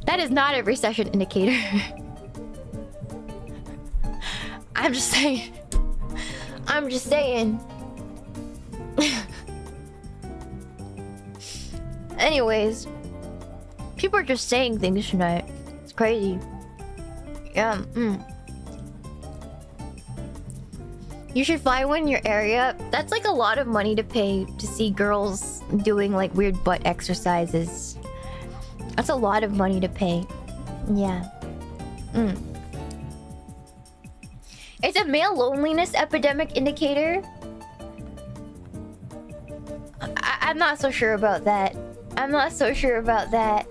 That is not a recession indicator. I'm just saying. I'm just saying. Anyways, people are just saying things tonight. It's crazy. Yeah. You should find one in your area. That's like a lot of money to pay to see girls doing like weird butt exercises. That's a lot of money to pay. Yeah. It's a male loneliness epidemic indicator. I'm not so sure about that. I'm not so sure about that.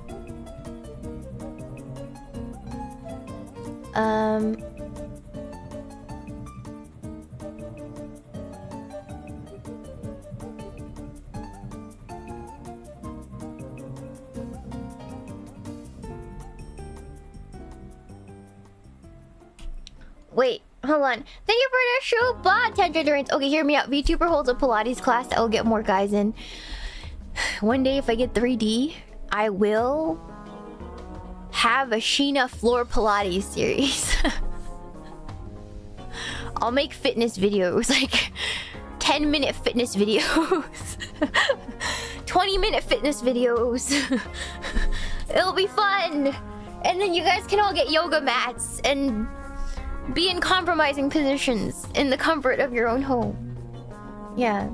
Wait, hold on. Thank you for the show, bot. 10 generates. Okay, hear me out. VTuber holds a Pilates class that will get more guys in. One day, if I get 3D, I will have a Shiina floor Pilates series. I'll make fitness videos, like 10-minute fitness videos, 20-minute fitness videos. It'll be fun. And then you guys can all get yoga mats and be in compromising positions in the comfort of your own home. Yeah.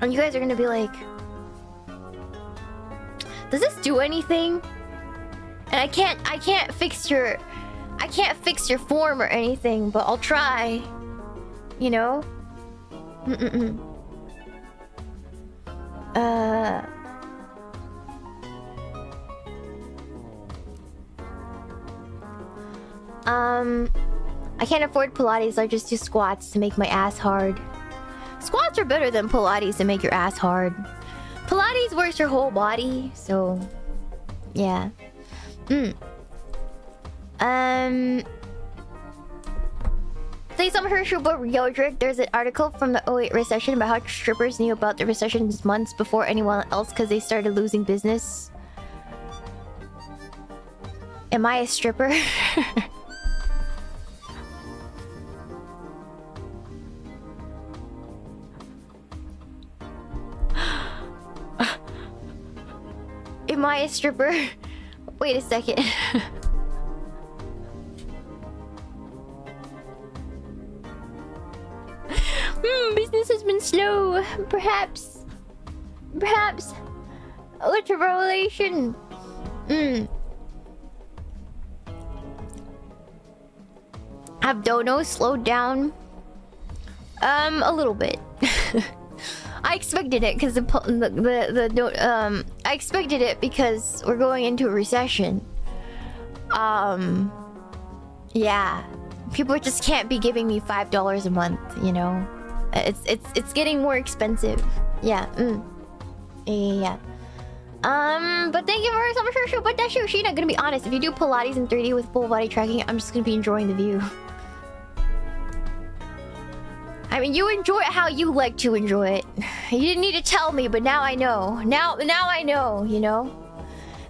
And you guys are gonna be like, does this do anything? And I can't fix your form or anything, but I'll try. You know? I can't afford Pilates, so I just do squats to make my ass hard. Squats are better than Pilates to make your ass hard. Pilates works your whole body, so yeah. Say some Herschel about Yodrick. There's an article from the '08 recession about how strippers knew about the recession months before anyone else because they started losing business. Am I a stripper? Am I a stripper? Wait a second. Business has been slow. Perhaps a little revelation. Have donos slowed down? A little bit. I expected it because I expected it because we're going into a recession. Yeah. People just can't be giving me $5 a month, you know? It's getting more expensive. Yeah. Yeah. But thank you for so much for the show. But that show, Shiina, gonna be honest, if you do Pilates in 3D with full body tracking, I'm just gonna be enjoying the view. I mean, you enjoy it how you like to enjoy it. You didn't need to tell me, but now I know. Now I know, you know?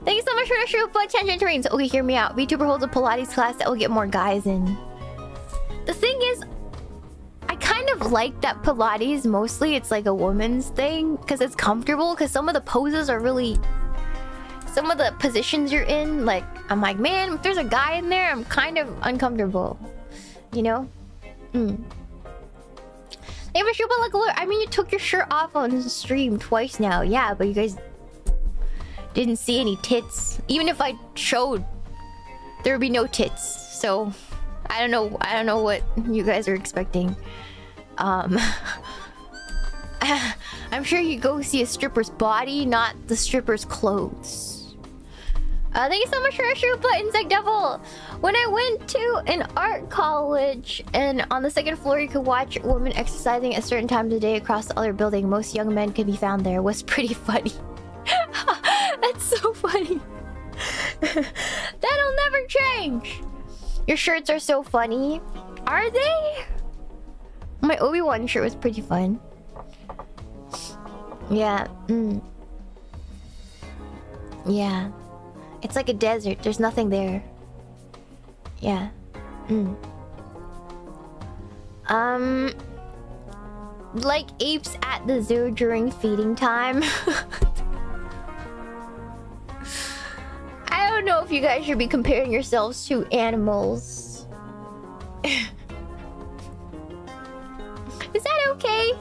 Thank you so much for the show, but tangent terrains. Okay, hear me out. VTuber holds a Pilates class that will get more guys in. The thing is, I kind of like that Pilates mostly it's like a woman's thing because it's comfortable, because some of the poses are really, some of the positions you're in, like, I'm like, man, if there's a guy in there, I'm kind of uncomfortable, you know? Hey, but I mean, you took your shirt off on stream twice now. Yeah, but you guys didn't see any tits. Even if I showed, there would be no tits. So I don't know what you guys are expecting. I'm sure you go see a stripper's body, not the stripper's clothes. Thank you so much for a shoe button, Insect Devil. When I went to an art college, and on the second floor you could watch women exercising at certain times of day across the other building. Most young men could be found there. Was pretty funny. That's so funny. That'll never change. Your shirts are so funny. Are they? My Obi-Wan shirt was pretty fun. Yeah. Yeah. It's like a desert. There's nothing there. Yeah. Like apes at the zoo during feeding time. I don't know if you guys should be comparing yourselves to animals. Is that okay?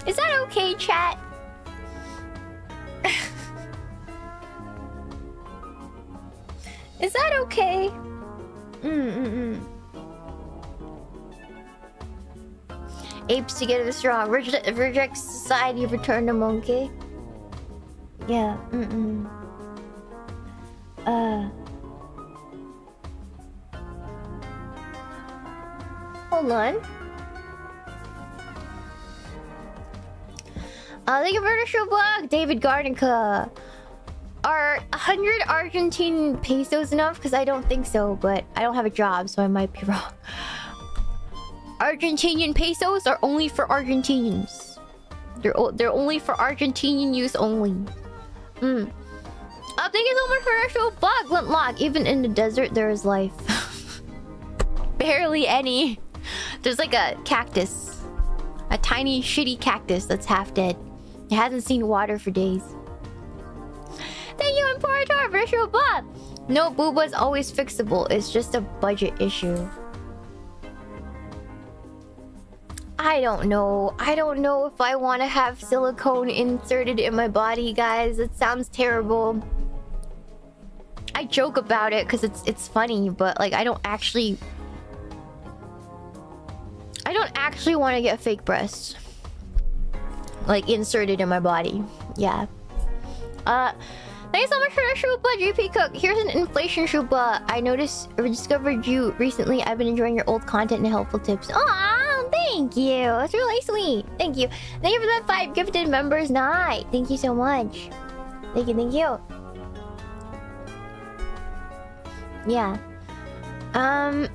Is that okay, chat? Is that okay? Apes together strong. Reject society, return to monkey. Yeah. Hold on. Thank you for the show blog, David Garnica. Are 100 Argentine pesos enough? Because I don't think so, but I don't have a job, so I might be wrong. Argentinian pesos are only for Argentinians. They're only for Argentinian use only. Thank you so much for the show blog, Glintlock. Even in the desert, there is life. Barely any. There's like a cactus. A tiny, shitty cactus that's half dead. It hasn't seen water for days. Thank you, Imperator, for the show blog. No, booba's always fixable. It's just a budget issue. I don't know. I don't know if I want to have silicone inserted in my body, guys. It sounds terrible. I joke about it because it's funny, but like I don't actually want to get fake breasts like inserted in my body. Yeah. Thanks so much for the Shuba, GP Cook. Here's an inflation Shuba. I noticed or discovered you recently. I've been enjoying your old content and helpful tips. Aw, thank you. That's really sweet. Thank you. Thank you for the 5 gifted members night. Thank you so much. Thank you, thank you. Yeah. The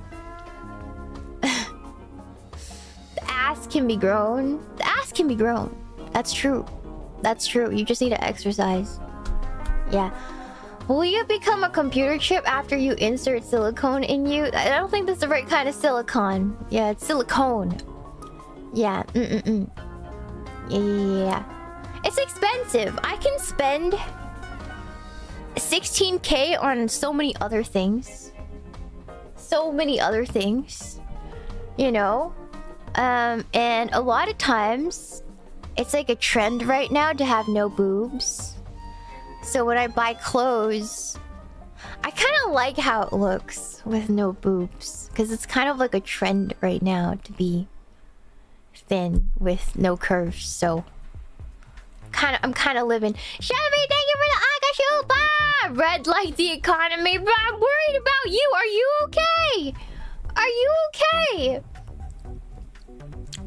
ass can be grown. The ass can be grown. That's true. That's true. You just need to exercise. Yeah. Will you become a computer chip after you insert silicone in you? I don't think that's the right kind of silicone. Yeah, it's silicone. Yeah. Yeah. It's expensive. I can spend 16K on so many other things. So many other things. You know? And a lot of times, it's like a trend right now to have no boobs. So when I buy clothes, I kind of like how it looks with no boobs. Because it's kind of like a trend right now to be thin with no curves. So I'm kind of living. Chevy, thank you for the Akashuba! Red like the economy, but I'm worried about you. Are you okay? Are you okay?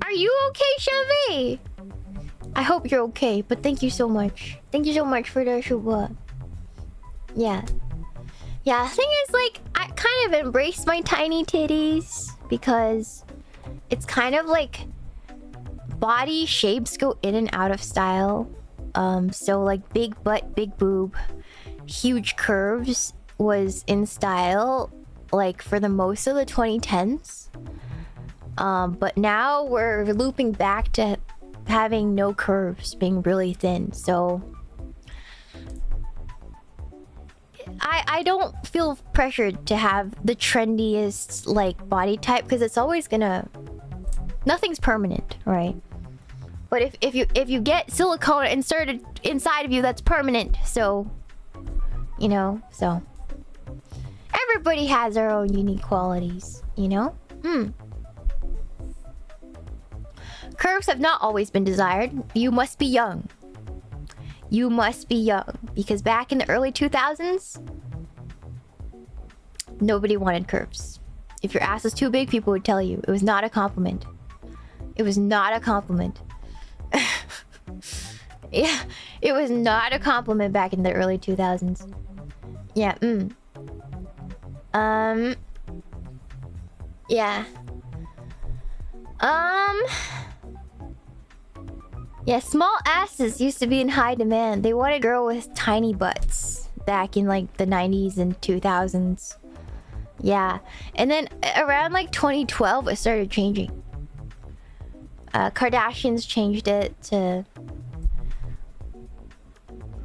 Are you okay, Chevy? I hope you're okay, but thank you so much. Thank you so much for the Shuba. Yeah. Yeah, the thing is, like, I kind of embrace my tiny titties because it's kind of like body shapes go in and out of style. So like big butt, big boob, huge curves was in style like for the most of the 2010s. But now we're looping back to having no curves, being really thin. So I don't feel pressured to have the trendiest like body type because it's always gonna, nothing's permanent, right? But if you get silicone inserted inside of you, that's permanent. So you know? So everybody has their own unique qualities, you know? Curves have not always been desired. You must be young. You must be young. Because back in the early 2000s, nobody wanted curves. If your ass was too big, people would tell you. It was not a compliment. It was not a compliment. Yeah, it was not a compliment back in the early 2000s. Yeah, yeah. Yeah, small asses used to be in high demand. They wanted a girl with tiny butts back in like the 90s and 2000s. Yeah, and then around like 2012 it started changing. Kardashians changed it to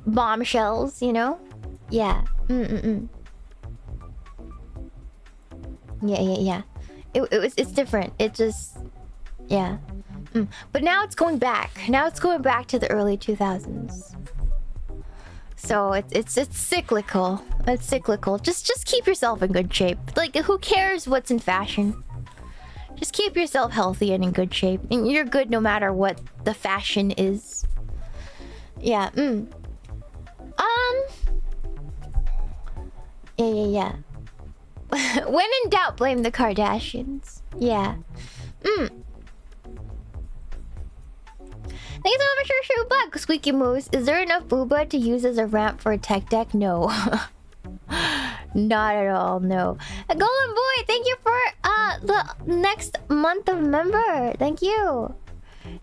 bombshells, you know? Yeah. Yeah. It's different. It just, yeah. But now it's going back. Now it's going back to the early 2000s. So it's cyclical. It's cyclical. Just keep yourself in good shape. Like, who cares what's in fashion? Just keep yourself healthy and in good shape, and you're good no matter what the fashion is. Yeah. Yeah. When in doubt, blame the Kardashians. Yeah. Thanks so much for your bug, Squeaky Moose. Is there enough booba to use as a ramp for a tech deck? No. Not at all, no. Golden Boy, thank you for the next month of member. Thank you.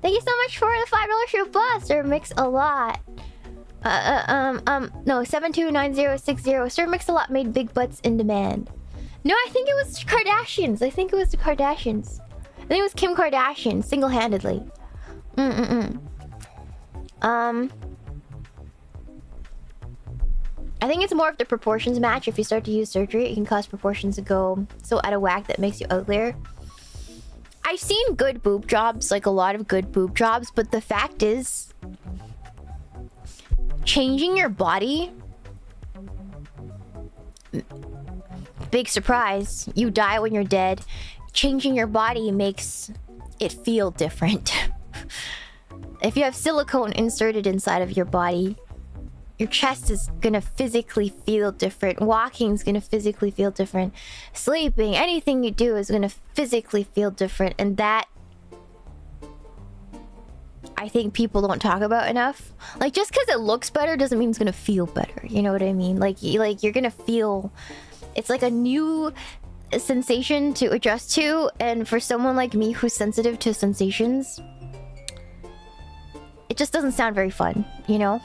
Thank you so much for the $5 shoe bus. Sir Mix a Lot. No, 729060. Sir Mix a Lot made big butts in demand. No, I think it was Kardashians. I think it was the Kardashians. I think it was Kim Kardashian, single-handedly. I think it's more of the proportions match. If you start to use surgery, it can cause proportions to go so out of whack that makes you uglier. I've seen good boob jobs, like a lot of good boob jobs, but the fact is, changing your body, big surprise, you die when you're dead. Changing your body makes it feel different. If you have silicone inserted inside of your body, your chest is gonna physically feel different. Walking's gonna physically feel different. Sleeping, anything you do is gonna physically feel different. And that, I think people don't talk about enough. Like, just because it looks better doesn't mean it's gonna feel better. You know what I mean? Like you're gonna feel... It's like a new sensation to adjust to. And for someone like me who's sensitive to sensations, it just doesn't sound very fun, you know?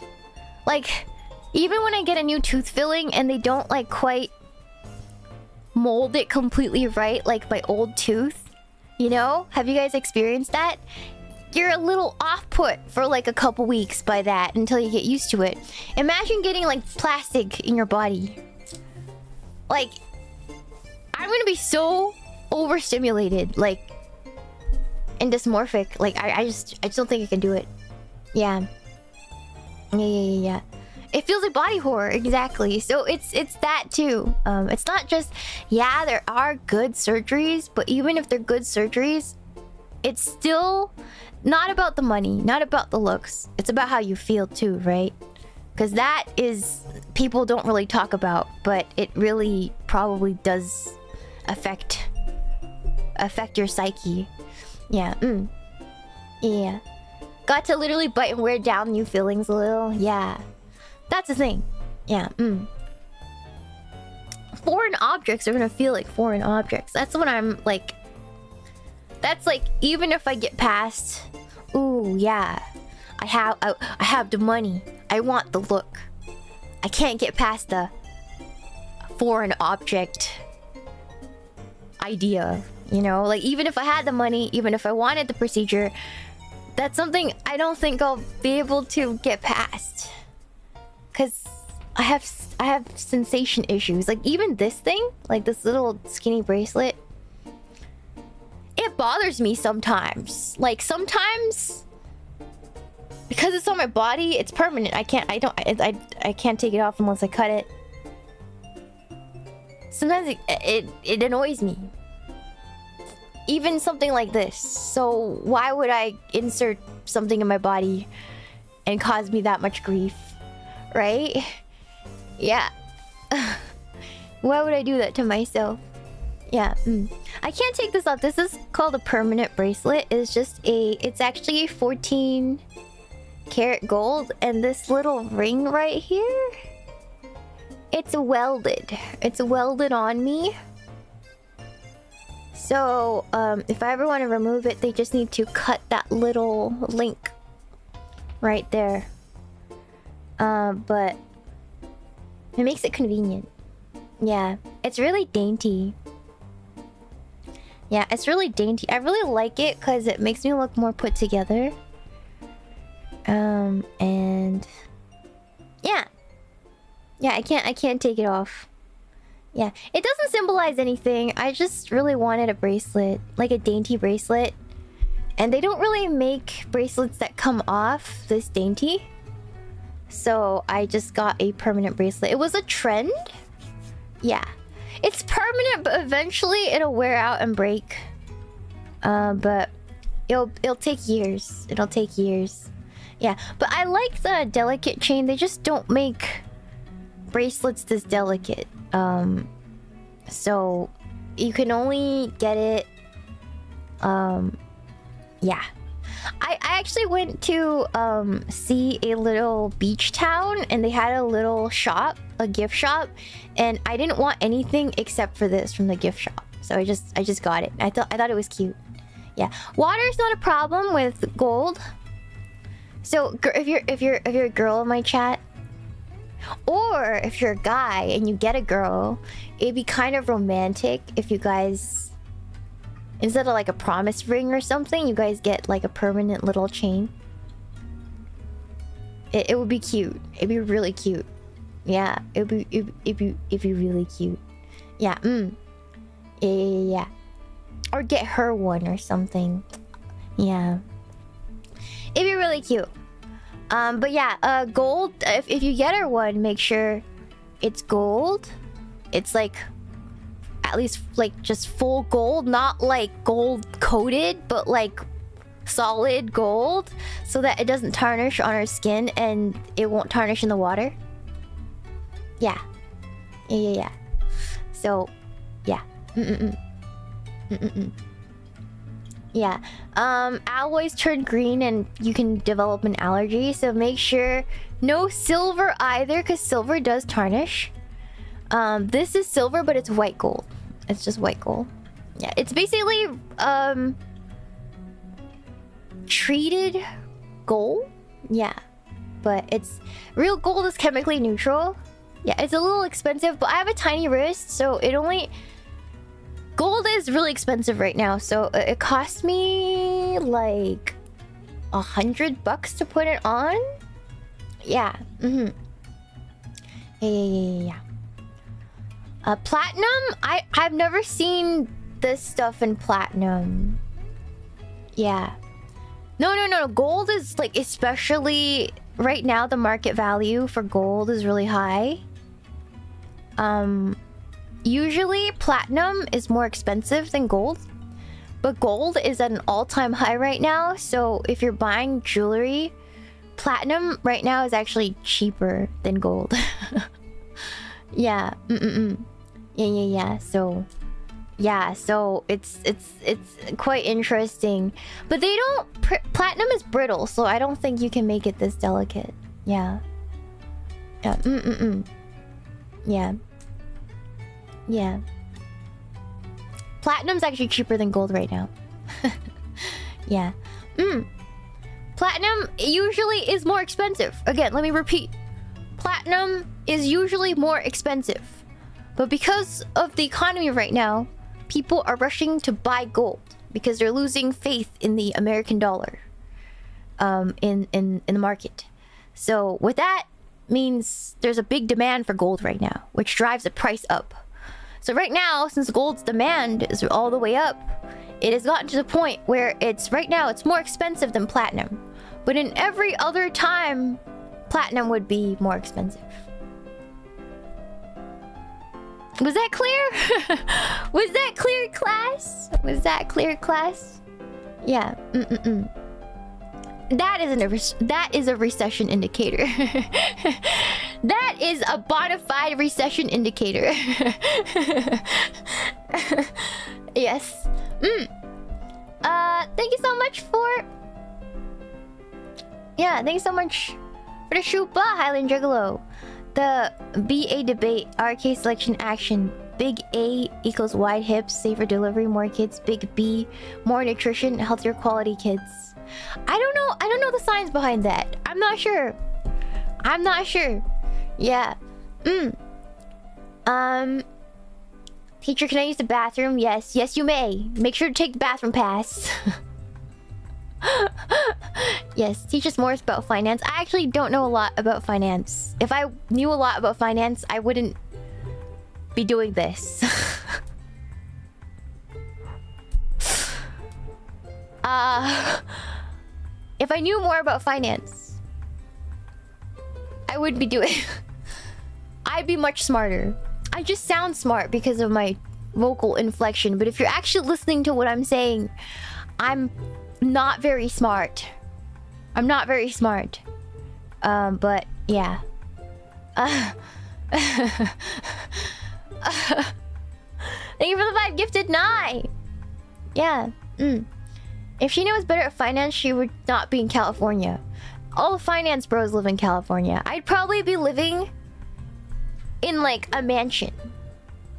Like, even when I get a new tooth filling and they don't like quite mold it completely right, like my old tooth, you know? Have you guys experienced that? You're a little off-put for like a couple weeks by that until you get used to it. Imagine getting like plastic in your body. Like, I'm gonna be so overstimulated, like, and dysmorphic. Like, I just don't think I can do it. Yeah. Yeah. It feels like body horror, exactly. So it's that too. It's not just, yeah, there are good surgeries, but even if they're good surgeries, it's still not about the money, not about the looks. It's about how you feel too, right? Because that is, people don't really talk about, but it really probably does affect your psyche. Yeah. Yeah. Got to literally bite and wear down new feelings a little. Yeah. That's the thing. Yeah. Foreign objects are gonna feel like foreign objects. That's what I'm like. That's like, even if I get past, ooh, yeah, I have the money. I want the look. I can't get past the foreign object idea, you know? Like, even if I had the money, even if I wanted the procedure, that's something I don't think I'll be able to get past. Cause I have sensation issues. Like, even this thing, like this little skinny bracelet, it bothers me sometimes. Like, sometimes, because it's on my body, it's permanent. I can't take it off unless I cut it. sometimes it annoys me. Even something like this. So why would I insert something in my body and cause me that much grief? Right? Yeah. Why would I do that to myself? Yeah. I can't take this off. This is called a permanent bracelet. It's actually a 14 karat gold, and this little ring right here, it's welded. It's welded on me. So, if I ever want to remove it, they just need to cut that little link right there. But it makes it convenient. Yeah, it's really dainty. Yeah, it's really dainty. I really like it because it makes me look more put together. And yeah. Yeah, I can't take it off. Yeah, it doesn't symbolize anything. I just really wanted a bracelet, like a dainty bracelet. And they don't really make bracelets that come off this dainty. So I just got a permanent bracelet. It was a trend. Yeah. It's permanent, but eventually it'll wear out and break. But it'll take years. It'll take years. Yeah, but I like the delicate chain. They just don't make bracelets this delicate. So you can only get it. Yeah. I actually went to see a little beach town, and they had a little shop, a gift shop, and I didn't want anything except for this from the gift shop. So I just got it. I thought it was cute. Yeah. Water's not a problem with gold. So if you're a girl in my chat, or if you're a guy and you get a girl, it'd be kind of romantic if you guys, instead of like a promise ring or something, you guys get like a permanent little chain. It would be cute. It'd be really cute. Yeah, it'd be really cute. Yeah. Yeah. Or get her one or something. Yeah. It'd be really cute. But yeah, gold, if you get her one, make sure it's gold. It's like, at least like just full gold, not like gold coated, but like solid gold, so that it doesn't tarnish on her skin and it won't tarnish in the water. Yeah. Yeah. So, yeah. Yeah. Alloys turn green and you can develop an allergy, so make sure no silver either, because silver does tarnish. This is silver, but it's white gold. It's just white gold. Yeah, it's basically treated gold. Yeah, but it's real gold is chemically neutral. Yeah, it's a little expensive, but I have a tiny wrist, so it only, gold is really expensive right now, so it cost me like $100 to put it on. Yeah. Yeah. Platinum, I've never seen this stuff in platinum. Yeah. No. Gold is like, especially right now, the market value for gold is really high. Usually platinum is more expensive than gold, but gold is at an all-time high right now. So if you're buying jewelry, platinum right now is actually cheaper than gold. Yeah. Yeah. So yeah, so it's quite interesting, but they don't platinum is brittle, so I don't think you can make it this delicate. Yeah. Yeah. Platinum's actually cheaper than gold right now. Yeah. Platinum usually is more expensive. Again, let me repeat. Platinum is usually more expensive. But because of the economy right now, people are rushing to buy gold because they're losing faith in the American dollar. In the market. So with that means there's a big demand for gold right now, which drives the price up. So right now, since gold's demand is all the way up, it has gotten to the point where it's more expensive than platinum. But in every other time, platinum would be more expensive. Was that clear? Was that clear, class? Was that clear, class? Yeah. That is a recession indicator. That is a bona fide recession indicator. Yes. Thank you so much for... Yeah, thank you so much for the Shupa, Highland Juggalo. The BA debate, RK selection action. Big A equals wide hips, safer delivery, more kids. Big B, more nutrition, healthier quality kids. I don't know the science behind that. I'm not sure. Yeah. Teacher, can I use the bathroom? Yes, you may. Make sure to take the bathroom pass. Yes, teach us more about finance. I actually don't know a lot about finance. If I knew a lot about finance, I wouldn't be doing this. If I knew more about finance, I would be doing... I'd be much smarter. I just sound smart because of my vocal inflection, but if you're actually listening to what I'm saying, I'm not very smart. I'm not very smart. But yeah. Thank you for the 5 gifted 9. Yeah. If she was better at finance, she would not be in California. All the finance bros live in California. I'd probably be living in like a mansion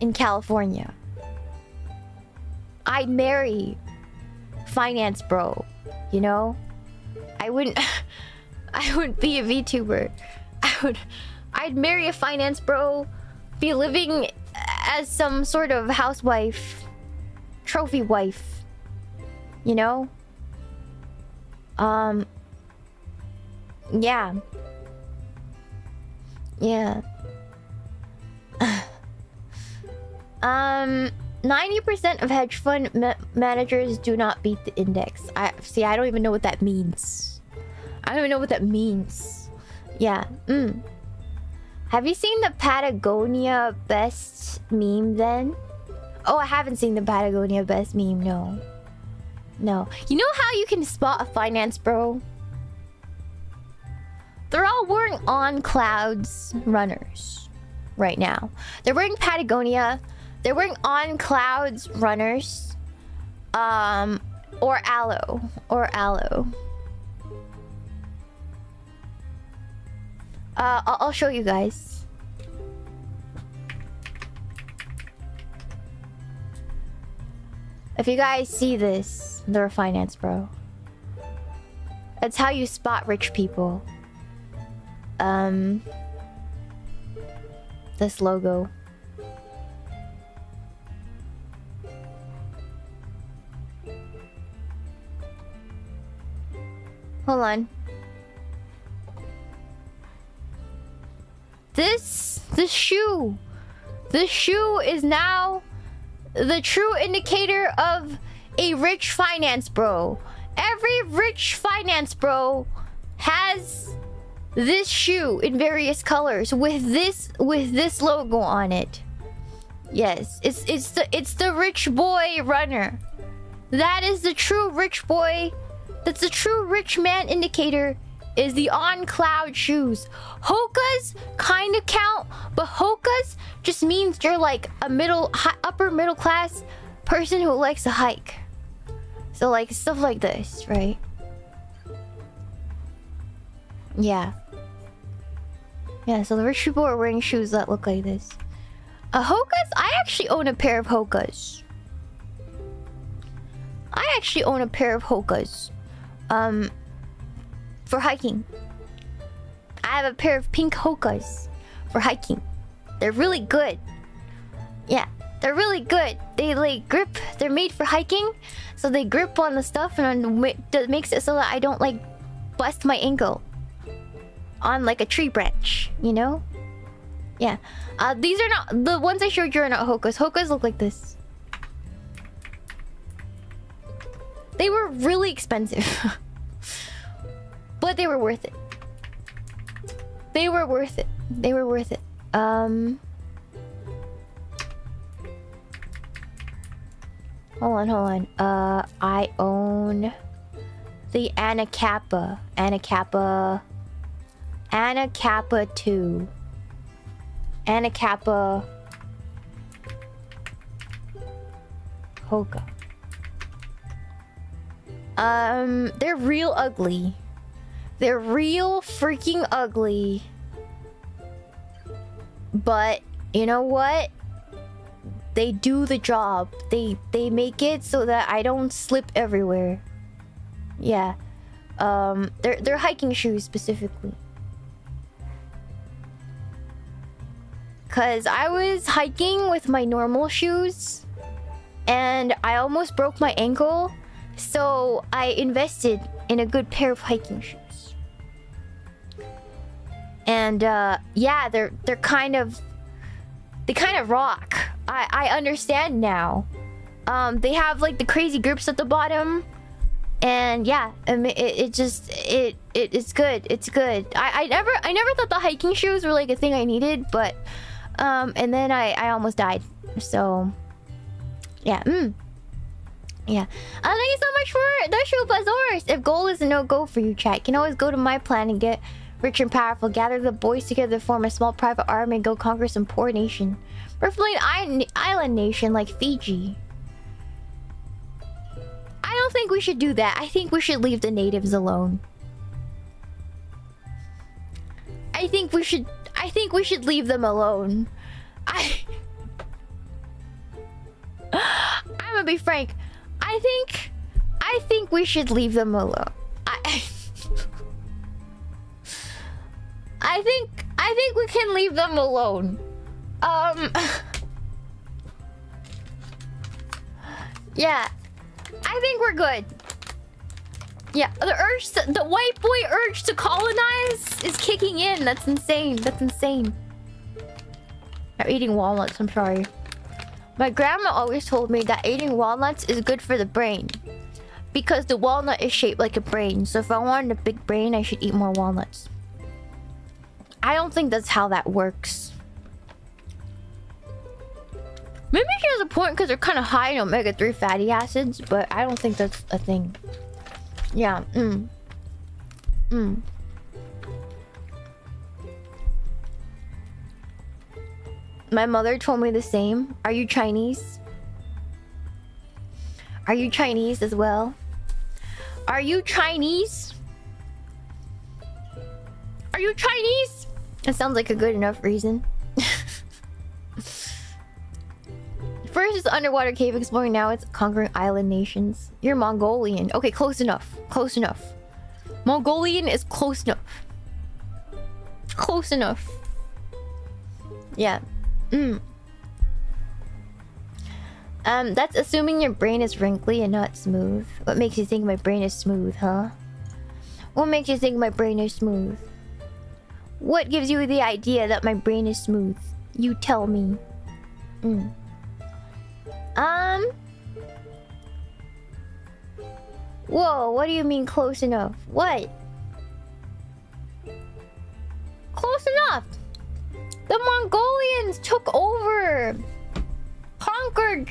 in California. I'd marry finance bro, you know? I wouldn't be a VTuber. I'd marry a finance bro, be living as some sort of housewife, trophy wife, you know? Yeah. 90% of hedge fund managers do not beat the index. I don't even know what that means. Yeah. Have you seen the Patagonia best meme then? Oh, I haven't seen the Patagonia best meme, no. You know how you can spot a finance bro? They're all wearing On Clouds runners right now. They're wearing Patagonia. They're wearing On Clouds runners. Or Aloe. I'll show you guys. If you guys see this, they're a finance bro. That's how you spot rich people. This logo. Hold on. This shoe is now the true indicator of a rich finance bro. Every rich finance bro has this shoe in various colors with this logo on it. Yes, it's the rich boy runner. That is the true rich boy. That's the true rich man indicator. Is the On Cloud shoes. Hokas kind of count, but Hokas just means you're like a upper middle class person who likes to hike. So like stuff like this, right? Yeah, so the rich people are wearing shoes that look like this. Hokas? I actually own a pair of Hokas. For hiking. I have a pair of pink Hokas for hiking. They're really good. Yeah, they're really good. They like grip. They're made for hiking, so they grip on the stuff and that makes it so that I don't like bust my ankle on like a tree branch, you know? Yeah. These are not the ones I showed you. Are not Hokas. Hokas look like this. They were really expensive. But they were worth it. Hold on. I own the Anacappa 2. Anacappa Hoka. They're real ugly. They're real freaking ugly. But you know what? They do the job. They make it so that I don't slip everywhere. Yeah. They're hiking shoes specifically. Cause I was hiking with my normal shoes and I almost broke my ankle, so I invested in a good pair of hiking shoes. And yeah, they kind of rock. I understand now. They have like the crazy grips at the bottom, and yeah, it's good. It's good. I never thought the hiking shoes were like a thing I needed, but and then I almost died. So yeah, yeah. Thank you so much for the Shubazors. If gold is a no-go for you, chat, you can always go to my plan and get rich and powerful. Gather the boys together, form a small private army, and go conquer some poor nation. Preferably an island nation like Fiji. I don't think we should do that. I think we should leave the natives alone. I think we should leave them alone. I'm gonna be frank. I think we should leave them alone. I think we can leave them alone. Yeah, I think we're good. Yeah, the white boy urge to colonize is kicking in. That's insane. That's insane. I'm eating walnuts. I'm sorry. My grandma always told me that eating walnuts is good for the brain, because the walnut is shaped like a brain. So if I wanted a big brain, I should eat more walnuts. I don't think that's how that works. Maybe she has a point because they're kind of high in omega-3 fatty acids, but I don't think that's a thing. Yeah, My mother told me the same. Are you Chinese? Are you Chinese as well? Are you Chinese? Are you Chinese? That sounds like a good enough reason. First it's underwater cave exploring, now it's conquering island nations. You're Mongolian. Okay, close enough. Close enough. Mongolian is close enough. Close enough. Yeah. That's assuming your brain is wrinkly and not smooth. What makes you think my brain is smooth, huh? What makes you think my brain is smooth? What gives you the idea that my brain is smooth? You tell me. Whoa, what do you mean close enough? What? Close enough! The Mongolians took over, conquered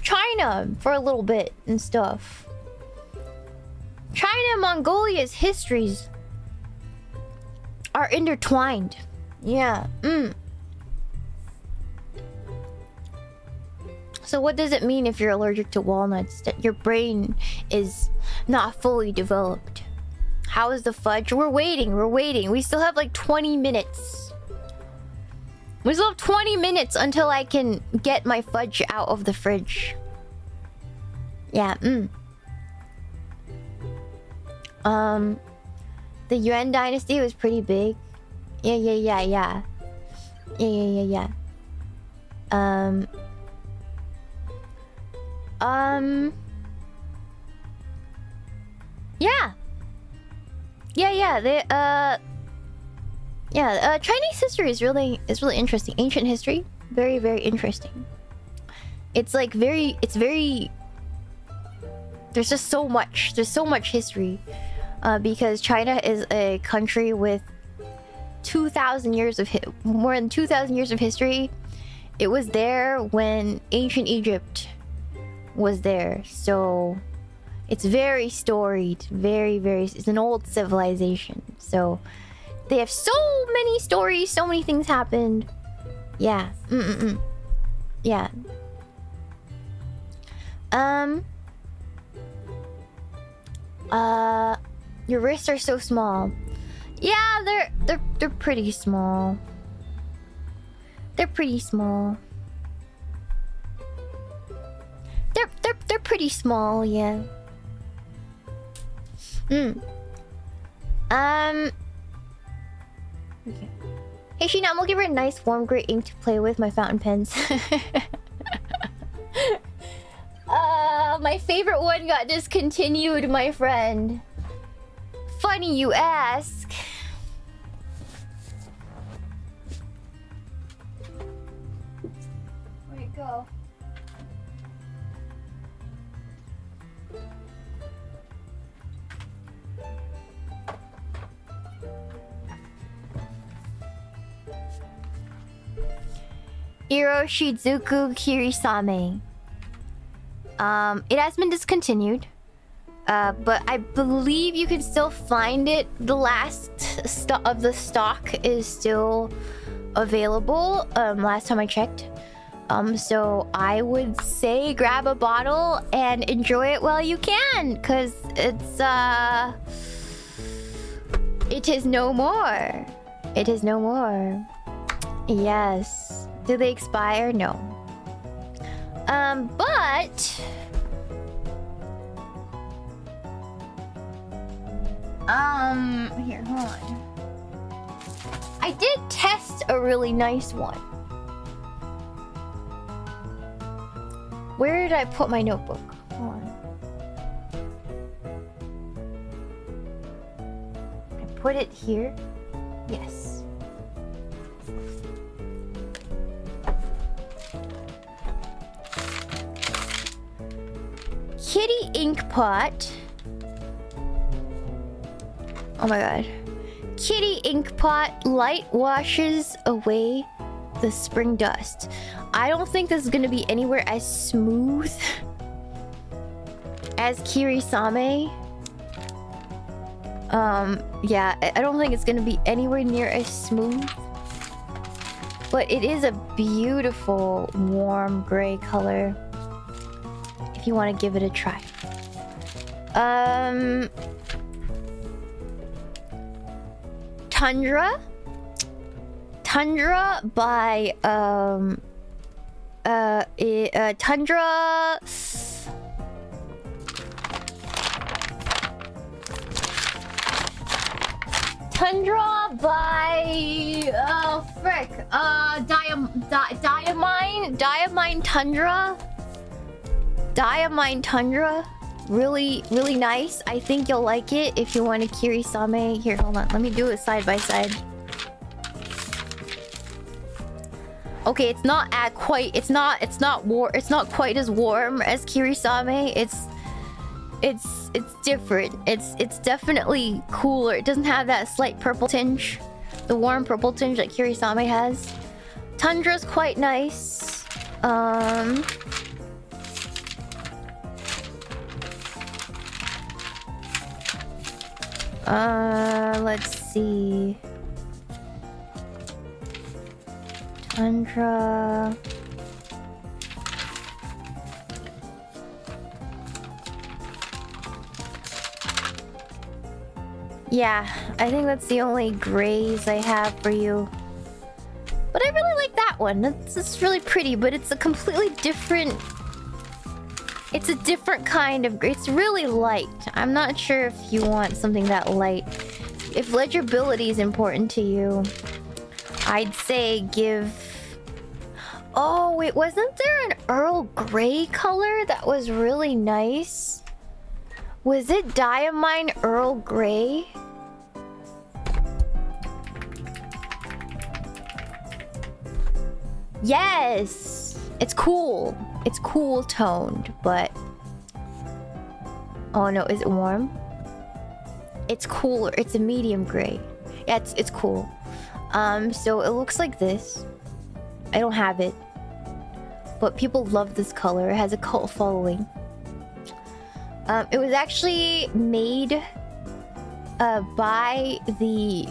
China for a little bit and stuff. China and Mongolia's histories are intertwined. Yeah. So what does it mean if you're allergic to walnuts? That your brain is not fully developed? How is the fudge? We're waiting. We still have like 20 minutes. We still have 20 minutes until I can get my fudge out of the fridge. Yeah, The Yuan dynasty was pretty big. Yeah. Yeah. Chinese history is really interesting. Ancient history, very, very interesting. It's like it's very. There's just so much. There's so much history, because China is a country with 2,000 years of more than 2,000 years of history. It was there when ancient Egypt was there. So it's very storied, it's an old civilization. So they have so many stories, so many things happened. Yeah. Yeah. Your wrists are so small. Yeah, they're pretty small. They're pretty small. They're pretty small, yeah. Okay. Hey Shiina, I'm looking for a nice warm gray ink to play with my fountain pens. My favorite one got discontinued, my friend. Funny you ask. Where'd it go? Iro Shizuku Kirisame. It has been discontinued. But I believe you can still find it. The last of the stock is still available. Last time I checked. So I would say grab a bottle and enjoy it while you can, cause it's it is no more. It is no more. Yes. Do they expire? No. But here, hold on. I did test a really nice one. Where did I put my notebook? Hold on. I put it here. Yes. Kitty ink pot. Oh my god. Kitty ink pot light washes away the spring dust. I don't think this is gonna be anywhere as smooth as Kirisame. Yeah, I don't think it's gonna be anywhere near as smooth. But it is a beautiful warm gray color. If you want to give it a try. Tundra by Tundra by frick, Diamine Tundra. Diamine Tundra, really nice. I think you'll like it if you want a Kirisame. Here, hold on. Let me do it side by side. Okay, it's not quite as warm as Kirisame. It's different. It's definitely cooler. It doesn't have that slight purple tinge, the warm purple tinge that Kirisame has. Tundra's quite nice. Let's see. Tundra. Yeah, I think that's the only grays I have for you. But I really like that one. It's really pretty, but it's a completely different... It's a different kind of gray. It's really light. I'm not sure if you want something that light. If legibility is important to you, I'd say give... Oh, wait, wasn't there an Earl Grey color that was really nice? Was it Diamine Earl Grey? Yes! It's cool. It's cool toned, but... Oh no, is it warm? It's cooler. It's a medium gray. Yeah, it's cool. So it looks like this. I don't have it. but people love this color. It has a cult following. It was actually made by the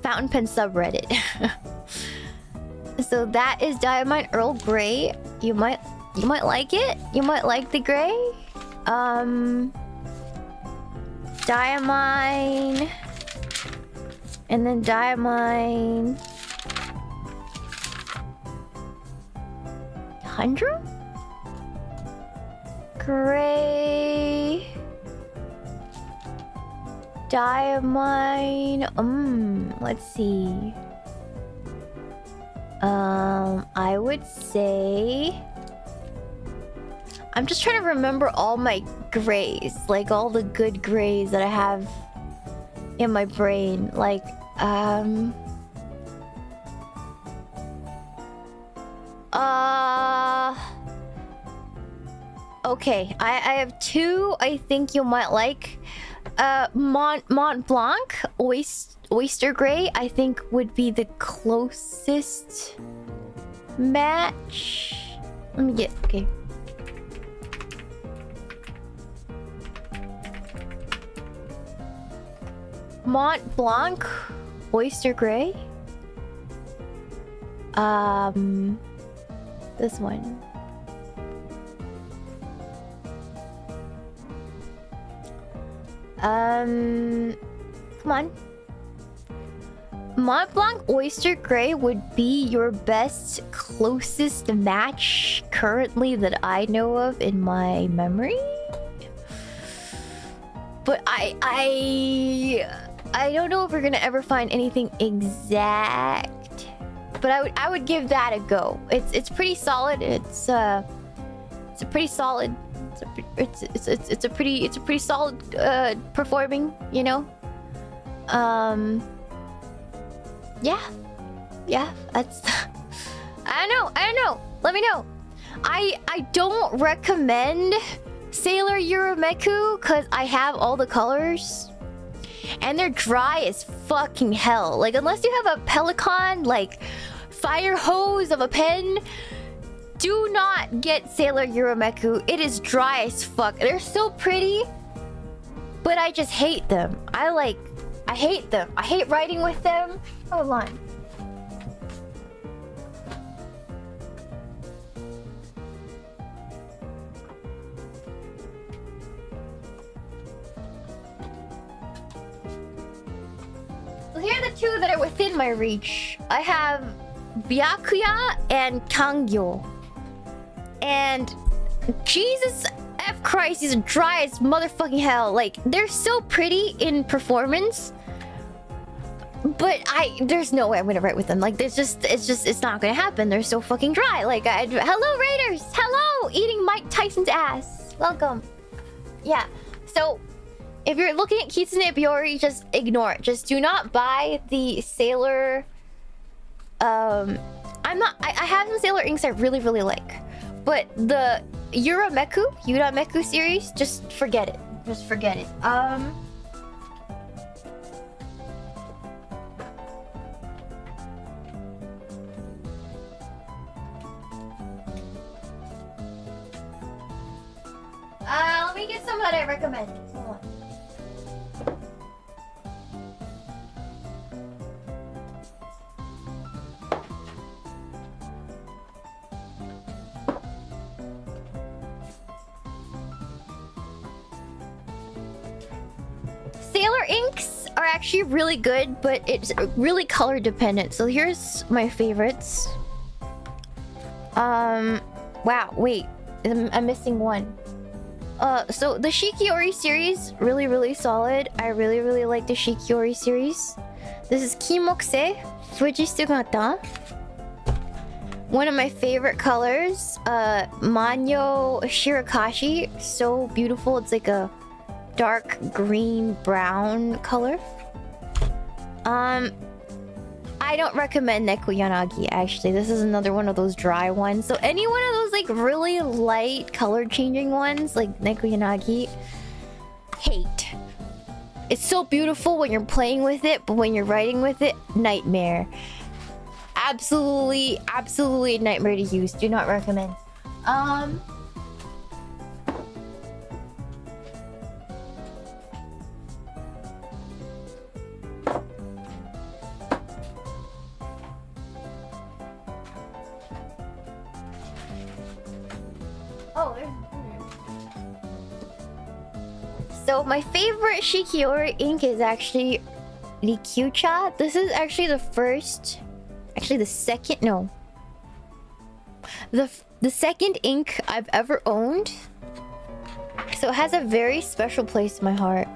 Fountain Pen subreddit. So that is Diamine Earl Grey. You might like it. You might like the gray. Diamine, and then Diamine 100? Gray. Diamine. Let's see. I would say... I'm just trying to remember all my grays. Like, all the good grays that I have in my brain. Like, okay, I have two I think you might like. Mont Blanc, Oyster Gray, I think would be the closest match. Let me get, okay. Mont Blanc, Oyster Gray. This one. Come on. Mont Blanc Oyster Gray would be your best, closest match currently that I know of in my memory. But I don't know if we're gonna ever find anything exact. But I would give that a go. It's pretty solid. It's a pretty solid. It's a pretty solid performing, you know. Yeah, that's I don't know. Let me know. I don't recommend Sailor Urameku because I have all the colors and they're dry as fucking hell. Like, unless you have a pelican, like fire hose of a pen, do not get Sailor Urameku. It is dry as fuck. They're so pretty, but I just hate them. I hate them. I hate writing with them. Hold on. So here are the two that are within my reach. I have Byakuya and Kangyo. And Jesus F Christ, these are dry as motherfucking hell. Like, they're so pretty in performance, but there's no way I'm gonna write with them. Like, it's not gonna happen. They're so fucking dry. Like, hello Raiders, hello, eating Mike Tyson's ass. Welcome. Yeah. So if you're looking at Kitsune Biori, just ignore it. Just do not buy the Sailor. I have some Sailor inks I really like. But the Urameku series, just forget it. Just forget it. Let me get some that I recommend. Hold on. Sailor inks are actually really good, but it's really color dependent. So here's my favorites. Wow, wait, I'm missing one. So the Shikiori series, really solid. I really like the Shikiori series. This is Kimokse Fujisugata. One of my favorite colors, Manyo Shirakashi. So beautiful. It's like a dark green brown color. I don't recommend Neko Yanagi, actually. This is another one of those dry ones. So any one of those like really light color changing ones, like Neko Yanagi, hate. It's so beautiful when you're playing with it, but when you're writing with it, nightmare. Absolutely nightmare to use. Do not recommend. Oh, there's... So my favorite Shikiori ink is actually the chitchat. This is actually the first, actually the second, no. The second ink I've ever owned. So it has a very special place in my heart.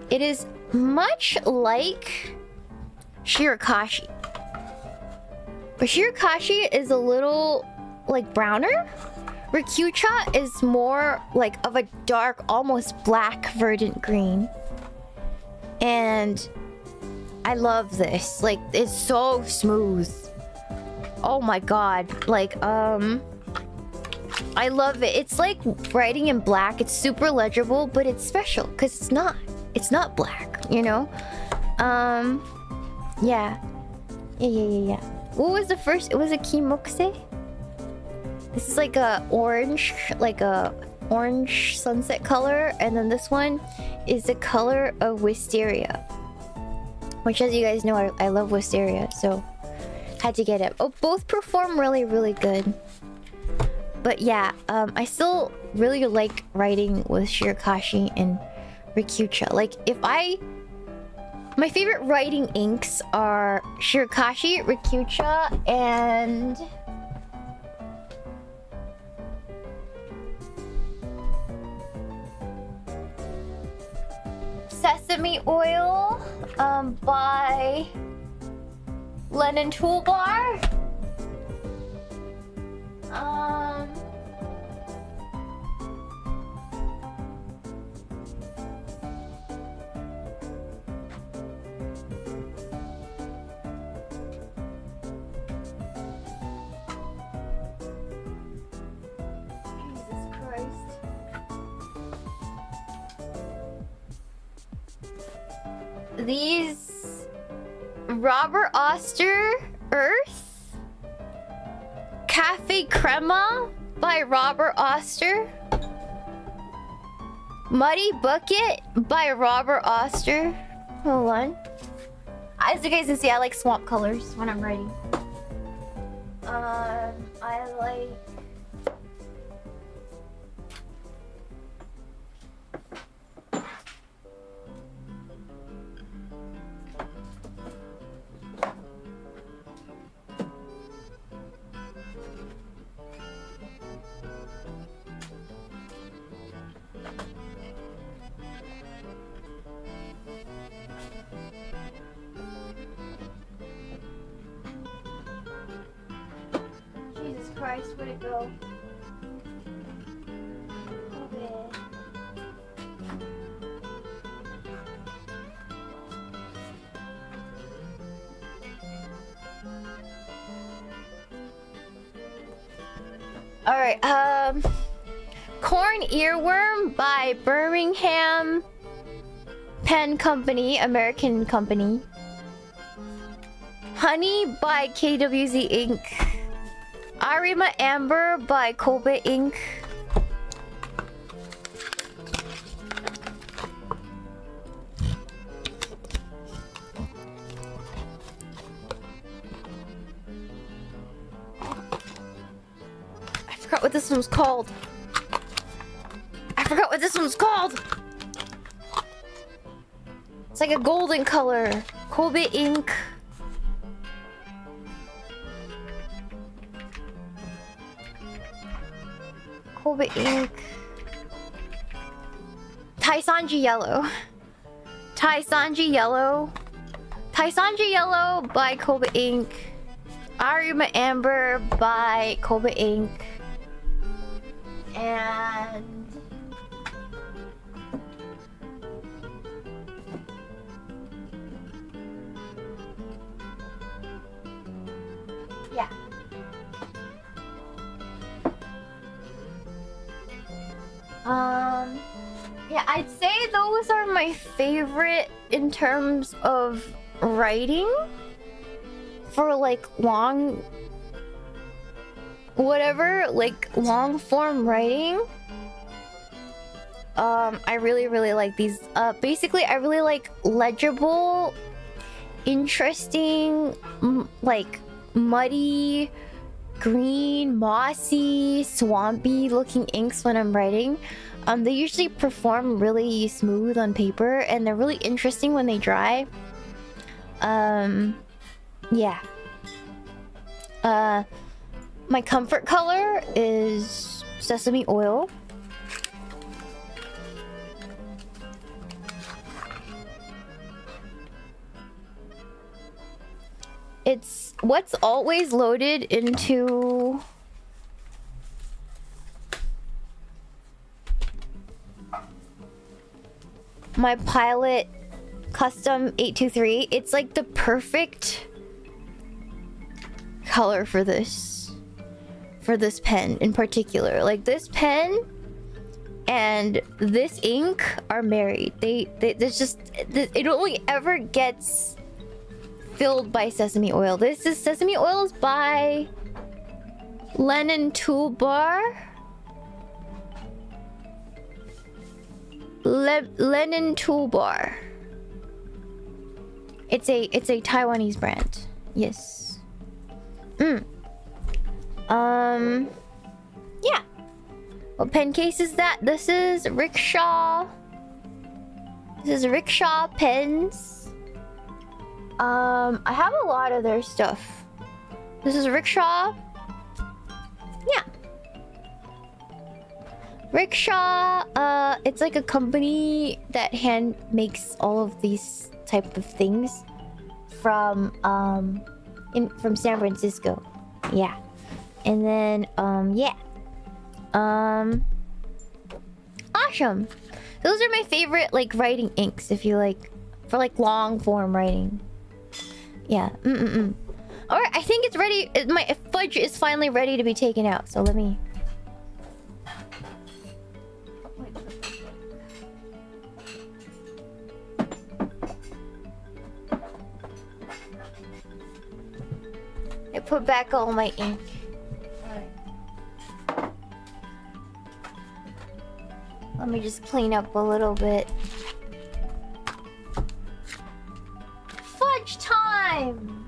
It is much like Shirakashi. But Shirakashi is a little like browner. Rikucha is more like of a dark, almost black verdant green. And I love this. Like, it's so smooth. Oh my god. Like, I love it. It's like writing in black. It's super legible, but it's special because it's not. It's not black, you know? Yeah. Yeah. What was the first? It was a Kimokse? This is like a orange sunset color, and then this one is the color of wisteria, which, as you guys know, I love wisteria, so had to get it. Oh, both perform really good. But yeah, I still really like writing with Shirakashi and Rikucha. Like, my favorite writing inks are Shirakashi, Rikucha, and Sesame Oil by Lennon Toolbar. Jesus Christ. These Robert Oster Earth Cafe Crema by Robert Oster, Muddy Bucket by Robert Oster. Hold on. As you guys can see, I like swamp colors when I'm writing. I like Jesus Christ, where'd it go? Okay. Alright, Corn Earworm by Birmingham Pen Company, American company. Honey by KWZ Inc. Arima Amber by Kobe Inc. I forgot what this one's called. It's like a golden color. Kobe Inc. Kobe Inc. Taisanji Yellow. Taisanji Yellow. Taisanji Yellow by Kobe Inc. Arima Amber by Kobe Inc. And yeah. Yeah, I'd say those are my favorite in terms of writing for like long whatever, like, long form writing. I really like these. Basically, I really like legible, interesting, like, muddy, green, mossy, swampy looking inks when I'm writing. They usually perform really smooth on paper, and they're really interesting when they dry. Yeah. My comfort color is sesame oil. It's what's always loaded into my Pilot Custom 823. It's like the perfect color for this pen in particular. Like, this pen and this ink are married. There's just, it only ever gets filled by sesame oil. This is sesame oil is by Lennon Toolbar. Lennon Toolbar. It's a Taiwanese brand. Yes. Yeah. What pen case is that? This is Rickshaw. This is Rickshaw pens. I have a lot of their stuff. This is Rickshaw. Yeah. Rickshaw, it's like a company that hand makes all of these type of things from San Francisco. Yeah. And then yeah. Awesome. Those are my favorite, like, writing inks, if you like, for like long form writing. Yeah. All right, I think it's ready. My fudge is finally ready to be taken out. So let me. I put back all my ink. Alright. Let me just clean up a little bit. Fudge time!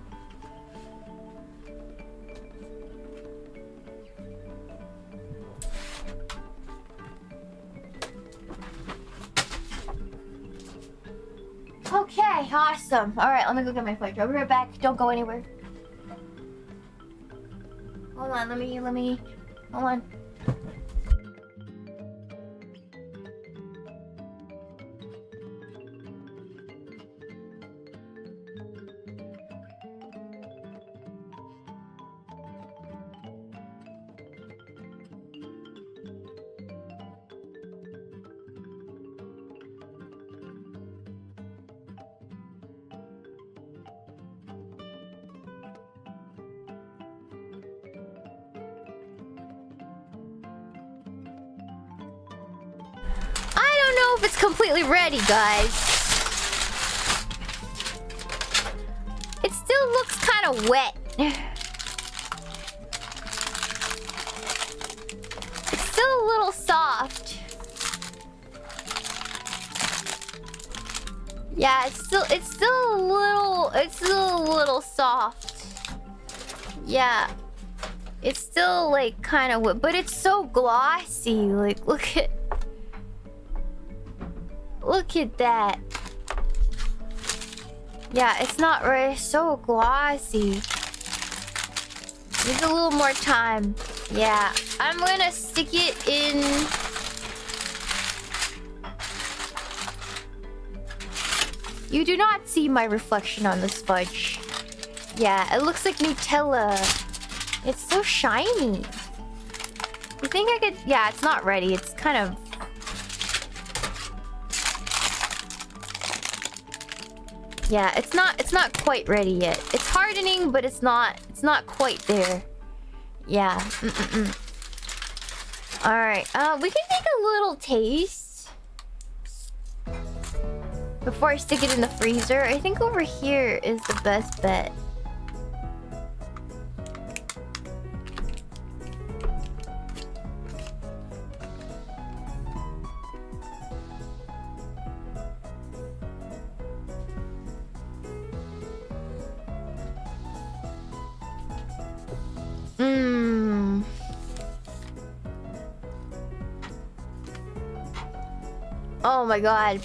Okay, awesome. Alright, let me go get my fudge. I'll be right back. Don't go anywhere. Hold on, let me, hold on. If it's completely ready, guys. It still looks kind of wet. It's still a little soft. Yeah, it's still a little soft. Yeah. It's still like kind of wet, but it's so glossy. Like, look at that. Yeah, it's not really so glossy. Needs a little more time. Yeah, I'm gonna stick it in. You do not see my reflection on this fudge. Yeah, it looks like Nutella. It's so shiny. You think I could? Yeah, it's not ready. It's kind of. Yeah, it's not quite ready yet. It's hardening, but it's not quite there. Yeah. All right. We can take a little taste before I stick it in the freezer. I think over here is the best bet. Hmm. Oh my god.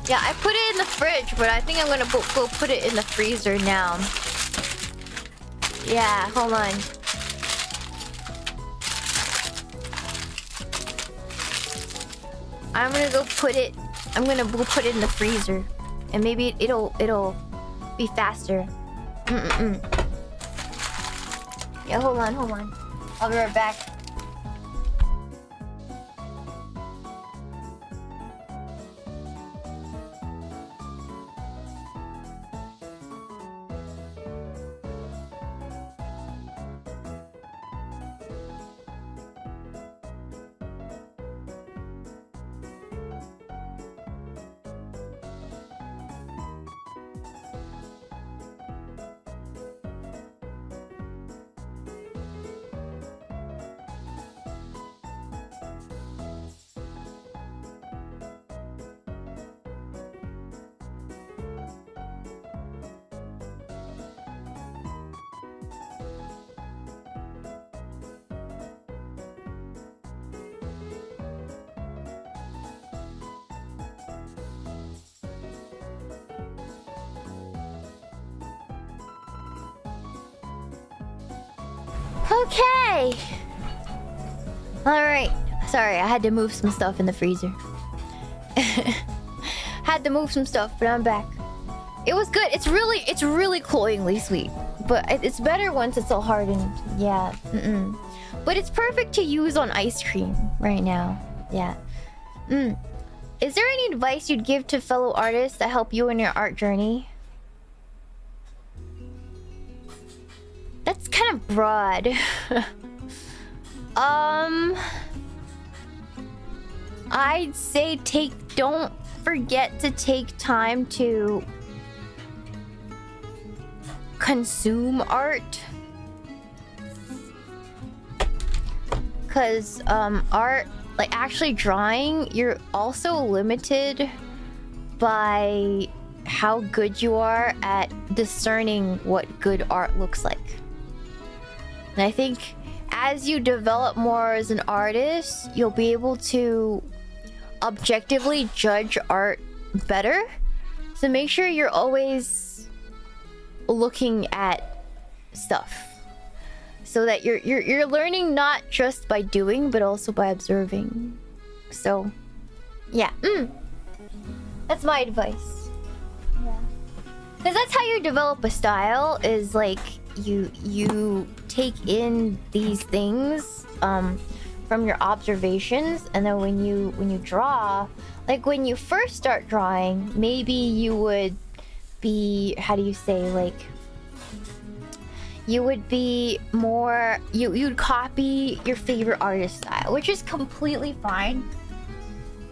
Yeah, I put it in the fridge, but I think I'm gonna go put it in the freezer now. Yeah, hold on. I'm gonna go put it in the freezer, and maybe it'll be faster. Yeah, hold on. I'll be right back. Okay. All right. Sorry, I had to move some stuff in the freezer. Had to move some stuff, but I'm back. It was good. It's really cloyingly sweet, but it's better once it's all hardened. Yeah. But it's perfect to use on ice cream right now. Yeah. Is there any advice you'd give to fellow artists that help you in your art journey? That's kind of broad. I'd say don't forget to take time to consume art. Cause art, like actually drawing, you're also limited by how good you are at discerning what good art looks like. And I think as you develop more as an artist, you'll be able to objectively judge art better. So make sure you're always looking at stuff, so that you're learning not just by doing, but also by observing. So, yeah, that's my advice. Yeah, because that's how you develop a style. Is like you take in these things from your observations, and then when you draw, like when you first start drawing, maybe you would be, how do you say, like you would be more, you'd copy your favorite artist style, which is completely fine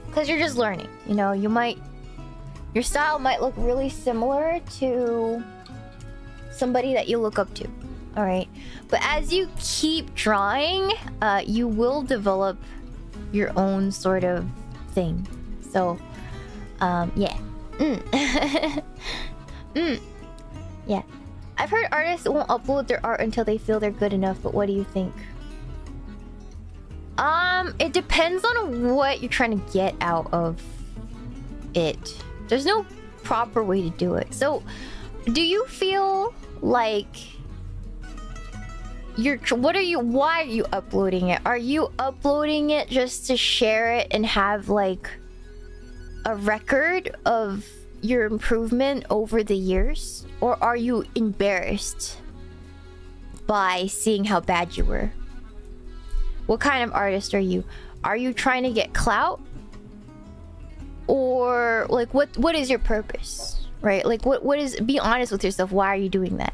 because you're just learning. You know, your style might look really similar to somebody that you look up to. All right, but as you keep drawing, you will develop your own sort of thing. So, yeah. Yeah. I've heard artists won't upload their art until they feel they're good enough, but what do you think? It depends on what you're trying to get out of it. There's no proper way to do it. So, do you feel like why are you uploading it? Are you uploading it just to share it and have like a record of your improvement over the years? Or are you embarrassed by seeing how bad you were? What kind of artist are you? Are you trying to get clout? Or like what is your purpose? Right? Like what is, be honest with yourself, why are you doing that?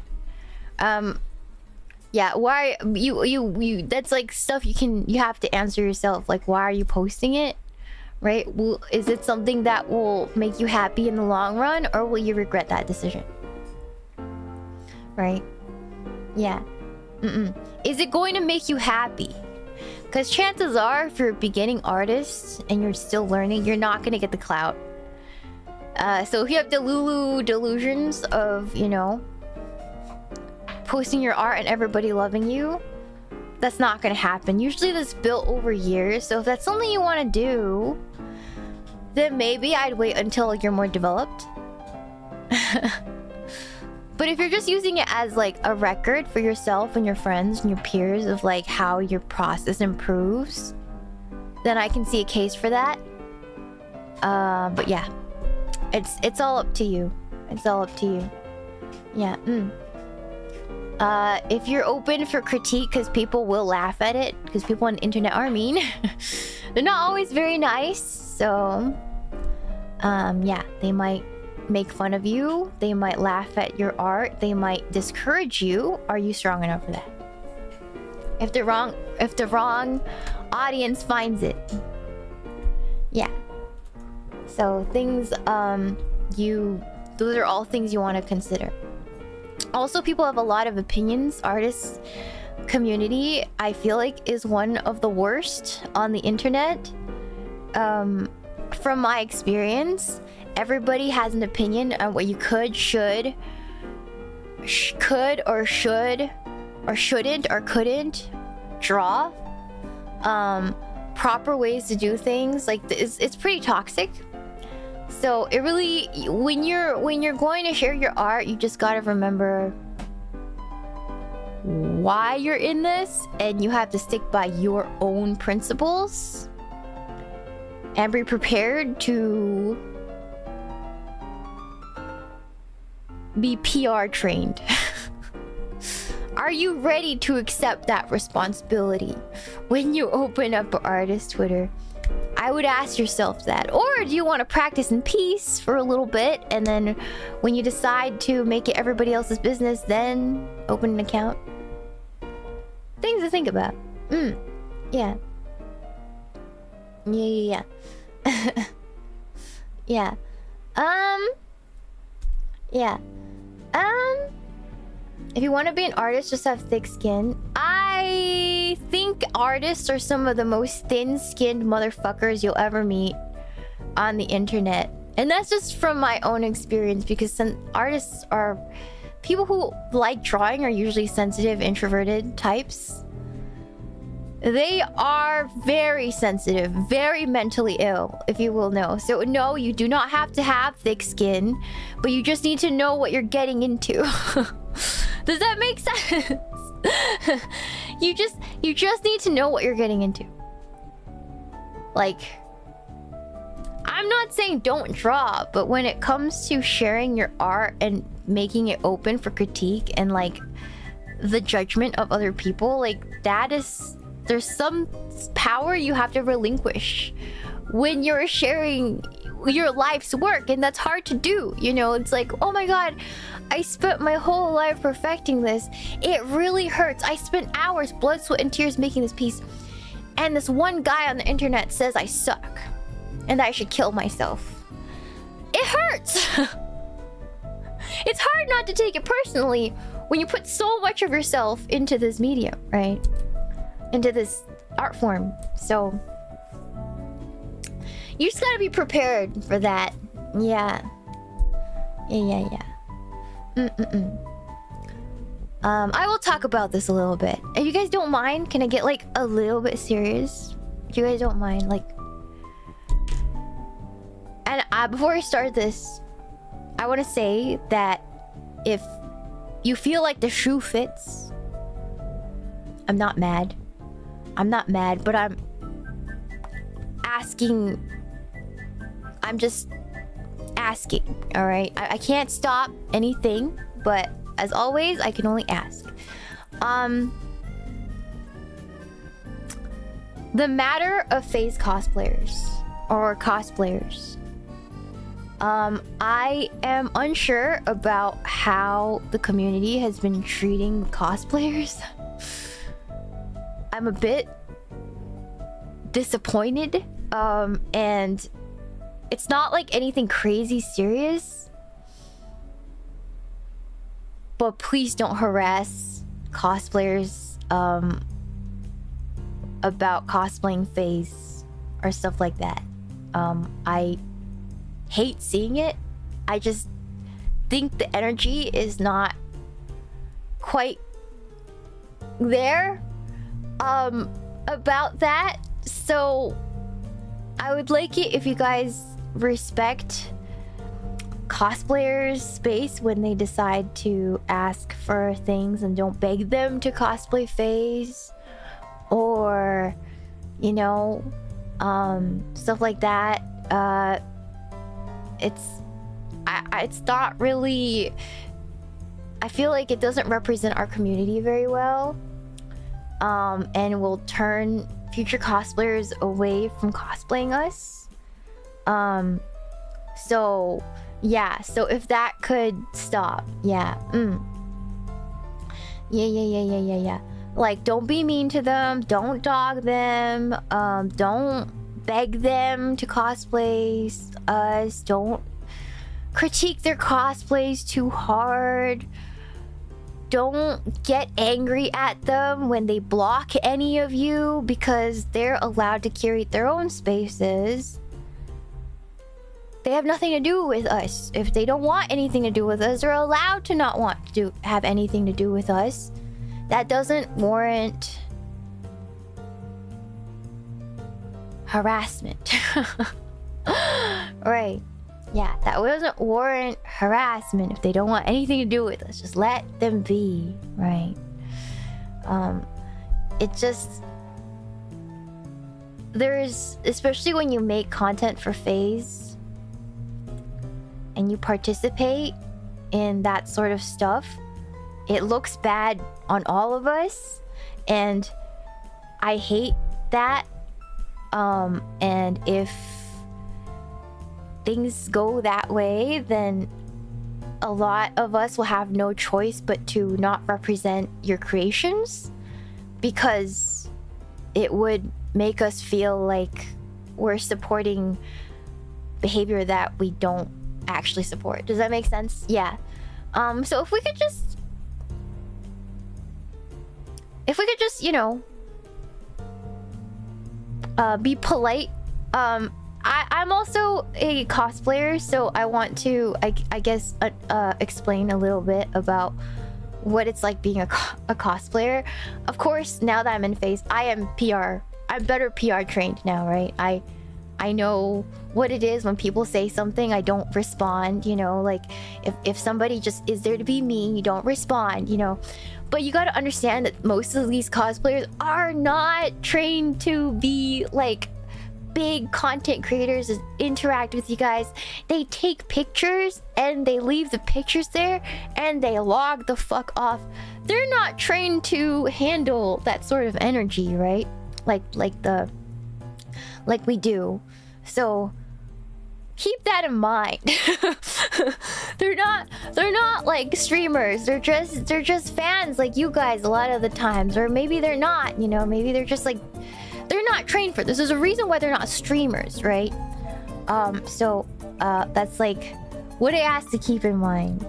Yeah, why you that's like stuff you have to answer yourself. Like, why are you posting it? Right? Is it something that will make you happy in the long run, or will you regret that decision? Right? Yeah. Is it going to make you happy? Because chances are, if you're a beginning artist and you're still learning, you're not gonna get the clout. So if you have delusions of, you know, posting your art and everybody loving you, that's not gonna happen. Usually this built over years, so if that's something you want to do, then maybe I'd wait until you're more developed. But if you're just using it as like a record for yourself and your friends and your peers of like how your process improves, then I can see a case for that. But yeah, it's all up to you. It's all up to you. Yeah. If you're open for critique, because people will laugh at it, because people on the internet are mean. They're not always very nice, so yeah, they might make fun of you, they might laugh at your art, they might discourage you. Are you strong enough for that? If the wrong audience finds it. Yeah. So things those are all things you want to consider. Also, people have a lot of opinions. Artists community, I feel like, is one of the worst on the internet. From my experience, everybody has an opinion on what you could, should or shouldn't or couldn't draw. Proper ways to do things, like it's pretty toxic. So it really, when you're going to share your art, you just gotta remember why you're in this, and you have to stick by your own principles and be prepared to be PR trained. Are you ready to accept that responsibility when you open up an artist Twitter? I would ask yourself that. Or do you want to practice in peace for a little bit, and then when you decide to make it everybody else's business, then open an account? Things to think about. Yeah. Yeah. Yeah. Yeah. If you want to be an artist, just have thick skin. I think artists are some of the most thin-skinned motherfuckers you'll ever meet on the internet. And that's just from my own experience, because some artists are... People who like drawing are usually sensitive, introverted types. They are very sensitive, very mentally ill, if you will know. So no, you do not have to have thick skin, but you just need to know what you're getting into. Does that make sense? You just need to know what you're getting into. Like, I'm not saying don't draw, but when it comes to sharing your art and making it open for critique and like the judgment of other people, like that is, there's some power you have to relinquish when you're sharing your life's work, and that's hard to do. You know, it's like, oh my god, I spent my whole life perfecting this. It really hurts. I spent hours, blood, sweat, and tears making this piece, and this one guy on the internet says I suck and that I should kill myself. It hurts. It's hard not to take it personally when you put so much of yourself into this medium, right? Into this art form. So you just gotta be prepared for that. Yeah. I will talk about this a little bit. If you guys don't mind, can I get like a little bit serious? If you guys don't mind, like... And before I start this, I want to say that if you feel like the shoe fits, I'm not mad. I'm not mad, but I'm asking. I'm just asking, all right? I can't stop anything, but as always, I can only ask. The matter of phase cosplayers or cosplayers. I am unsure about how the community has been treating cosplayers. I'm a bit disappointed. And it's not like anything crazy serious. But please don't harass cosplayers about cosplaying phase or stuff like that. I hate seeing it. I just think the energy is not quite there about that. So I would like it if you guys respect cosplayers' space when they decide to ask for things and don't beg them to cosplay phase, or you know, stuff like that. It's not really, I feel like it doesn't represent our community very well, and will turn future cosplayers away from cosplaying us. So yeah, so if that could stop. Yeah. Yeah. Like, don't be mean to them, don't dog them, don't beg them to cosplay us, don't critique their cosplays too hard, don't get angry at them when they block any of you, because they're allowed to curate their own spaces. They have nothing to do with us. If they don't want anything to do with us, they're allowed to not want to have anything to do with us. That doesn't warrant harassment. Right. Yeah, that doesn't warrant harassment. If they don't want anything to do with us, just let them be, right? It just, there's, especially when you make content for FaZe and you participate in that sort of stuff, it looks bad on all of us, and I hate that. And if things go that way, then a lot of us will have no choice but to not represent your creations, because it would make us feel like we're supporting behavior that we don't actually support. Does that make sense? Yeah. So if we could just, you know, be polite. I'm also a cosplayer, so I want to, I guess, explain a little bit about what it's like being a cosplayer. Of course, now that I'm in FaZe, I am PR. I'm better PR trained now, right? I know what it is when people say something, I don't respond, you know, like if somebody just is there to be mean, you don't respond, you know. But you gotta understand that most of these cosplayers are not trained to be like big content creators and interact with you guys. They take pictures and they leave the pictures there and they log the fuck off. They're not trained to handle that sort of energy, right? Like we do. So keep that in mind. They're not like streamers. They're just fans like you guys a lot of the times, or maybe they're not, you know, maybe they're just like, they're not trained for this. There's a reason why they're not streamers, right? So that's like what I ask to keep in mind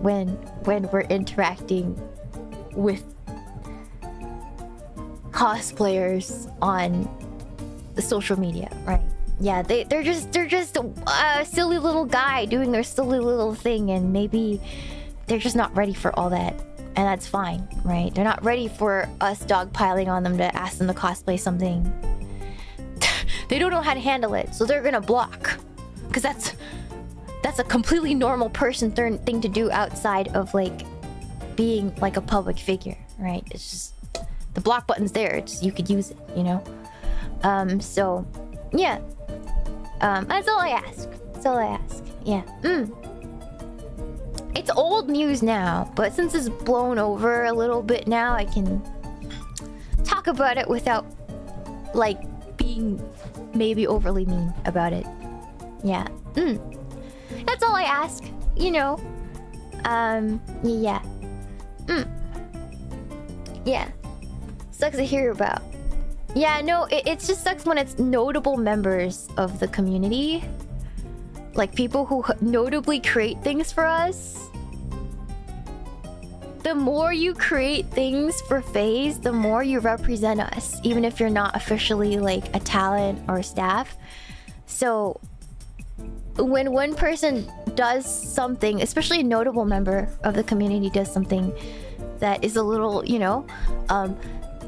when we're interacting with cosplayers on the social media, right? Yeah, they're just a silly little guy doing their silly little thing, and maybe they're just not ready for all that, and that's fine, right? They're not ready for us dogpiling on them to ask them to cosplay something. They don't know how to handle it, so they're gonna block, because that's a completely normal person thing to do outside of like being like a public figure, right? It's just the block button's there. It's, you could use it, you know. So yeah. That's all I ask. That's all I ask. Yeah. It's old news now, but since it's blown over a little bit now, I can talk about it without like being maybe overly mean about it. Yeah. That's all I ask. You know. Yeah. Yeah. Sucks to hear about. Yeah, no, it just sucks when it's notable members of the community. Like people who notably create things for us. The more you create things for FaZe, the more you represent us, even if you're not officially like a talent or staff. So when one person does something, especially a notable member of the community does something that is a little, you know,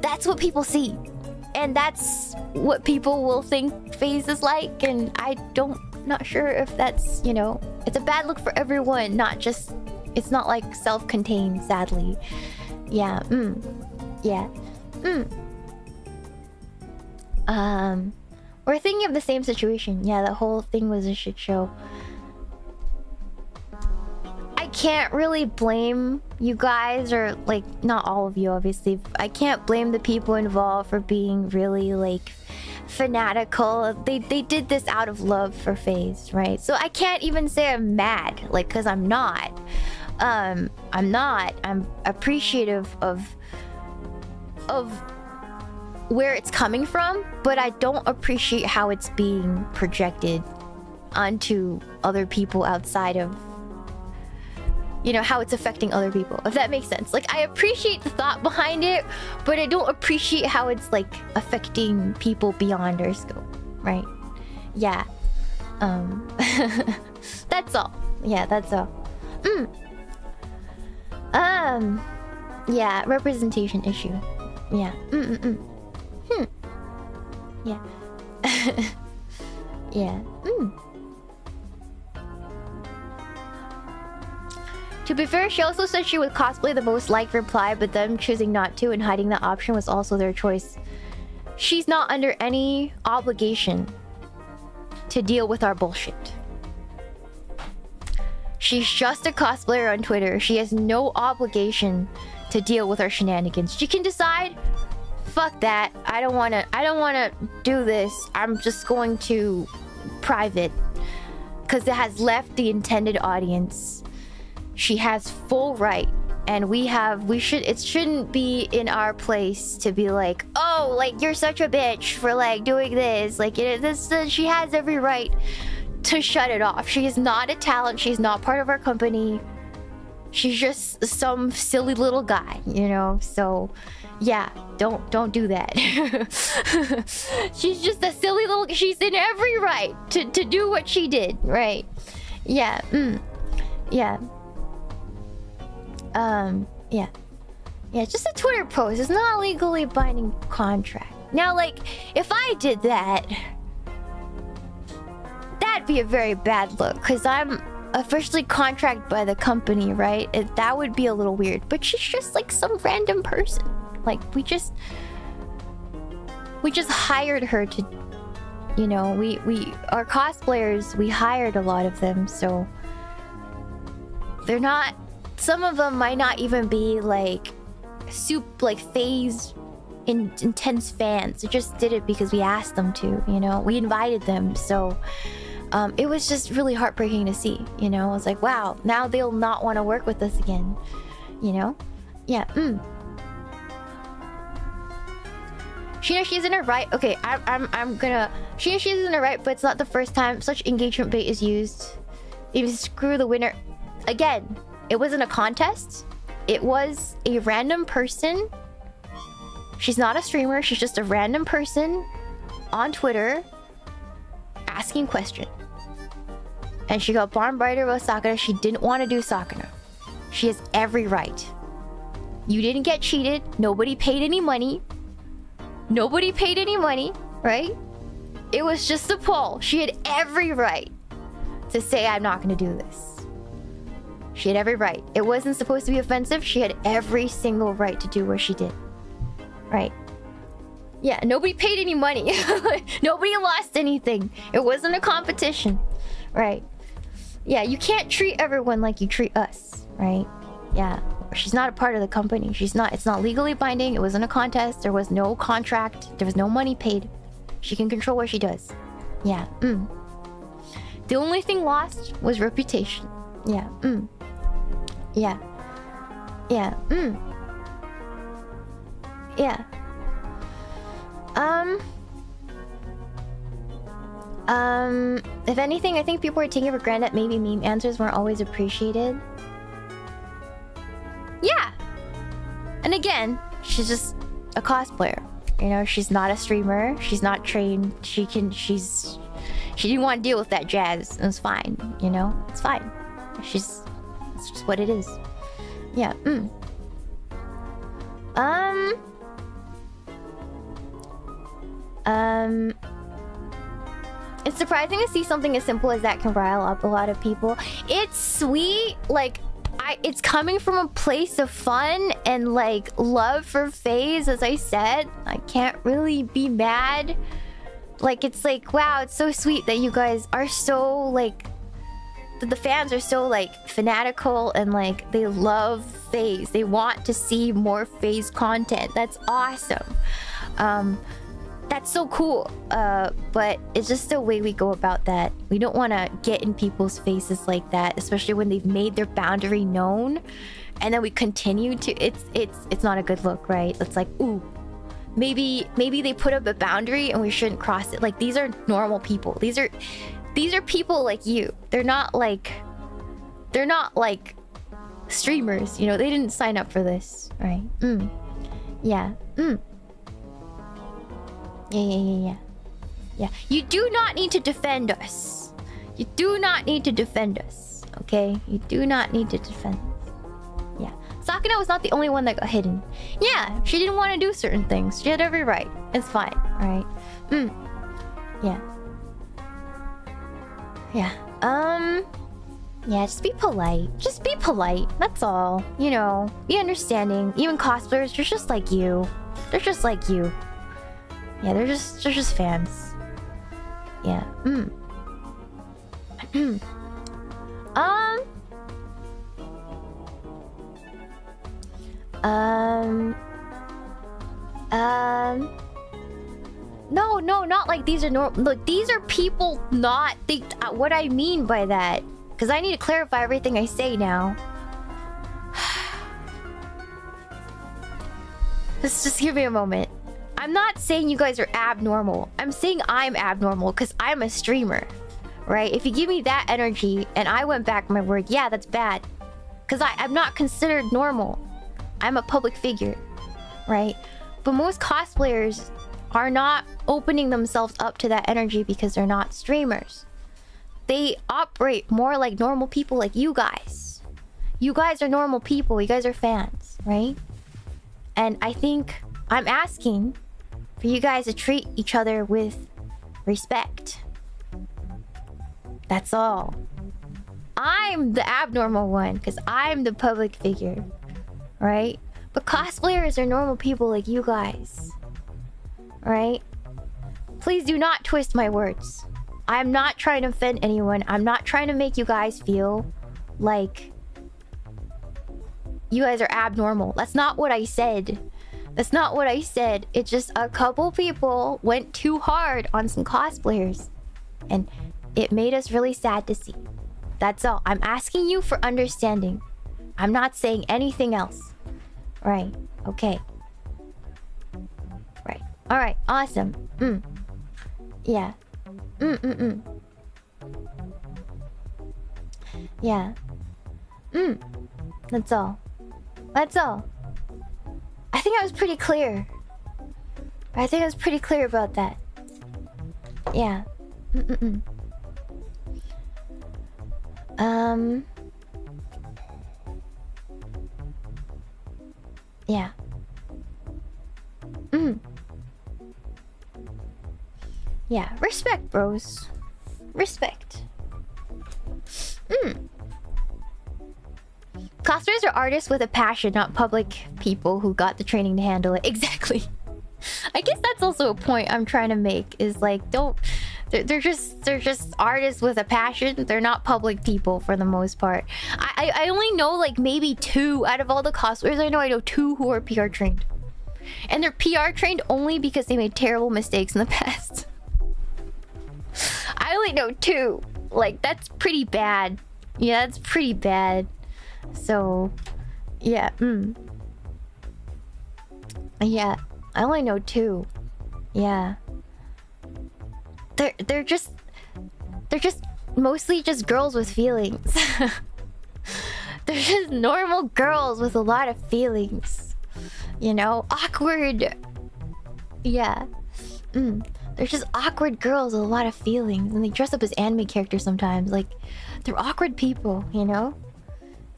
that's what people see. And that's what people will think FaZe is like. And not sure if that's, you know, it's a bad look for everyone, not just, it's not like self-contained, sadly. Yeah, yeah. We're thinking of the same situation. Yeah, the whole thing was a shit show. I can't really blame you guys, or like, not all of you, obviously. I can't blame the people involved for being really like fanatical. They did this out of love for FaZe, right? So I can't even say I'm mad, like, because I'm not. I'm appreciative of where it's coming from, but I don't appreciate how it's being projected onto other people outside of, you know, how it's affecting other people, if that makes sense. Like, I appreciate the thought behind it, but I don't appreciate how it's like affecting people beyond our scope, right? Yeah. That's all. Yeah, that's all. Yeah, representation issue. Yeah. Yeah. Yeah. To be fair, she also said she would cosplay the most liked reply, but them choosing not to and hiding the option was also their choice. She's not under any obligation to deal with our bullshit. She's just a cosplayer on Twitter. She has no obligation to deal with our shenanigans. She can decide, fuck that, I don't wanna do this. I'm just going to private because it has left the intended audience. She has full right, and it shouldn't be in our place to be like, oh, like, you're such a bitch for like doing this. Like, she has every right to shut it off. She is not a talent. She's not part of our company. She's just some silly little guy, you know? So yeah, don't do that. She's just a silly little, she's in every right to do what she did, right? Yeah. Yeah. Yeah, just a Twitter post. It's not a legally binding contract. Now, like, if I did that, that'd be a very bad look, because I'm officially contracted by the company, right? That would be a little weird. But she's just like some random person. Like, we just hired her to, you know, we our cosplayers, we hired a lot of them, so they're not, some of them might not even be like FaZe intense fans. They just did it because we asked them to, you know, we invited them. So it was just really heartbreaking to see, you know. I was like, wow, now they'll not want to work with us again, you know. Yeah. Shiina, she's in her right. Okay, I'm gonna, Shiina, she's in her right, but it's not the first time such engagement bait is used. Even screw the winner. Again, it wasn't a contest. It was a random person. She's not a streamer. She's just a random person on Twitter asking questions. And she got bombarded with Sakura. She didn't want to do Sakura. She has every right. You didn't get cheated. Nobody paid any money. Nobody paid any money, right? It was just a poll. She had every right to say, I'm not going to do this. She had every right. It wasn't supposed to be offensive. She had every single right to do what she did. Right? Yeah, nobody paid any money. Nobody lost anything. It wasn't a competition. Right? Yeah, you can't treat everyone like you treat us. Right? Yeah. She's not a part of the company. She's not. It's not legally binding. It wasn't a contest. There was no contract. There was no money paid. She can control what she does. Yeah. The only thing lost was reputation. Yeah. Yeah. Yeah. Yeah. If anything, I think people were taking for granted maybe meme answers weren't always appreciated. Yeah. And again, she's just a cosplayer. You know, she's not a streamer. She's not trained. She didn't want to deal with that jazz. It was fine. You know, it's fine. It's just what it is. Yeah. It's surprising to see something as simple as that can rile up a lot of people. It's sweet, like, it's coming from a place of fun and, like, love for FaZe, as I said. I can't really be mad. Like, it's like, wow, it's so sweet that you guys are so, like... the fans are so, like, fanatical and, like, they love FaZe. They want to see more FaZe content. That's awesome. That's so cool. But it's just the way we go about that. We don't want to get in people's faces like that, especially when they've made their boundary known, and then we continue to. It's not a good look, right? It's like, ooh, maybe they put up a boundary and we shouldn't cross it. Like, these are normal people. These are people like you. They're not like streamers. You know, they didn't sign up for this, right? Yeah. Yeah. You do not need to defend us. You do not need to defend us. Okay? You do not need to defend us. Yeah. Sakuna was not the only one that got hidden. Yeah, she didn't want to do certain things. She had every right. It's fine, alright? Yeah. Yeah. Yeah, just be polite. Just be polite. That's all. You know, be understanding. Even cosplayers, they're just like you. They're just like you. Yeah, they're just fans. Yeah. No, not like these are normal. Look, these are people not think what I mean by that. Because I need to clarify everything I say now. Just give me a moment. I'm not saying you guys are abnormal. I'm saying I'm abnormal because I'm a streamer, right? If you give me that energy and I went back my word, yeah, that's bad. Because I'm not considered normal. I'm a public figure, right? But most cosplayers are not opening themselves up to that energy because they're not streamers. They operate more like normal people like you guys. You guys are normal people. You guys are fans, right? And I think I'm asking for you guys to treat each other with respect. That's all. I'm the abnormal one because I'm the public figure, right? But cosplayers are normal people like you guys, right? Please do not twist my words. I'm not trying to offend anyone. I'm not trying to make you guys feel like you guys are abnormal. That's not what I said. That's not what I said. It's just a couple people went too hard on some cosplayers. And it made us really sad to see. That's all. I'm asking you for understanding. I'm not saying anything else. Right. Okay. Right. Alright. Awesome. Yeah. Yeah. That's all. That's all. I think I was pretty clear. I think I was pretty clear about that. Yeah. Yeah. Yeah. Respect, bros. Respect. Cosplayers are artists with a passion, not public people who got the training to handle it. Exactly. I guess that's also a point I'm trying to make. Is like, don't... They're just artists with a passion. They're not public people for the most part. I only know like maybe 2 out of all the cosplayers I know 2 who are PR trained. And they're PR trained only because they made terrible mistakes in the past. I only know 2. Like, that's pretty bad. Yeah, that's pretty bad. So, yeah, yeah, I only know 2. Yeah. They're just mostly just girls with feelings. They're just normal girls with a lot of feelings. You know, awkward. Yeah. They're just awkward girls with a lot of feelings, and they dress up as anime characters sometimes. Like, they're awkward people, you know?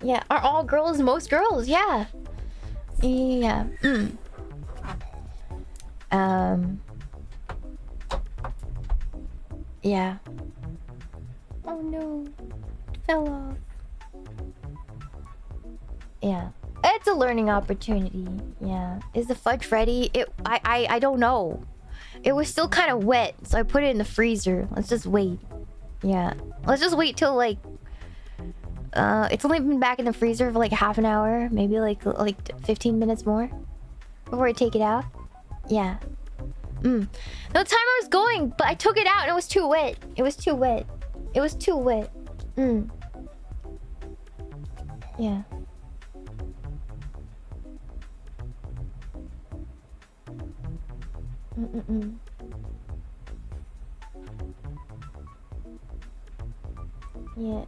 Yeah, are all girls most girls? Yeah. Yeah. Yeah. Oh no. Fell off. Yeah. It's a learning opportunity. Yeah. Is the fudge ready? I don't know. It was still kind of wet, so I put it in the freezer. Let's just wait. Yeah. Let's just wait till like it's only been back in the freezer for like half an hour, maybe like 15 minutes more before I take it out. Yeah. The timer was going, but I took it out and it was too wet. It was too wet. It was too wet. Yeah. Yeah.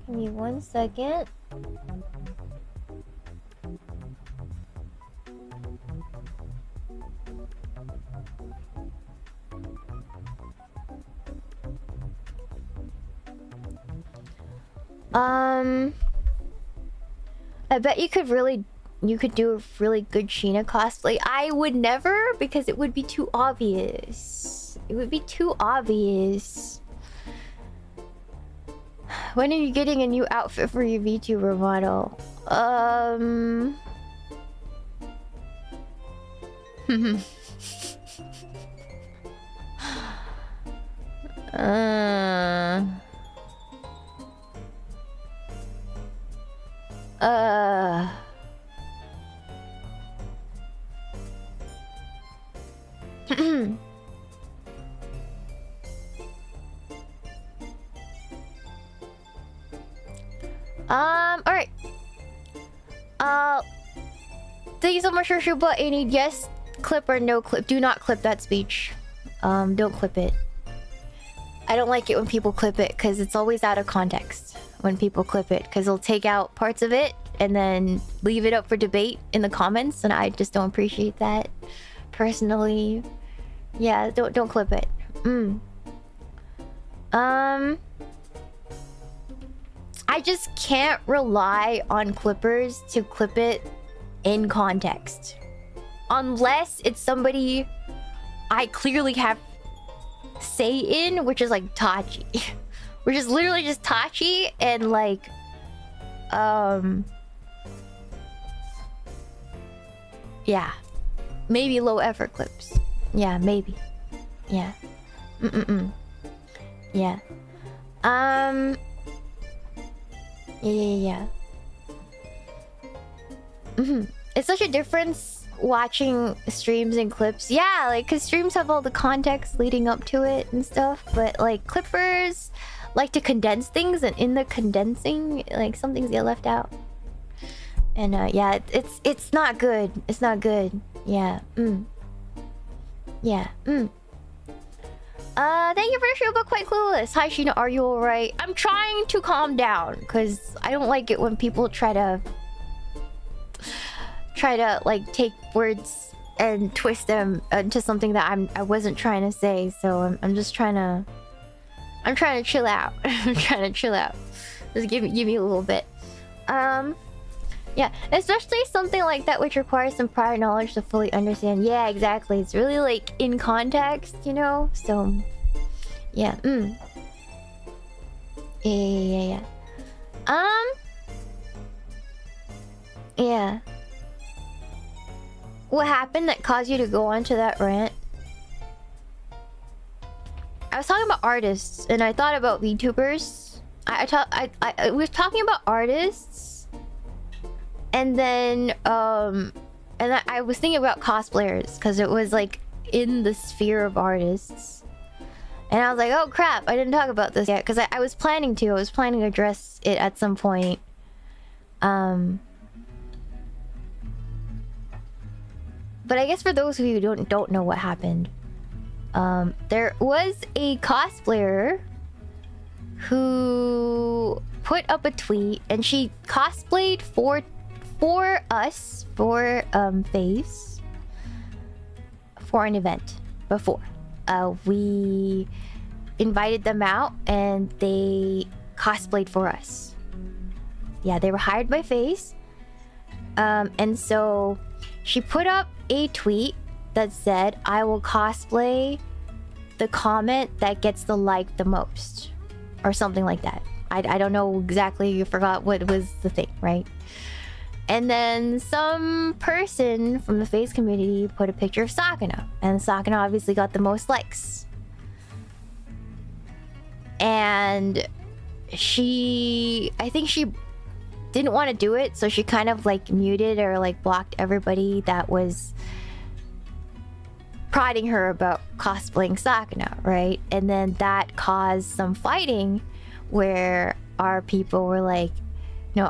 Give me 1 second. I bet you could do a really good Shiina cosplay. I would never, because it would be too obvious. It would be too obvious. When are you getting a new outfit for your VTuber model? Alright. Thank you so much for Shuba. Any yes clip or no clip? Do not clip that speech. Don't clip it. I don't like it when people clip it because it's always out of context when people clip it, because they'll take out parts of it and then leave it up for debate in the comments, and I just don't appreciate that personally. Yeah, don't clip it. I just can't rely on clippers to clip it in context. Unless it's somebody I clearly have say in, which is like Tachi. Which is literally just Tachi and like... yeah. Maybe low effort clips. Yeah, maybe. Yeah. Yeah. Yeah. It's such a difference watching streams and clips. Yeah, like, because streams have all the context leading up to it and stuff, but like clippers like to condense things, and in the condensing, like, some things get left out. And yeah, it's not good. It's not good. Yeah. Yeah. Thank you for the show, but quite clueless. Hi Shiina, are you alright? I'm trying to calm down, because I don't like it when people try to like take words and twist them into something that I wasn't trying to say. So I'm just trying to chill out. I'm trying to chill out. Just give me a little bit. Yeah, especially something like that which requires some prior knowledge to fully understand. Yeah, exactly. It's really like in context, you know? So yeah. Yeah. Yeah. What happened that caused you to go onto that rant? I was talking about artists, and I thought about VTubers. I was talking about artists, and then I was thinking about cosplayers, because it was like in the sphere of artists, and I was like, oh crap, I didn't talk about this yet, because I was planning to. I was planning to address it at some point. But I guess for those of you who don't know what happened, there was a cosplayer who put up a tweet, and she cosplayed for us, for FaZe, for an event before. We invited them out and they cosplayed for us. Yeah, they were hired by FaZe. And so she put up a tweet that said, "I will cosplay the comment that gets the like the most," or something like that. I don't know exactly. You forgot what was the thing, right? And then some person from the FaZe community put a picture of Sakuna, and Sakuna obviously got the most likes. And I think she didn't want to do it, so she kind of like muted or like blocked everybody that was prodding her about cosplaying Sakuna, right? And then that caused some fighting where our people were like,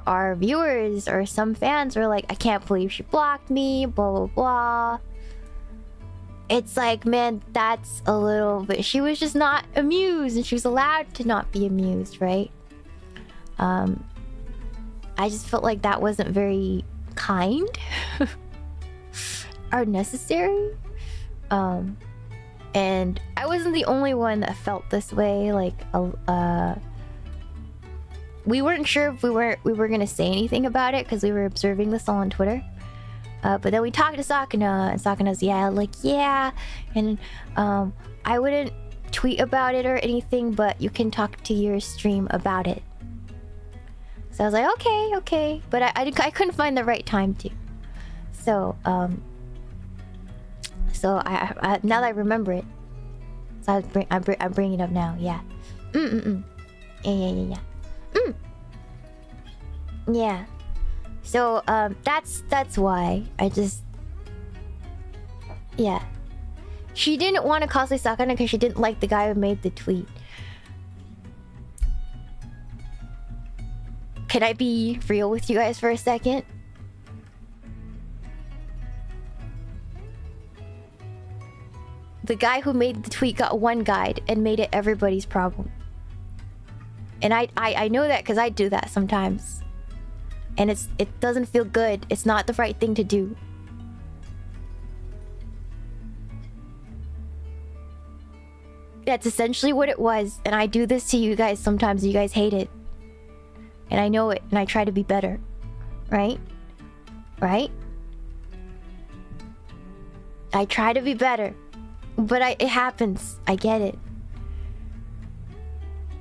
our viewers or some fans were like, "I can't believe she blocked me, blah blah blah." It's like, man, that's a little bit... She was just not amused, and she was allowed to not be amused, right? I just felt like that wasn't very kind or necessary. And I wasn't the only one that felt this way. Like, we weren't sure if we were gonna say anything about it because we were observing this all on Twitter. But then we talked to Sakuna, and Sakuna's yeah, and I wouldn't tweet about it or anything, but you can talk to your stream about it. So I was like, okay, but I couldn't find the right time to. So I now that I remember it, so I'm bringing it up now. Yeah. Yeah. Yeah. So that's why I just... Yeah. She didn't want to cosplay Sakuna because she didn't like the guy who made the tweet. Can I be real with you guys for a second? The guy who made the tweet got one guide and made it everybody's problem. And I know that because I do that sometimes. And it doesn't feel good. It's not the right thing to do. That's essentially what it was. And I do this to you guys sometimes. And you guys hate it. And I know it. And I try to be better. Right? Right? I try to be better. But it happens. I get it.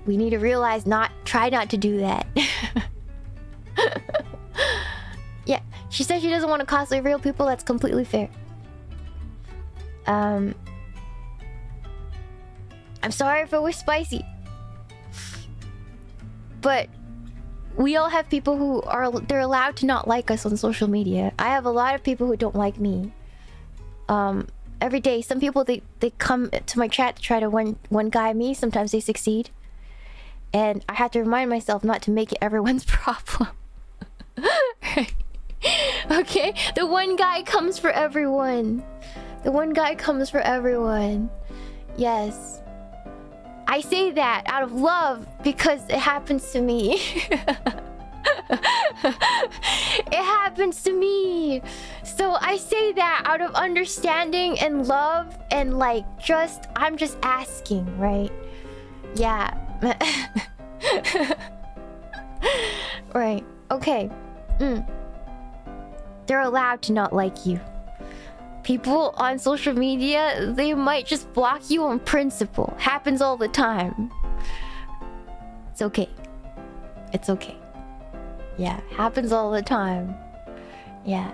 We need to realize try not to do that. Yeah, she said she doesn't want to cosplay real people. That's completely fair. I'm sorry if it was spicy. But we all have people who they're allowed to not like us on social media. I have a lot of people who don't like me. Every day, some people they come to my chat to try to one guy me. Sometimes they succeed. And I have to remind myself not to make it everyone's problem. Okay? The one guy comes for everyone. The one guy comes for everyone. Yes. I say that out of love because it happens to me. It happens to me. So I say that out of understanding and love and like I'm just asking, right? Yeah. Right. Okay. They're allowed to not like you. People on social media, they might just block you on principle. Happens all the time. It's okay. It's okay. Yeah, happens all the time. Yeah.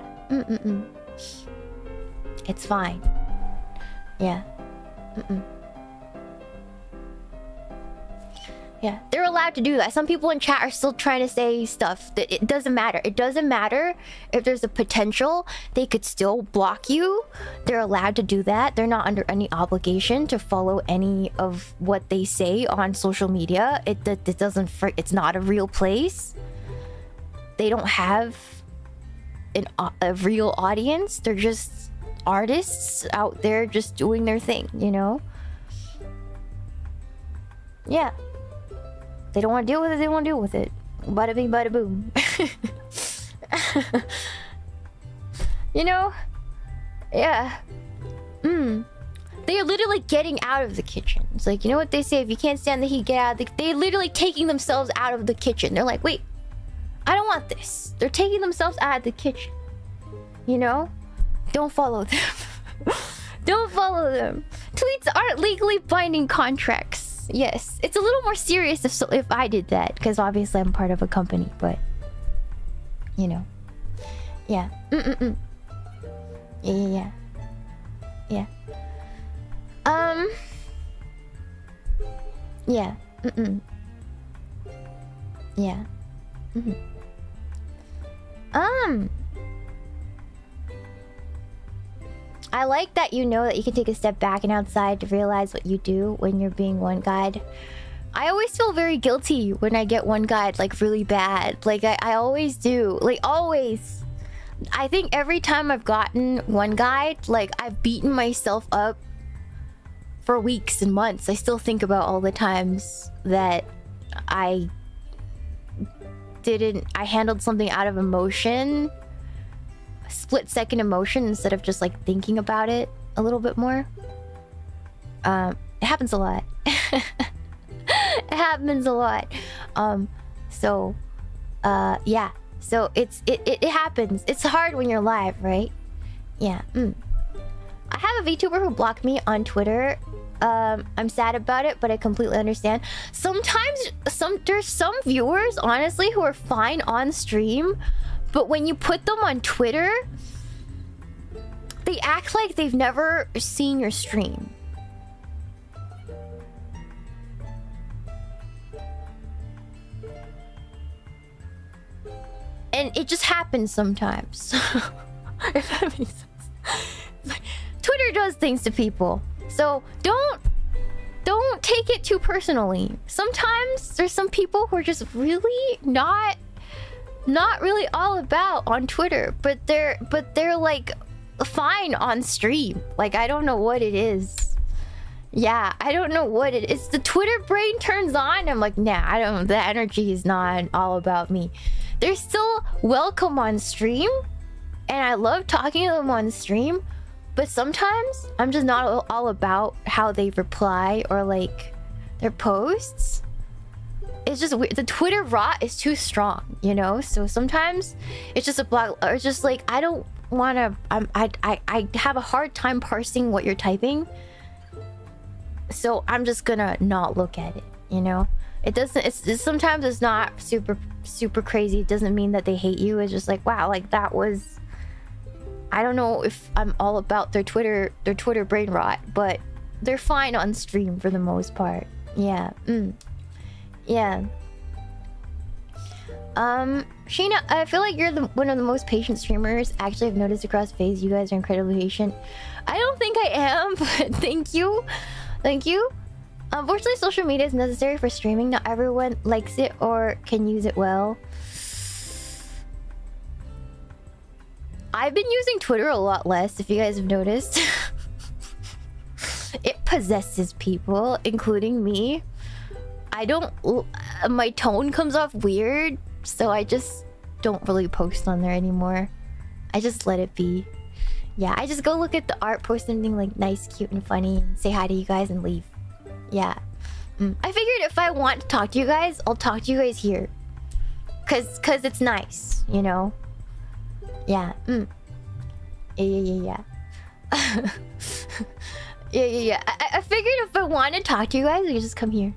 It's fine. Yeah. Yeah, they're allowed to do that. Some people in chat are still trying to say stuff that it doesn't matter. It doesn't matter if there's a potential. They could still block you. They're allowed to do that. They're not under any obligation to follow any of what they say on social media. It doesn't. It's not a real place. They don't have a real audience. They're just artists out there just doing their thing, you know? Yeah. They don't want to deal with it, they don't want to deal with it. Bada bing, bada boom. You know? Yeah. The They are literally getting out of the kitchen. It's like, you know what they say? If you can't stand the heat, get out of the... They're literally taking themselves out of the kitchen. They're like, wait, I don't want this. They're taking themselves out of the kitchen. You know? Don't follow them. Don't follow them. Tweets aren't legally binding contracts. Yes. It's a little more serious if I did that. Because obviously I'm part of a company. But, you know. Yeah. Yeah. Yeah. Yeah. Yeah. I like that you know that you can take a step back and outside to realize what you do when you're being one-guyed. I always feel very guilty when I get one-guyed, like, really bad. Like, I always do. Like, always. I think every time I've gotten one-guyed, like, I've beaten myself up for weeks and months. I still think about all the times that I handled something out of emotion, split-second emotion, instead of just like thinking about it a little bit more. It happens a lot. It happens a lot. Yeah. So it happens. It's hard when you're live, right? Yeah. I have a VTuber who blocked me on Twitter. I'm sad about it, but I completely understand. Sometimes there's some viewers, honestly, who are fine on stream, but when you put them on Twitter, they act like they've never seen your stream. And it just happens sometimes. If that makes sense. Twitter does things to people. So don't take it too personally. Sometimes there's some people who are just really not really all about on Twitter, but they're like fine on stream. Like, I don't know what it is. Yeah, I don't know what it is. The Twitter brain turns on. I'm like, nah, the energy is not all about me. They're still welcome on stream, and I love talking to them on stream, but sometimes I'm just not all about how they reply or like their posts. It's just weird. The Twitter rot is too strong, you know? So sometimes it's just a block, or it's just like, I don't want to... I have a hard time parsing what you're typing. So I'm just gonna not look at it, you know? It doesn't... sometimes it's not super crazy. It doesn't mean that they hate you. It's just like, wow, like that was... I don't know if I'm all about their Twitter brain rot, but they're fine on stream for the most part. Yeah. Yeah. Shiina, I feel like you're one of the most patient streamers. Actually, I've noticed across phase you guys are incredibly patient. I don't think I am, but thank you. Thank you. Unfortunately, social media is necessary for streaming. Not everyone likes it or can use it well. I've been using Twitter a lot less, if you guys have noticed. It possesses people, including me. I don't... my tone comes off weird, so I just don't really post on there anymore. I just let it be. Yeah, I just go look at the art, post something like nice, cute, and funny, and say hi to you guys and leave. Yeah. I figured if I want to talk to you guys, I'll talk to you guys here. Cause it's nice, you know? Yeah. Yeah. Yeah. I figured if I want to talk to you guys, I could just come here.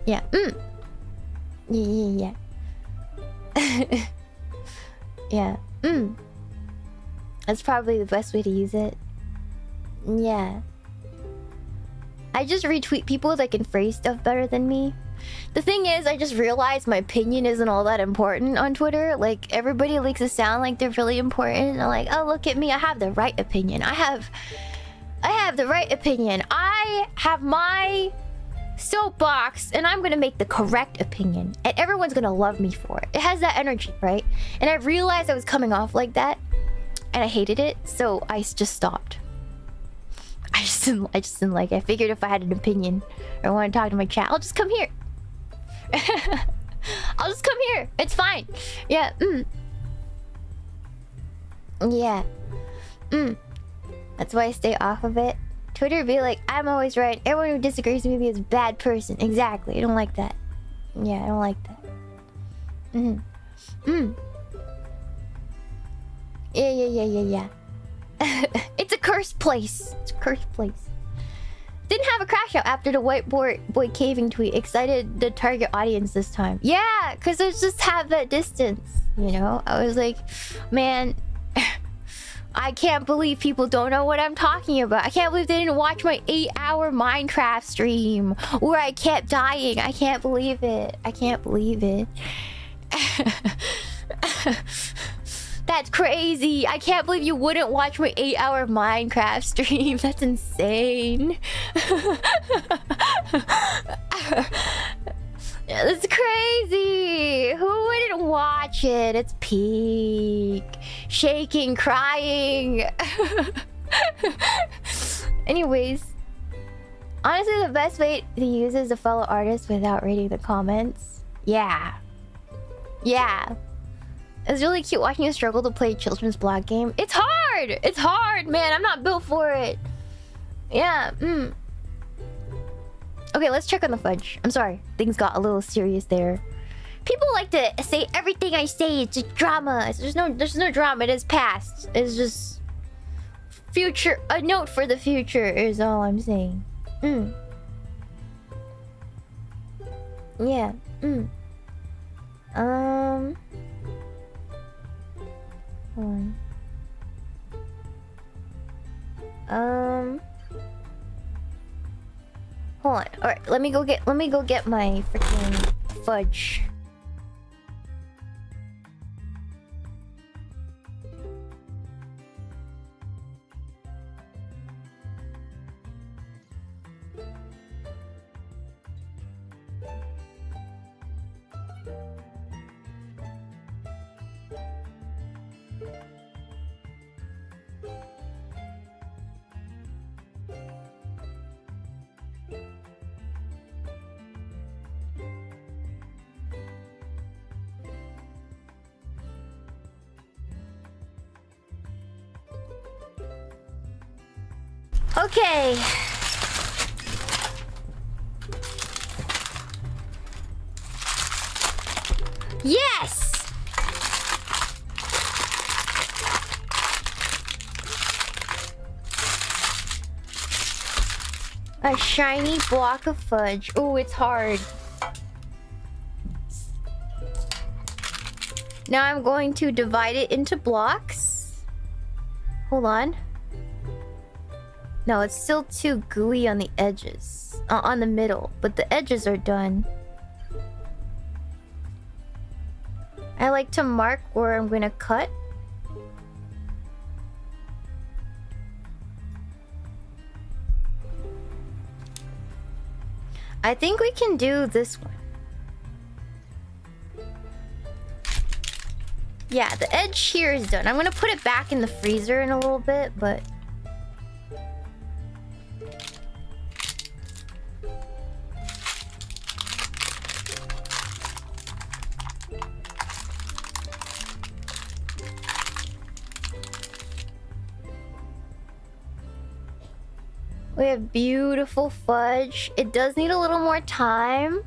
Yeah. Yeah. Yeah. That's probably the best way to use it. Yeah. I just retweet people that can phrase stuff better than me. The thing is, I just realized my opinion isn't all that important on Twitter. Like, everybody likes to sound like they're really important. I'm like, oh, look at me. I have the right opinion. I have the right opinion. I have my soapbox, and I'm gonna make the correct opinion. And everyone's gonna love me for it. It has that energy, right? And I realized I was coming off like that. And I hated it. So I just stopped. I just didn't like it. I figured if I had an opinion or I want to talk to my chat, I'll just come here. I'll just come here. It's fine. Yeah. Yeah. That's why I stay off of it. Twitter be like, I'm always right. Everyone who disagrees with me is a bad person. Exactly. I don't like that. Yeah, I don't like that. Yeah. It's a cursed place. It's a cursed place. Didn't have a crash out after the whiteboard boy caving tweet. Excited the target audience this time. Yeah, because I just have that distance. You know? I was like, man... I can't believe people don't know what I'm talking about. I can't believe they didn't watch my 8-hour Minecraft stream where I kept dying. I can't believe it. I can't believe it. That's crazy. I can't believe you wouldn't watch my 8-hour Minecraft stream. That's insane. That's crazy. Who wouldn't watch it? It's peak. Shaking, crying. Anyways, honestly, the best way to use it is to follow artists without reading the comments. Yeah. It's really cute watching you struggle to play a children's blog game. It's hard! It's hard, man. I'm not built for it. Yeah, Okay, let's check on the Fudge. I'm sorry. Things got a little serious there. People like to say everything I say is just drama. There's no drama. It is past. It's just... future. A note for the future is all I'm saying. Yeah. Hold on. Hold on. Alright, let me go get my freaking Fudge. Okay. Yes! A shiny block of Fudge. Oh, it's hard. Now I'm going to divide it into blocks. Hold on. No, it's still too gooey on the edges. On the middle, but the edges are done. I like to mark where I'm gonna cut. I think we can do this one. Yeah, the edge here is done. I'm gonna put it back in the freezer in a little bit, but... we have beautiful Fudge. It does need a little more time.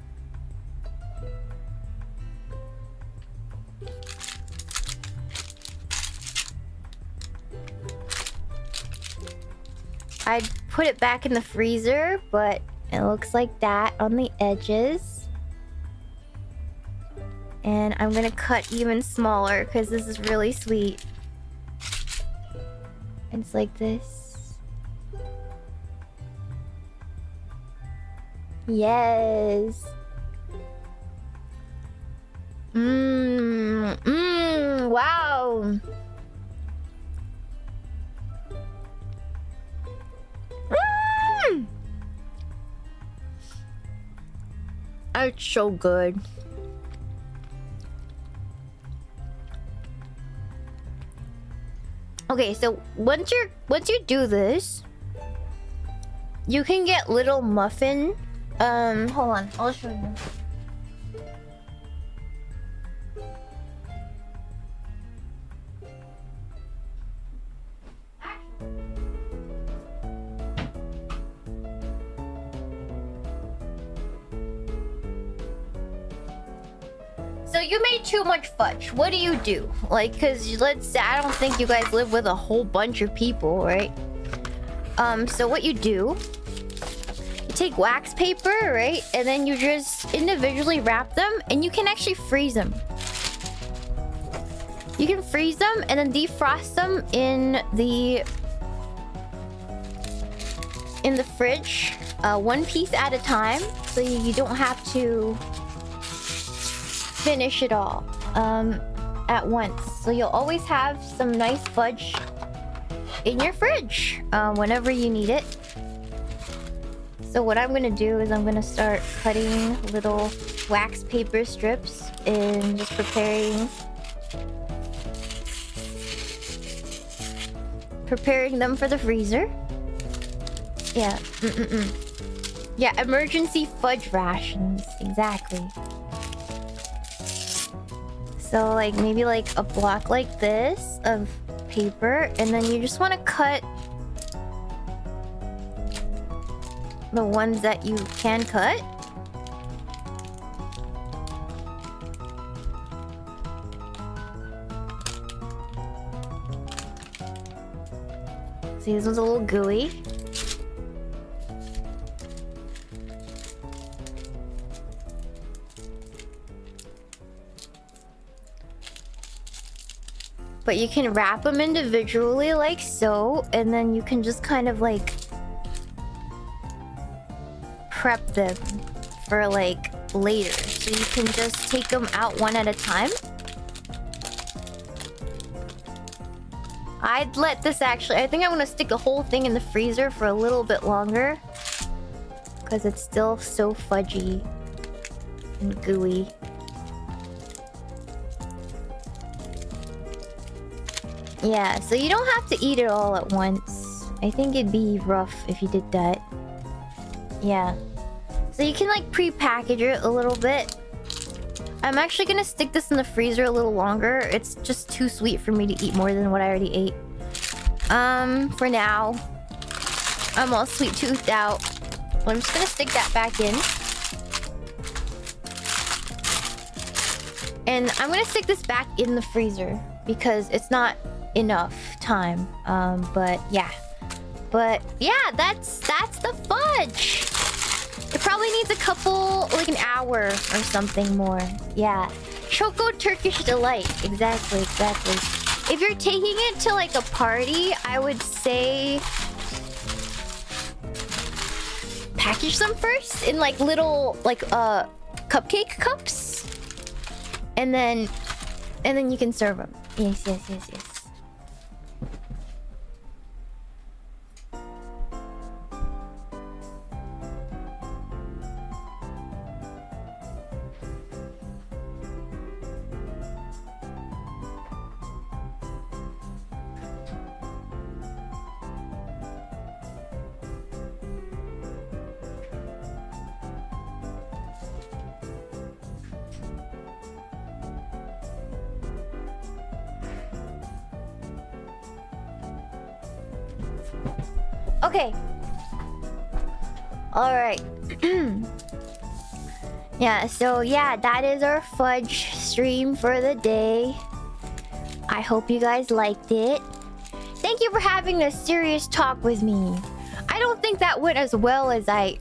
I'd put it back in the freezer, but it looks like that on the edges. And I'm gonna cut even smaller because this is really sweet. It's like this. Yes. Wow. It's so good. Okay, so once you do this, you can get little muffin. Hold on, I'll show you. so you made too much fudge. What do? Like, cause let's say I don't think you guys live with a whole bunch of people, right? So what you do, you take wax paper, right? And then you just individually wrap them, and you can actually freeze them. You can freeze them and then defrost them in the fridge, one piece at a time, so you don't have to finish it all at once. So you'll always have some nice fudge in your fridge whenever you need it. So what I'm gonna do is I'm gonna start cutting little wax paper strips and just preparing them for the freezer. Yeah. Yeah, emergency fudge rations. Exactly. So like maybe like a block like this of paper, and then you just want to cut the ones that you can cut. See, this one's a little gooey. But you can wrap them individually like so, and then you can just kind of like prep them for like later. So you can just take them out one at a time. I'd let this actually, I think I'm gonna stick the whole thing in the freezer for a little bit longer, because it's still so fudgy and gooey. Yeah, so you don't have to eat it all at once. I think it'd be rough if you did that. Yeah. So you can like pre-package it a little bit. I'm actually gonna stick this in the freezer a little longer. It's just too sweet for me to eat more than what I already ate. For now. I'm all sweet toothed out. I'm just gonna stick that back in. And I'm gonna stick this back in the freezer because it's not enough time. But yeah, that's the fudge. It probably needs a couple, like an hour or something more. Yeah, Choco Turkish Delight. Exactly. If you're taking it to like a party, I would say package them first in like little like cupcake cups, and then you can serve them. Yes. Okay. Alright. Yeah, so yeah, that is our fudge stream for the day. I hope you guys liked it. Thank you for having this serious talk with me. I don't think that went as well as I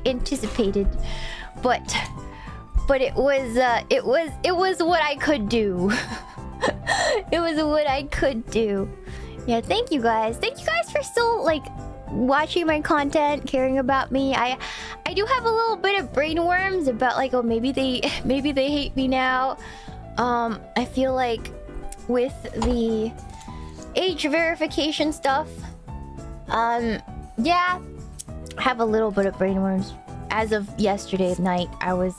anticipated, but it was what I could do. It was what I could do. Yeah, thank you guys. Thank you guys for still like watching my content, caring about me. I do have a little bit of brainworms about like, oh, maybe they hate me now. I feel like with the age verification stuff, yeah, I have a little bit of brainworms. As of yesterday night, I was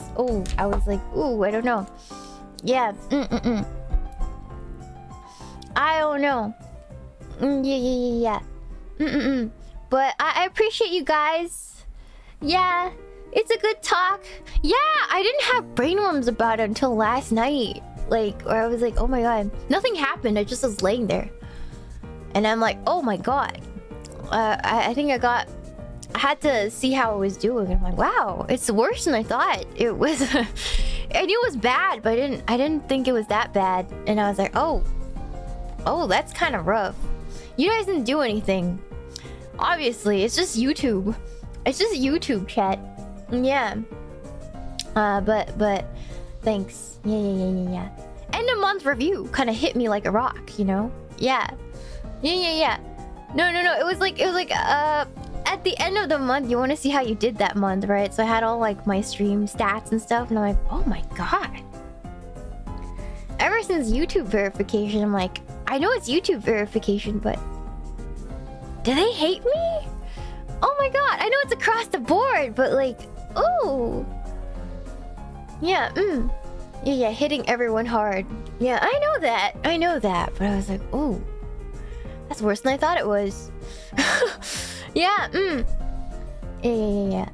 like, ooh, I don't know. Yeah, I don't know. Yeah. But I appreciate you guys. Yeah, it's a good talk. Yeah, I didn't have brainworms about it until last night. Like, where I was like, oh my god, nothing happened. I just was laying there, and I'm like, oh my god. I think I I had to see how it was doing. I'm like, wow, it's worse than I thought. It was. I knew it was bad, but I didn't think it was that bad. And I was like, oh, that's kind of rough. You guys didn't do anything. Obviously, it's just YouTube. It's just YouTube chat. Yeah. But thanks. Yeah. End of month review kind of hit me like a rock, you know? Yeah. No. It was like at the end of the month, you want to see how you did that month, right? So I had all like my stream stats and stuff, and I'm like, oh my god. Ever since YouTube verification, I'm like, I know it's YouTube verification, but do they hate me? Oh my god, I know it's across the board, but like, ooh. Yeah, Yeah, hitting everyone hard. Yeah, I know that. But I was like, oh, that's worse than I thought it was. Yeah, Yeah.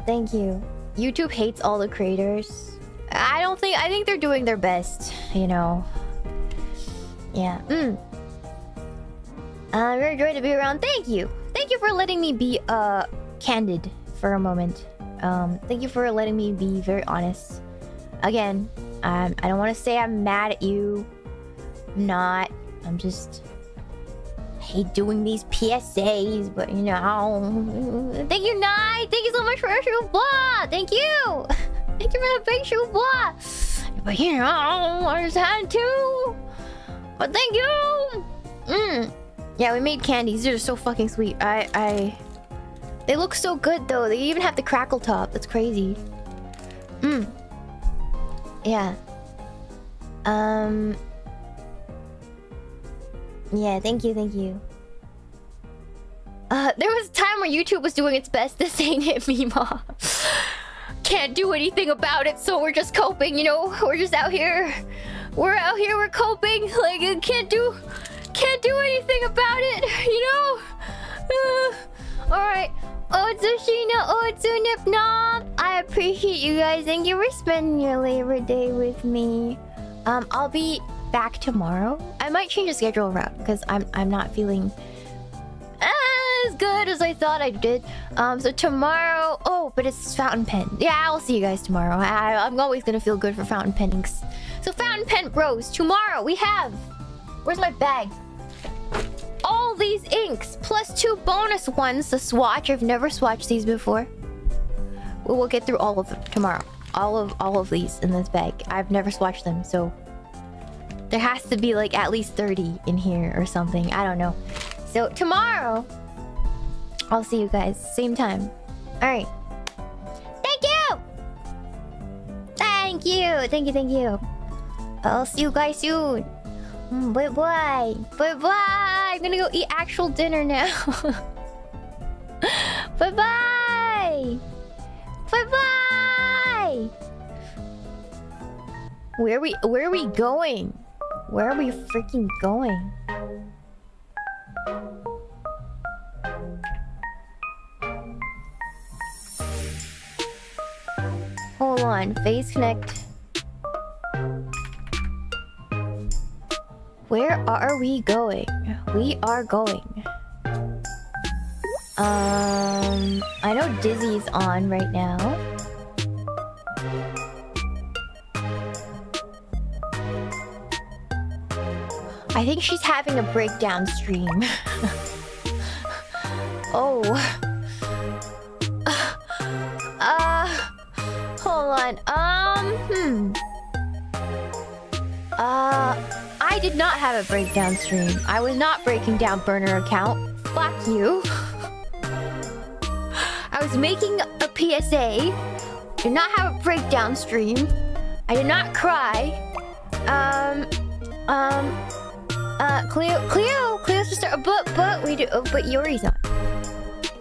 Thank you. YouTube hates all the creators. I think they're doing their best, you know. Yeah, very joy to be around. Thank you for letting me be candid for a moment. Thank you for letting me be very honest. Again, I don't want to say I'm mad at you. I'm not. I'm just hate doing these PSAs, but you know. Thank you, Nye. Thank you so much for your Shuba. Thank you. Thank you for the big Shuba. But you know, I just had to. But thank you. Yeah, we made candies. They're so fucking sweet. They look so good though. They even have the crackle top. That's crazy. Yeah. Yeah, thank you. There was a time where YouTube was doing its best. This ain't it, Meemaw. Can't do anything about it, so we're just coping, you know? We're just out here. We're out here, we're coping. Like, can't do anything about it, you know? Alright. Otsu Shiina, Otsu Nipnom. I appreciate you guys. Thank you for spending your Labor Day with me. I'll be back tomorrow. I might change the schedule around because I'm not feeling as good as I thought I did. So tomorrow. Oh, but it's fountain pen. Yeah, I'll see you guys tomorrow. I'm always gonna feel good for fountain pennings. So fountain pen bros. Tomorrow we have. Where's my bag? All these inks plus 2 bonus ones to swatch. I've never swatched these before. We'll get through all of them tomorrow. All of these in this bag. I've never swatched them, so there has to be like at least 30 in here or something. I don't know. So tomorrow, I'll see you guys same time. All right. Thank you. I'll see you guys soon. Bye. I'm gonna go eat actual dinner now. Bye. Where are we going? Where are we freaking going? Hold on, face connect. Where are we going? We are going. I know Dizzy's on right now. I think she's having a breakdown stream. Oh. Hold on. I did not have a breakdown stream. I was not breaking down burner account. Fuck you. I was making a PSA. Did not have a breakdown stream. I did not cry. Cleo's just but we do. But Yuri's not.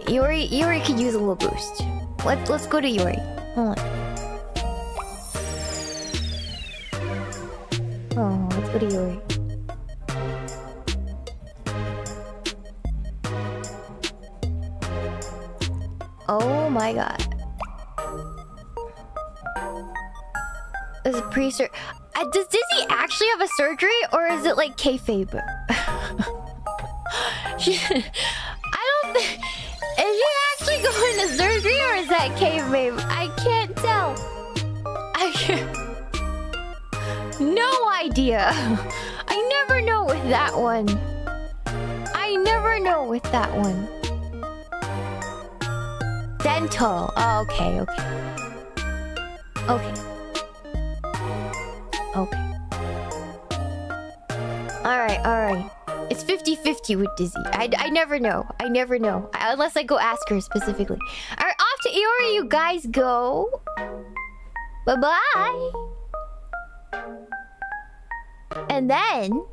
Yuri could use a little boost. Let's go to Yuri. Hold on. Oh, let's go to Yuri. Oh my god. Is it pre-sur? Does Dizzy actually have a surgery, or is it like kayfabe? I don't think babe. I can't tell. I can't. No idea. I never know with that one. I never know with that one. Dental. Oh, okay, okay. Okay. Okay. Alright. It's 50-50 with Dizzy. I never know. I never know. Unless I go ask her specifically. Alright, off to Iori you guys go. Bye-bye. And then...